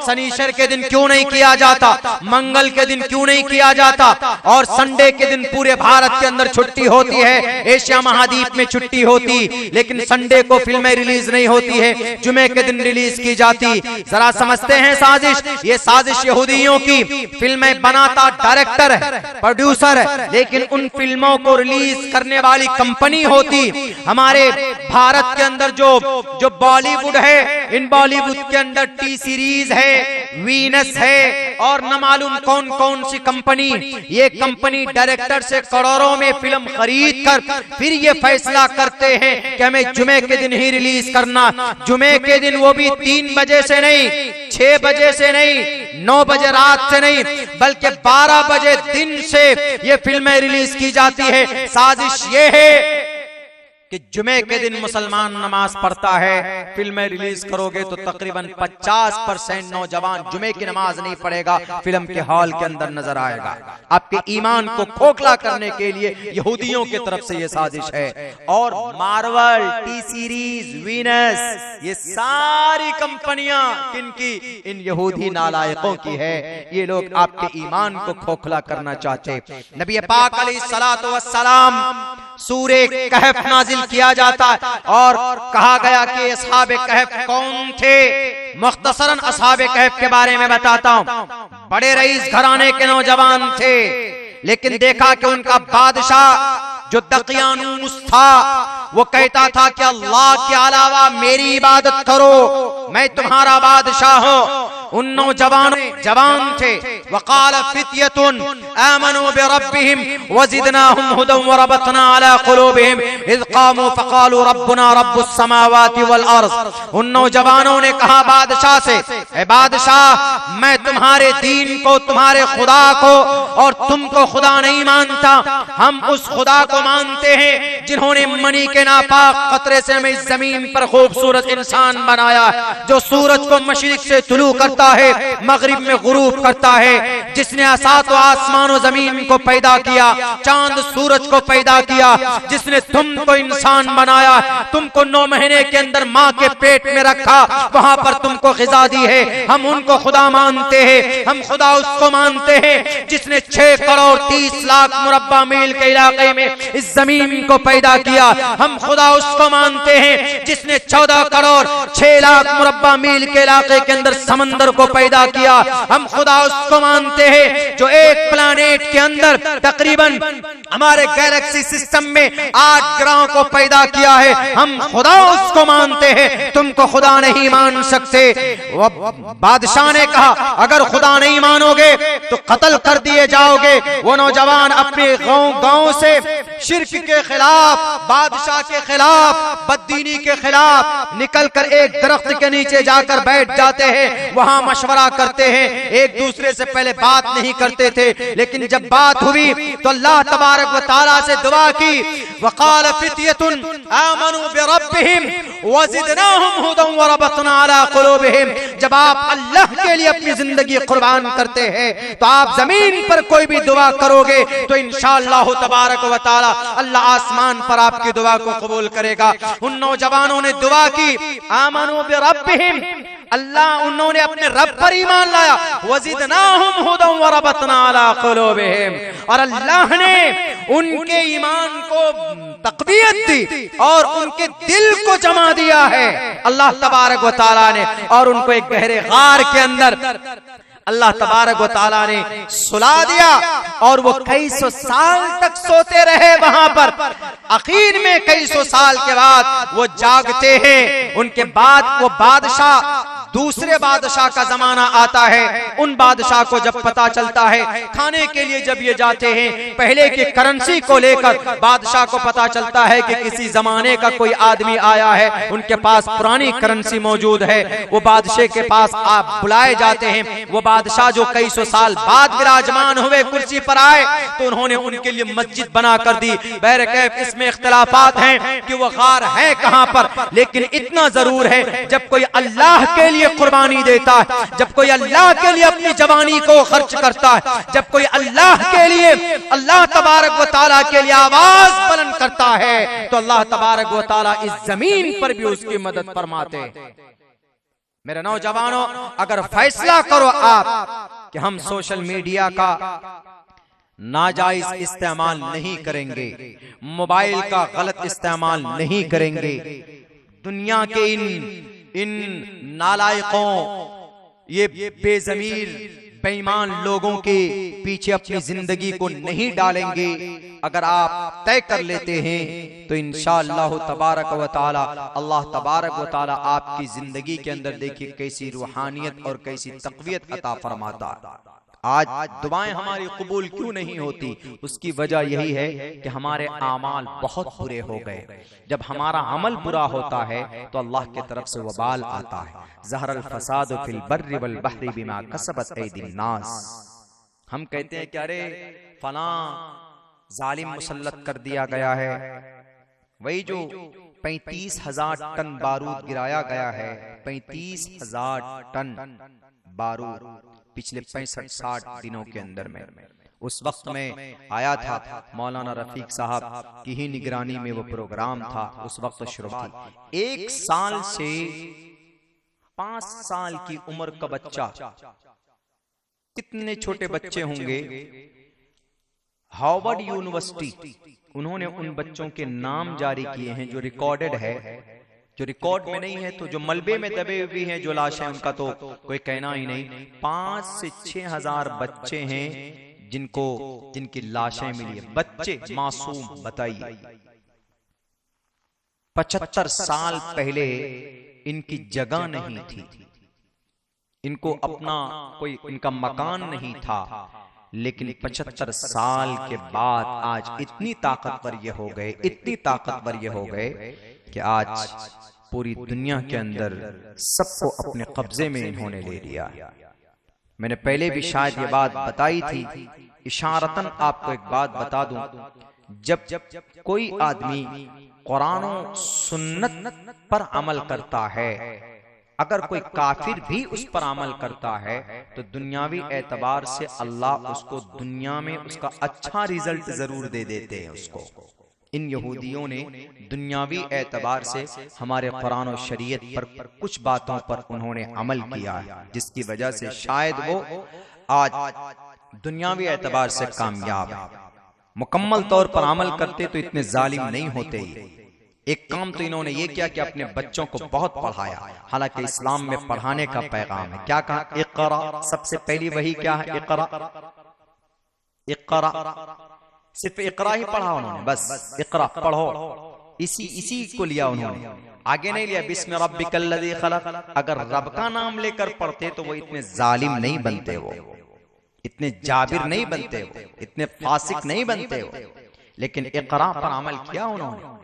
शनिचर के दिन क्यों नहीं किया जाता, मंगल के दिन क्यों नहीं किया जाता, और संडे के दिन पूरे भारत के अंदर छुट्टी होती है, एशिया महाद्वीप में छुट्टी होती, लेकिन संडे को फिल्में रिलीज नहीं होती है, जुमे के दिन रिलीज की जाती। जरा समझते हैं साजिश, ये साजिश यहूदियों की। फिल्में बनाता डायरेक्टर है, प्रोड्यूसर है, लेकिन उन फिल्मों को रिलीज करने वाली कंपनी होती। हमारे भारत के अंदर जो बॉलीवुड है, इन बॉलीवुड के अंदर टी सीरीज है, वीनस है, और न मालूम कौन कौन सी कंपनी। ये कंपनी डायरेक्टर से करोड़ों में फिल्म खरीद कर फिर ये फैसला करते हैं कि हमें जुमे के दिन ही रिलीज करना। जुमे के दिन वो भी 3 बजे से नहीं, 6 बजे से नहीं, 9 बजे रात से नहीं, बल्कि 12 बजे दिन से ये फिल्में रिलीज की जाती है। साजिश ये है कि जुमे के दिन मुसलमान नमाज पढ़ता है, फिल्में रिलीज करोगे तो तकरीबन 50% नौजवान जुमे की नमाज नहीं पढ़ेगा, फिल्म के हॉल के अंदर नजर आएगा। आपके ईमान को खोखला करने के लिए यहूदियों की तरफ से ये साजिश है। और मार्वल, टी सीरीज, वीनस, ये सारी कंपनियां किनकी? इन यहूदी नालायकों की है। ये लोग आपके ईमान को खोखला करना चाहते। नबी पाक अलैहिस्सलातु वस्सलाम सूरे कहफ नाजिल किया जाता है और कहा गया कि असहाबे कहफ कौन थे। मुख्तसरन असहाबे कहफ के बारे में बताता हूं। बड़े रईस घराने के नौजवान थे, लेकिन देखा कि उनका बादशाह जो दकियानूस था वो कहता था कि अल्लाह के अलावा मेरी इबादत करो, मैं तुम्हारा बादशाह हूं। उन नौजवानों जवान थे। वक़ाल फित्यतुन आमनू बिरब्बिहिम वज़िदनाहुम हुदन वरबतना अला क़ुलूबिहिम इज़ क़ामू फ़क़ालू रब्बुना रब्बुस समावाति वल अर्ज़। उन नौजवानों ने कहा बादशाह से, ए बादशाह, मैं तुम्हारे दीन को, तुम्हारे खुदा को और तुमको खुदा नहीं मानता, हम उस खुदा को मानते हैं जिन्होंने मनी के नापाक कतरे से हमें इस जमीन पर खूबसूरत इंसान बनाया, जो सूरज को मशरिक से तुलू करता है, मगरिब में गुरूब करता है, जिसने सातों आसमान और जमीन को पैदा किया, चांद सूरज को पैदा किया, जिसने तुमको इंसान बनाया, तुमको 9 महीने के अंदर माँ के पेट में रखा, वहां पर तुमको ग़िज़ा दी है। हम उनको खुदा मानते हैं, हम खुदा उसको मानते हैं जिसने 6 करोड़ 30 लाख मुरब्बा मील के इलाके में इस जमीन को पैदा किया। हम खुदा उसको मानते हैं जिसने 14 करोड़ 6 लाख मुरब्बा मील के इलाके के अंदर समंदर को पैदा किया। हम खुदा उसको मानते हैं जो एक प्लैनेट के अंदर तकरीबन हमारे गैलेक्सी सिस्टम में 8 ग्रहों को पैदा किया है। हम खुदा उसको मानते हैं, तुमको खुदा नहीं मान सकते। बादशाह ने कहा अगर खुदा नहीं मानोगे तो कत्ल कर दिए जाओगे। वो नौजवान अपने गांव से शिर्क के खिलाफ, बादशाह के खिलाफ, बददीनी के खिलाफ निकलकर एक दरख्त के नीचे जाकर बैठ जाते हैं। वहां मशवरा करते हैं। एक दूसरे से पहले बात नहीं करते थे, लेकिन जब बात हुई तो अल्लाह तबारक व तआला से दुआ की। वक़ाल फित्यतुन आमनू बिरब्बिहिम वज़िदनाहुम हुदन वरबतना अला क़ुलूबिहिम। जब आप अल्लाह के लिए अपनी जिंदगी कुर्बान करते हैं तो आप जमीन पर कोई भी दुआ करोगे तो इंशाअल्लाह तबारक व तआला अल्लाह आसमान पर आपकी दुआ को कबूल करेगा। उन नौजवानों ने दुआ की, आमनू बिरब्बिहिम, अल्लाह, उन्होंने अपने रब पर ईमान लाया। वज़िदनाहुम हुदन वरबतना अला क़ुलूबिहिम, और अल्लाह ने उनके ईमान को तक़वियत दी और उनके दिल को जमा दिया है अल्लाह तबारक व तआला ने। और उनको एक गहरे गार के अंदर अल्लाह तबारक व तआला ने सुला दिया और वो कई सौ साल तक सोते रहे वहां पर। आखिर में कई सौ साल के बाद वो जागते हैं। उनके बाद वो बादशाह, दूसरे बादशाह का जमाना आता है। उन बादशाह को जब पता चलता है, खाने के लिए जब ये जाते हैं, पहले की करेंसी को लेकर बादशाह को पता चलता है कि किसी जमाने का कोई आदमी आया है, उनके पास पुरानी करेंसी मौजूद है। वो बादशाह के पास आप बुलाए जाते हैं। वो बादशाह जो कई सौ साल बाद विराजमान हुए कुर्सी पर आए तो उन्होंने उनके लिए मस्जिद बना कर दी। बहरकैफ इसमें इख्तिलाफात हैं कि वो गार है कहां पर, लेकिन इतना जरूर है जब कोई अल्लाह के लिए कुर्बानी देता है, जब कोई अल्लाह के लिए अपनी जवानी को खर्च करता है, जब कोई अल्लाह के लिए, अल्लाह तबारक व तआला के लिए आवाज बुलंद करता है तो अल्लाह तबारक व तआला इस जमीन पर भी उसकी मदद फरमाते हैं। मेरे नौजवानों, अगर फैसला करो आप कि हम सोशल मीडिया का नाजायज इस्तेमाल नहीं करेंगे, मोबाइल का गलत इस्तेमाल नहीं करेंगे, दुनिया के इन नालायकों, ये बेज़मीर बेईमान लोगों के पीछे अपनी जिंदगी को नहीं डालेंगे, अगर आप तय कर लेते हैं तो इंशाअल्लाह तबारक व तआला अल्लाह तबारक व तआला आपकी जिंदगी के अंदर देखिए कैसी रूहानियत और कैसी तक़वियत अता फरमाता। आज दुआएं हमारी कबूल क्यों नहीं होती? उसकी वजह यही है कि हमारे आमाल बहुत बुरे हो गए। जब हमारा अमल बुरा होता है तो अल्लाह की तरफ से वबाल आता है। ज़हरल फसाद फिल बर्रि वल बहरि बिमा कसबत ऐदिन नास। हम कहते हैं कि अरे फलां जालिम मुसल्लत कर दिया गया है, वही जो 35,000 टन बारूद गिराया गया है, 35,000 टन बारूद पिछले 65-60 दिनों के अंदर में। उस वक्त में आया था मौलाना रफीक साहब की ही निगरानी में वो प्रोग्राम था, उस वक्त शुरू थी। 1 साल से 5 साल की उम्र का बच्चा, कितने छोटे बच्चे होंगे, हार्वर्ड यूनिवर्सिटी उन्होंने उन बच्चों के नाम जारी किए हैं जो रिकॉर्डेड है। जो रिकॉर्ड में नहीं है तो जो मलबे में दबे हुए हैं जो लाशें, उनका तो कोई कहना ही नहीं। 5 से 6 हजार बच्चे हैं जिनकी लाशें मिली है। बच्चे मासूम, बताइए 75 साल पहले इनकी जगह नहीं थी, इनको अपना कोई इनका मकान नहीं था, लेकिन 75 साल के बाद आज इतनी ताकतवर ये हो गए, इतनी ताकतवर ये हो गए कि आज पूरी दुनिया के अंदर सबको अपने कब्जे में इन्होंने ले लिया। मैंने पहले भी शायद ये बात बताई थी, इशारतन आपको एक बात बता दूं, जब कोई आदमी कुरान और सुन्नत पर अमल करता है, अगर कोई काफिर भी उस पर अमल करता है तो दुनियावी एतबार से अल्लाह उसको दुनिया में उसका अच्छा रिजल्ट जरूर दे देते हैं उसको। इन यहूदियों ने दुनियावी एतबार से हमारे कुरान और शरीयत पर कुछ बातों पर उन्होंने अमल किया है, जिसकी वजह से शायद वो आज दुनियावी एतबार से कामयाब है। मुकम्मल तौर पर अमल करते तो इतने जालिम नहीं होते ही। एक काम तो इन्होंने ये किया कि अपने बच्चों को बहुत पढ़ाया, हालांकि इस्लाम में पढ़ाने का पैगाम है। क्या कहा? इक़रा। सबसे पहली वही क्या है? इक़रा। इक़रा, सिर्फ इक़रा ही पढ़ा उन्होंने, बस इक़रा पढ़ो, इसी को लिया उन्होंने, आगे नहीं लिया बिस्मि रब्बिकल लज़ी खलक़। अगर रब का नाम लेकर पढ़ते तो वो इतने जालिम नहीं बनते, वो इतने जाबिर नहीं बनते, वो इतने फासिक नहीं बनते वो। लेकिन इक़रा पर अमल किया उन्होंने,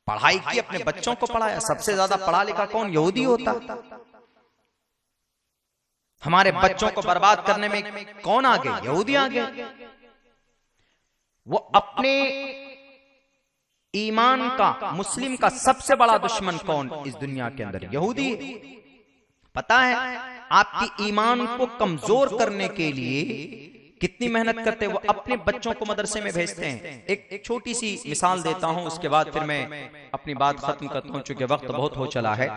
पढ़ाई की, अपने बच्चों को पढ़ाया। सबसे ज्यादा पढ़ा लिखा कौन? यहूदी होता। हमारे बच्चों को बर्बाद करने में कौन आगे? यहूदी आगे। वो अपने ईमान का, मुस्लिम का सबसे बड़ा दुश्मन कौन इस दुनिया के अंदर? यहूदी। पता है आपकी ईमान को कमजोर करने के लिए कितनी मेहनत करते हैं? वो अपने बच्चों को मदरसे में भेजते हैं। एक छोटी सी मिसाल देता हूं, उसके बाद फिर मैं अपनी बात खत्म करता हूं, चूंकि वक्त बहुत हो चला है।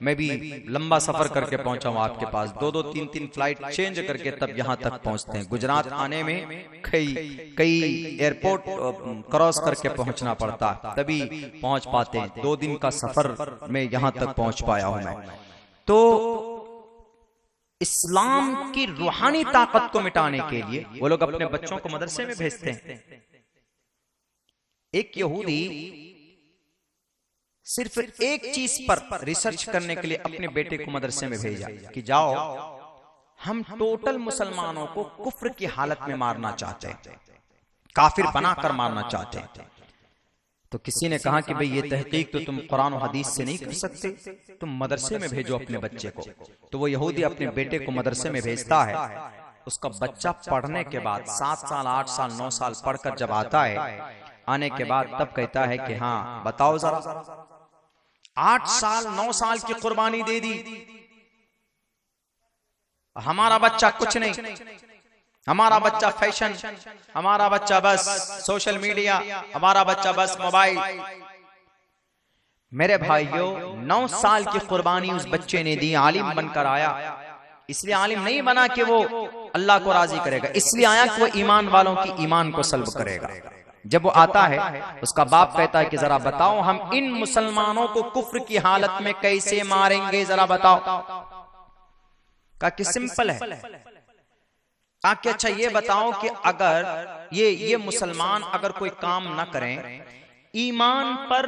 मैं भी लंबा सफर करके पहुंचा हूं आपके पास, 2-2, 3-3 फ्लाइट चेंज करके तब यहां तक पहुंचते हैं। गुजरात आने में कई एयरपोर्ट क्रॉस करके पहुंचना पड़ता, तभी पहुंच पाते हैं। 2 दिन का सफर में यहां तक पहुंच पाया हूं मैं। तो इस्लाम की रूहानी ताकत को मिटाने के लिए वो लोग अपने बच्चों को मदरसे में भेजते हैं। एक यहूदी सिर्फ एक चीज पर रिसर्च करने के लिए अपने बेटे को मदरसे में भेजा कि जाओ, हम टोटल मुसलमानों को कुफ्र की हालत में मारना चाहते हैं, काफिर बनाकर मारना चाहते हैं। तो किसी ने कहा कि भाई ये तहकीक तो तुम कुरान और हदीस से नहीं कर सकते, तुम मदरसे में भेजो अपने बच्चे को। तो वो यहूदी अपने बेटे को मदरसे में भेजता है। उसका बच्चा पढ़ने के बाद 7 साल 8 साल 9 साल पढ़कर जब आता है, आने के बाद तब कहता है कि हाँ बताओ जरा, 8 साल 9 साल की कुर्बानी दे दी, हमारा बच्चा कुछ नहीं, हमारा बच्चा फैशन, हमारा बच्चा बस सोशल मीडिया, हमारा बच्चा बस मोबाइल। मेरे भाइयों 9 साल की कुर्बानी उस बच्चे ने दी, आलिम बनकर आया। इसलिए आलिम नहीं बना कि वो अल्लाह को राजी करेगा, इसलिए आया कि वो ईमान वालों की ईमान को सल्ब करेगा। जब वो आता है उसका बाप कहता है कि जरा बताओ हम इन मुसलमानों को कुफ्र की हालत में कैसे मारेंगे, जरा बताओ। कहा कि सिंपल है। कहा कि अच्छा ये बताओ कि अगर ये मुसलमान अगर कोई काम ना करें, ईमान पर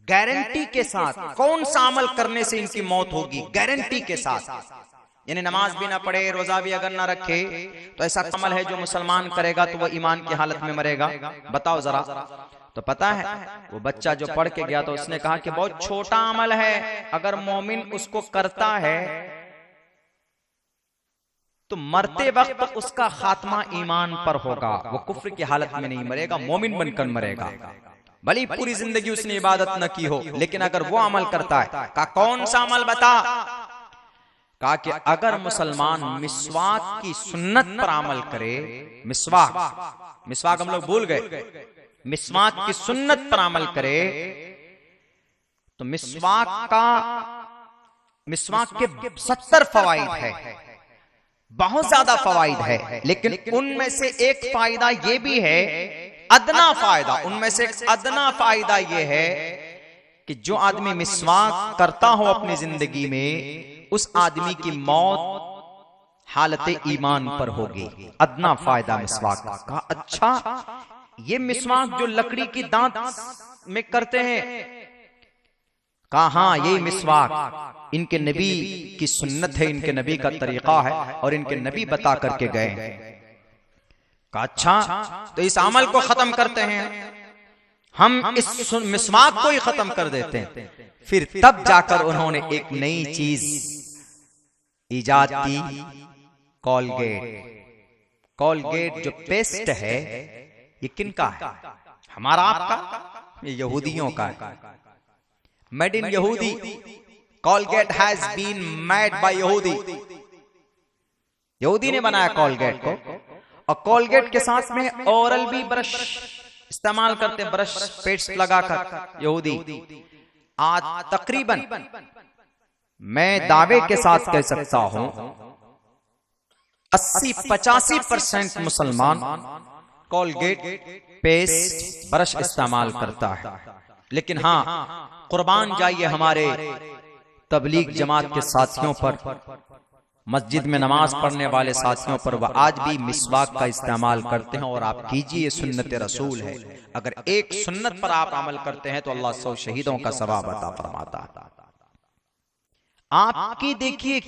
गारंटी के साथ कौन सा अमल करने से इनकी मौत होगी, गारंटी के साथ, यानी नमाज भी ना पढ़े, रोजा भी अगर ना रखे, तो ऐसा अमल है जो मुसलमान करेगा तो वो ईमान की हालत में मरेगा, बताओ जरा। तो पता है वो बच्चा जो पढ़ के गया तो उसने कहा कि बहुत छोटा अमल है, अगर मोमिन उसको करता है तो मरते वक्त उसका खात्मा ईमान पर होगा, वो कुफ्र की हालत में नहीं मरेगा, मोमिन बनकर मरेगा। भली पूरी जिंदगी उसने इबादत न की हो, लेकिन अगर वो अमल करता है। कहा कौन सा अमल बता। कहा कि अगर मुसलमान मिस्वाक की सुन्नत पर अमल करे, मिस्वाक हम लोग भूल गए, मिस्वाक की सुन्नत पर अमल करे तो मिस्वाक के 70 फवाइद है, बहुत ज्यादा फवाइद है, लेकिन उनमें से एक फायदा ये भी है, अदना फायदा, उनमें से एक अदना फायदा यह है कि जो आदमी मिस्वाक करता हो अपनी जिंदगी में, उस आदमी की मौत हालत ईमान पर होगी। अदना फायदा मिस्वाक का। अच्छा ये मिस्वाक जो लकड़ी की दांत में करते हैं, कहा हाँ यही मिस्वाक इनके नबी की सुन्नत है, इनके नबी का तरीका है और इनके नबी बता करके गए। अच्छा तो इस अमल को खत्म करते हैं हम, इस मिस्वाक को ही खत्म कर देते हैं। फिर तब जाकर उन्होंने एक नई चीज इजाद की, कॉलगेट जो पेस्ट है, ये किनका है? हमारा आपका? ये यहूदियों का है, मेड इन यहूदी। Colgate has been made by यहूदी ने बनाया कॉलगेट को। और कॉलगेट के साथ में ओरल भी ब्रश इस्तेमाल करते, ब्रश पेस्ट लगाकर यहूदी। आज तकरीबन मैं दावे के साथ कह सकता हूं 80-85% मुसलमान कॉलगेट पेस्ट ब्रश इस्तेमाल करता है। लेकिन हाँ, कुर्बान जाइए हमारे तबलीग जमात के साथियों पर, मस्जिद में नमाज पढ़ने वाले साथियों पर, वह आज भी मिस्वाक का इस्तेमाल करते हैं। और आप कीजिए, सुन्नत रसूल है। अगर एक सुन्नत पर आप अमल करते हैं तो अल्लाह 100 शहीदों का सवाब अता फरमाता है। आपकी देखिए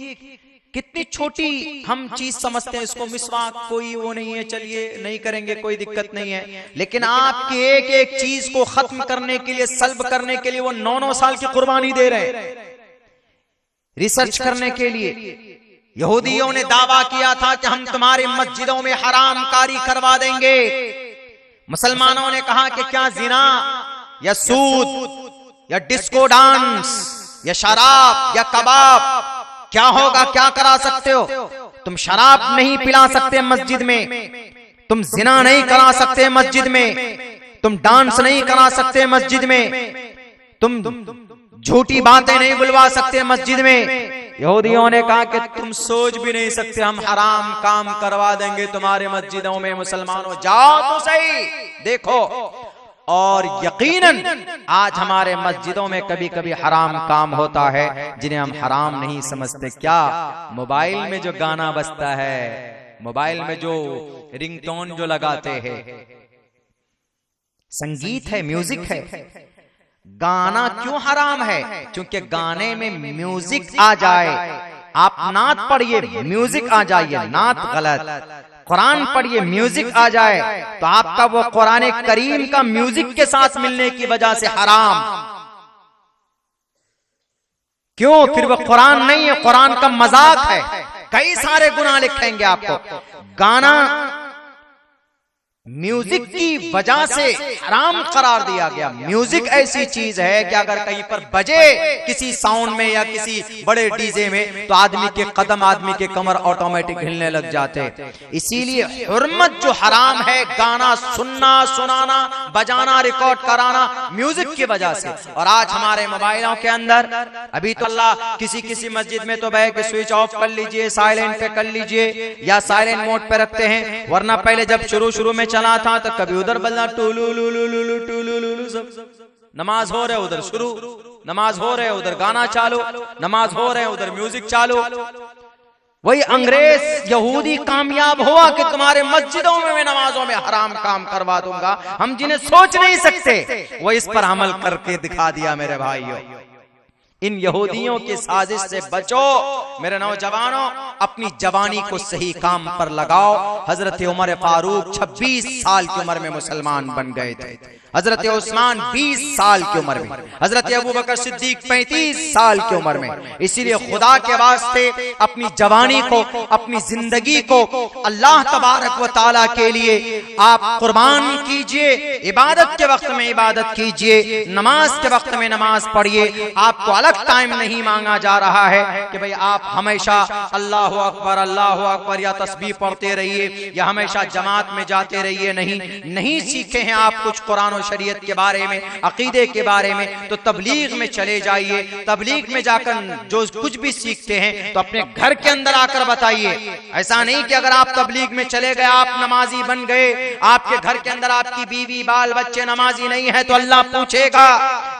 कितनी छोटी हम चीज समझते हैं इसको, मिस्वाक कोई वो नहीं है, चलिए नहीं करेंगे कोई दिक्कत नहीं है। लेकिन आपकी एक एक चीज को खत्म करने के लिए, सल्ब करने के लिए वो 9-9 साल की कुर्बानी दे रहे हैं, रिसर्च करने के लिए। यहूदियों ने दावा किया था कि हम तुम्हारी मस्जिदों में हराम कारी करवा देंगे। मुसलमानों ने कहा कि क्या जिना या सूद या डिस्को डांस या शराब या कबाब क्या होगा, क्या करा सकते हो? तुम शराब नहीं पिला सकते मस्जिद में, तुम जिना नहीं करा सकते मस्जिद में, तुम डांस नहीं करा सकते मस्जिद में, तुम झूठी बातें नहीं बुलवा सकते मस्जिद में। यहूदियों ने कहा कि तुम सोच भी नहीं सकते, हम हराम काम करवा देंगे तुम्हारे मस्जिदों में। मुसलमानों जाओ तो सही देखो। और यकीनन आज हमारे मस्जिदों में कभी कभी हराम काम होता है जिन्हें हम हराम नहीं समझते। क्या मोबाइल में जो गाना बजता है, मोबाइल में जो रिंगटोन जो लगाते हैं, संगीत है, म्यूजिक है। गाना क्यों हराम है? क्योंकि गाने में म्यूजिक आ जाए। आप नात पढ़िए, म्यूजिक आ जाइए, नात गलत। कुरान पढ़िए, म्यूजिक आ जाए तो आपका वो कुरान करीम का म्यूजिक के साथ मिलने की वजह से हराम। क्यों? फिर वो कुरान नहीं है, कुरान का मजाक है। कई सारे गुनाह लिखेंगे आपको। गाना म्यूजिक की वजह से हराम करार दिया गया। म्यूजिक ऐसी चीज है कि अगर कहीं पर बजे किसी साउंड में या किसी बड़े डीजे में तो आदमी के कदम, आदमी के कमर ऑटोमेटिक हिलने लग जाते। इसीलिए हुर्मत जो हराम है, गाना सुनना, सुनाना, बजाना, रिकॉर्ड कराना म्यूजिक की वजह से। और आज हमारे मोबाइलों के अंदर अभी तो अल्लाह किसी मस्जिद में तो बह के स्विच ऑफ कर लीजिए, साइलेंट पे कर लीजिए या साइलेंट मोड पे रखते हैं, वरना पहले जब शुरू में चला था तो कभी उधर बजना टूलू लूलू लूलू टूलू लूलू, सब नमाज हो रहे उधर शुरू, नमाज हो रहे उधर गाना चालू, नमाज हो रहे उधर म्यूजिक चालू। वही अंग्रेज यहूदी कामयाब हुआ कि तुम्हारे मस्जिदों में, नमाजों में हराम काम करवा दूंगा, हम जिन्हें सोच नहीं सकते वो इस पर अमल करके दिखा दिया। मेरे भाइयों, इन यहूदियों की साजिश से बचो मेरे नौजवानों, अपनी जवानी को सही काम पर लगाओ। हजरत उमर फारूक 26 साल की उम्र में मुसलमान बन गए थे, हजरत उस्मान 20 साल की उम्र में, हजरत अबू बकर सिद्दीक 35 साल की उम्र में। इसीलिए खुदा के वास्ते अपनी जवानी को, अपनी जिंदगी को अल्लाह तबारक व तआला के लिए आप कुर्बान कीजिए। इबादत के वक्त में इबादत कीजिए, नमाज के वक्त में नमाज पढ़िए। आपको अलग टाइम नहीं मांगा जा रहा है कि भाई आप हमेशा अल्लाहु अकबर या तस्बीह पढ़ते रहिए या हमेशा जमात में जाते रहिए। नहीं सीखे हैं आप कुछ कुरान और शरीयत के बारे में, अकीदे के बारे में, तो तबलीग में चले जाइए। तबलीग में जाकर जो कुछ भी सीखते हैं तो अपने घर के अंदर आकर बताइए। ऐसा नहीं कि अगर आप तबलीग में चले गए, आप नमाजी बन गए, आपके घर के अंदर आपकी बीवी बाल बच्चे नमाजी नहीं है तो अल्लाह पूछेगा,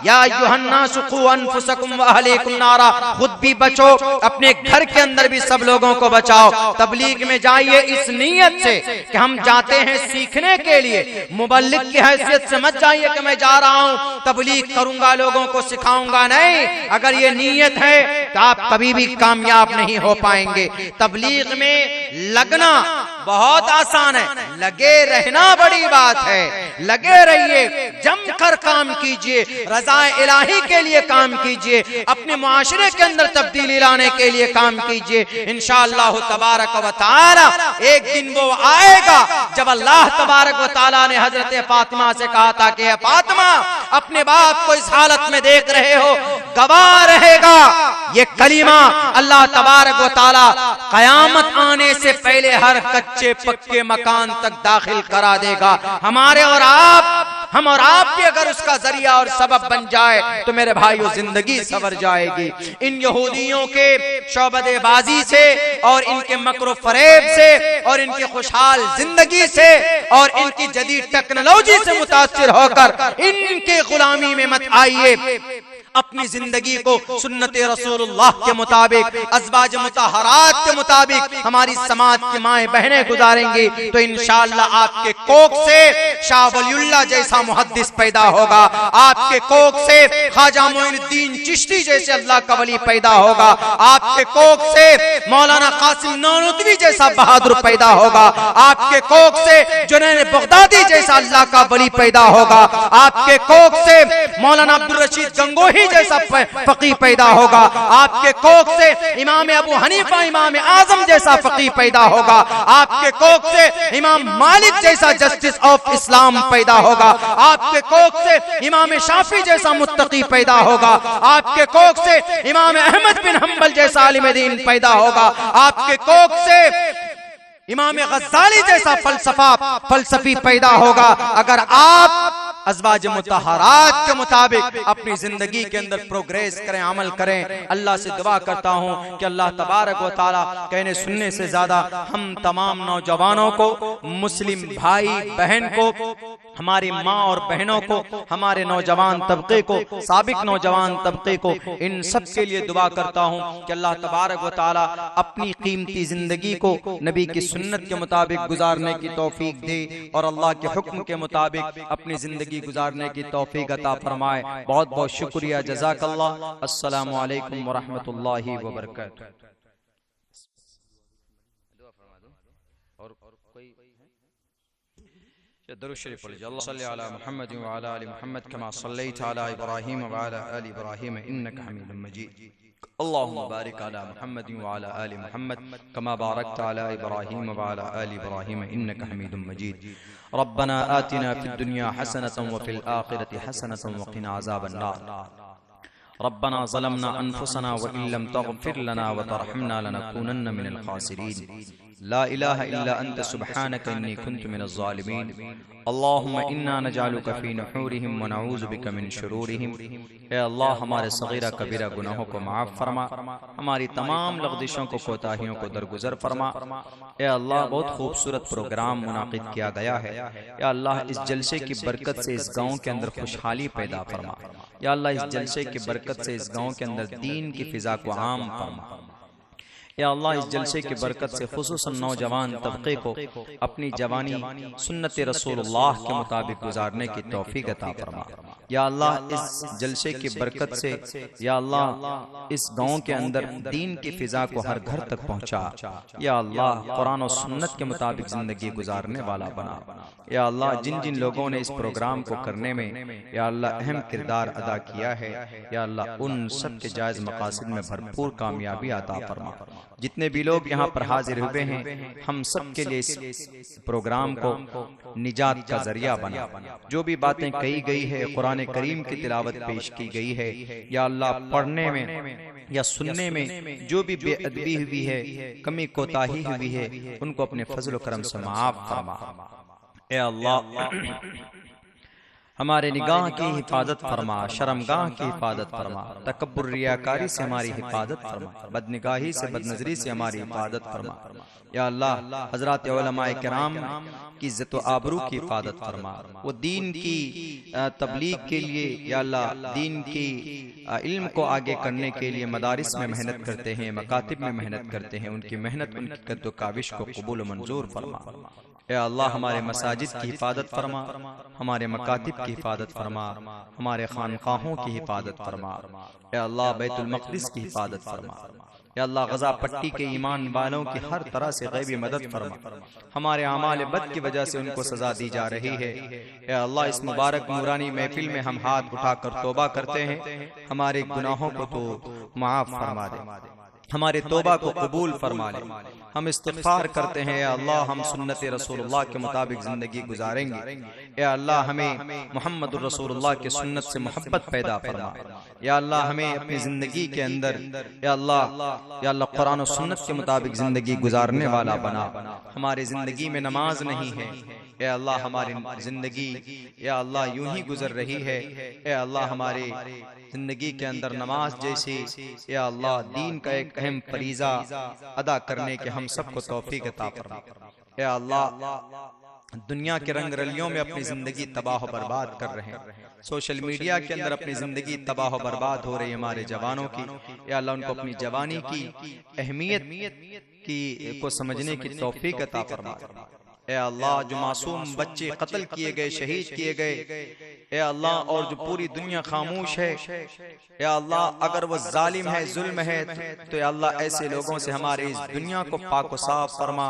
या अय्युहन्नासु क़ू अनफुसकुम व अहलीकुम नारा, खुद भी बचो, अपने घर के अंदर भी सब लोगों को बचाओ। तबलीग में जाइए इस नीयत से कि हम जाते हैं सीखने के लिए, मुबल्लिग की हैसियत से मत जाइए कि मैं जा रहा हूं तबलीग करूंगा, लोगों को सिखाऊंगा। नहीं, अगर ये नीयत है तो आप कभी भी कामयाब नहीं हो पाएंगे। तबलीग में लगना बहुत आसान है, लगे रहना बड़ी बात है। लगे रहिए, जमकर काम कीजिए, रज़ाए इलाही के लिए काम कीजिए, अपने मुआशरे के अंदर तब्दीली लाने के लिए काम कीजिए। इंशाअल्लाह तबारक व तआला एक दिन वो आएगा जब अल्लाह तबारक व तआला ने हजरत फातिमा से कहा था कि फातिमा, अपने बाप को इस हालत में देख रहे हो, गवाह रहेगा ये कलीमा। अल्लाह तबारक व तआला कयामत आने से पहले हर कच्चे पक्के मकान तक दाखिल करा देगा। हम और आप भी अगर उसका जरिया और सबब बन जाए तो मेरे भाइयों जिंदगी सवर जाएगी। इन यहूदियों के शौबदेबाजी से और इनके मक्र फरेब से और इनके खुशहाल जिंदगी से और इनकी जदीद टेक्नोलॉजी से मुतासिर होकर इनके गुलामी में मत आइए। अपनी जिंदगी को सुन्नत रसूलुल्लाह के मुताबिक, अज़वाज मुतहरात के मुताबिक हमारी समाज की माएं बहनें गुजारेंगी तो इंशाअल्लाह आपके कोख से शाह वलीउल्लाह जैसा मुहद्दिस पैदा होगा, आपके कोख से ख्वाजा मोइनुद्दीन चिश्ती जैसे अल्लाह का वली पैदा होगा, आपके कोख से मौलाना कासिम नानूतवी जैसा बहादुर पैदा होगा, आपके कोख से जुनैद बगदादी जैसा अल्लाह का वली पैदा होगा, आपके कोख से मौलाना अब्दुल रशीद गंगोही जैसा फकीह पैदा होगा, आपके कोख से इमाम अबू हनीफा इमाम आजम जैसा फकीह पैदा होगा, आपके कोख से इमाम मालिक जैसा जस्टिस ऑफ इस्लाम पैदा होगा, आपके कोख से इमाम शाफी जैसा मुत्तकी पैदा होगा, आपके कोख से इमाम अहमद बिन हंबल जैसा आलिम दीन पैदा होगा, आपके कोख से इमाम गज़्ज़ाली जैसा फलसफी पैदा होगा। अगर आप अज़वाज मुतहरात के मुताबिक अपनी जिंदगी के अंदर प्रोग्रेस करें, अमल करें। अल्लाह से दुआ करता हूँ कि अल्लाह तबारक व तआला कहने सुनने से ज्यादा हम तमाम नौजवानों को, मुस्लिम भाई बहन को, हमारी माँ और बहनों को, हमारे नौजवान तबके को, साबिक नौजवान तबके को, इन सब के लिए दुआ करता हूँ कि अल्लाह तबारक व तआला अपनी कीमती जिंदगी को नबी की सुन्नत के मुताबिक गुजारने की तौफीक दे और अल्लाह के हुक्म के मुताबिक अपनी जिंदगी गुजारने की तौफीक अता फरमाए। बहुत बहुत शुक्रिया, जज़ाकल्लाह। अस्सलामु अलैकुम व रहमतुल्लाहि व बरकातुहू। और कोई दरूद शरीफ पढ़िए। अल्लाह सल्ली अला मुहम्मद व अला आलि मुहम्मद कमा सल्लैता अला इब्राहीम व अला आलि इब्राहीम इन्नका हमीदुम मजीद। अल्लाहुम्मा बारिक अला मुहम्मद व अला आलि मुहम्मद कमा बारकता अला इब्राहीम व अला आलि इब्राहीम इन्नका हमीदुम मजीद। रब्बना आतिना फिद दुनिया हसनतन व फिल आखिरति हसनतन व क़िना अज़ाबन नार। रब्बना ज़लमना अनफुसना व इल्लम तग़फिर लना व तरहमना लनकूनन्न मिनल ख़ासिरीन। ला इलाहा इल्ला अंत सुब्हानक इन्नी कुन्तु मिनज़ ज़ालिमीन। अल्लाहुम्मा इन्ना नजअलुका फ़ी नुहूरिहिम व नऊज़ु बिका मिन शुरूरिहिम। ए अल्लाह हमारे सगीरा कबीरा गुनाहों को माफ़ फरमा, हमारी तमाम लग़ज़िशों को कोताहियों को दरगुजर फरमा। ए अल्लाह बहुत खूबसूरत प्रोग्राम मुनाकिद किया गया है। या अल्लाह इस जलसे की बरकत से इस गाँव के अंदर खुशहाली पैदा फरमा। या अल्लाह इस जलसे की बरकत से इस गाँव के अंदर दीन की फ़िज़ा को आम फरमा। या अल्लाह इस जलसे की बरकत से खुसूसन नौजवान तबके को अपनी जवानी सुन्नत रसूलुल्लाह के मुताबिक गुजारने की तौफीक अता फरमा। या अल्लाह इस जलसे की बरकत से या अल्लाह इस गाँव के अंदर दीन की फिजा को हर घर तक पहुँचा। या अल्लाह कुरान और सुन्नत के मुताबिक जिंदगी गुजारने वाला बना। या अल्लाह जिन जिन लोगों ने इस प्रोग्राम को करने में या अल्लाह अहम किरदार अदा किया है, या अल्लाह उन सब के जायज़ मकासद में भरपूर कामयाबी अता फरमा। जितने भी लोग यहाँ पर हाजिर हुए हैं, हम सब के लिए इस प्रोग्राम को निजात का जरिया बना। जो भी बातें कही गई है, कुरान करीम की तिलावत पेश की गई है, या अल्लाह पढ़ने में या सुनने में जो भी बेअदबी हुई है, कमी कोताही हुई है, उनको अपने फजल करम से माफ फरमा। ए अल्लाह हमारे निगाह की हिफाजत फरमा, शर्मगाह की हिफाजत फरमा, तकब्बुर रियाकारी से हमारी हिफाजत फरमा, बदनिगाही से बदनजरी से हमारी हिफाजत फरमा। या अल्लाह हजरत उलमाए किराम की इज्जत व आबरू की हिफाजत फरमा। वो दीन की तबलीग के लिए या अल्लाह दीन की इल्म को आगे करने के लिए मदारिस में मेहनत करते हैं, मकातिब में मेहनत करते हैं। उनकी मेहनत उनकी कद्दो काविश को कबूल मंजूर फरमा। या अल्लाह हमारे मसाजिद की हिफाजत फरमा, हमारे मकातिब की हिफाजत फरमा, हमारे खानकाहों की हिफाजत फरमा। या अल्लाह बैतुल मक़दिस की हिफाजत फरमा। या अल्लाह गज़ा पट्टी के ईमान वालों की हर तरह से गैबी मदद फरमा। हमारे अमाल बद की वजह से उनको सजा दी जा रही है। या अल्लाह इस मुबारक नूरानी महफिल में हम हाथ उठाकर तौबा करते हैं, हमारे गुनाहों को तो माफ़ फरमा दे, हमारे तौबा को कबूल फरमा ले। हम इस्तिग़फ़ार करते हैं, या अल्लाह हम सुन्नत रसूलुल्लाह के मुताबिक ज़िंदगी गुजारेंगे। या अल्लाह हमें मोहम्मद रसूलुल्लाह के सुन्नत से मोहब्बत पैदा फरमा। या अल्लाह हमें अपनी ज़िंदगी के अंदर या अल्लाह कुरान और सुन्नत के मुताबिक ज़िंदगी गुजारने वाला बना। हमारी ज़िंदगी में नमाज नहीं है, या अल्लाह हमारी ज़िंदगी या अल्लाह यूं ही गुजर रही है। या अल्लाह हमारी ज़िंदगी के अंदर नमाज जैसी या अल्लाह दीन का एक अहम फरीज़ा अदा करने के हम सबको तौफीक अता फरमा। या अल्लाह दुनिया के रंग रलियों में अपनी ज़िंदगी तबाह बर्बाद कर रहे हैं, सोशल मीडिया के अंदर अपनी ज़िंदगी तबाह बर्बाद हो रही है हमारे जवानों की। या अल्लाह उनको अपनी जवानी की अहमियत की को समझने की तौफीक अता फरमा। ए अल्लाह जो मासूम बच्चे कत्ल किए गए, शहीद किए गए, ए अल्लाह और जो पूरी दुनिया खामोश है, या अल्लाह अगर वो जालिम है, जुल्म है, तो या अल्लाह ऐसे लोगों से हमारी इस दुनिया को पाक व साफ फरमा।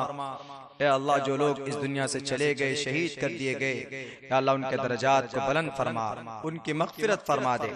या अल्लाह जो लोग इस दुनिया से चले गए, शहीद कर दिए गए, या अल्लाह उनके दर्जात को बुलंद फरमा, उनकी मग़फ़िरत फरमा दे।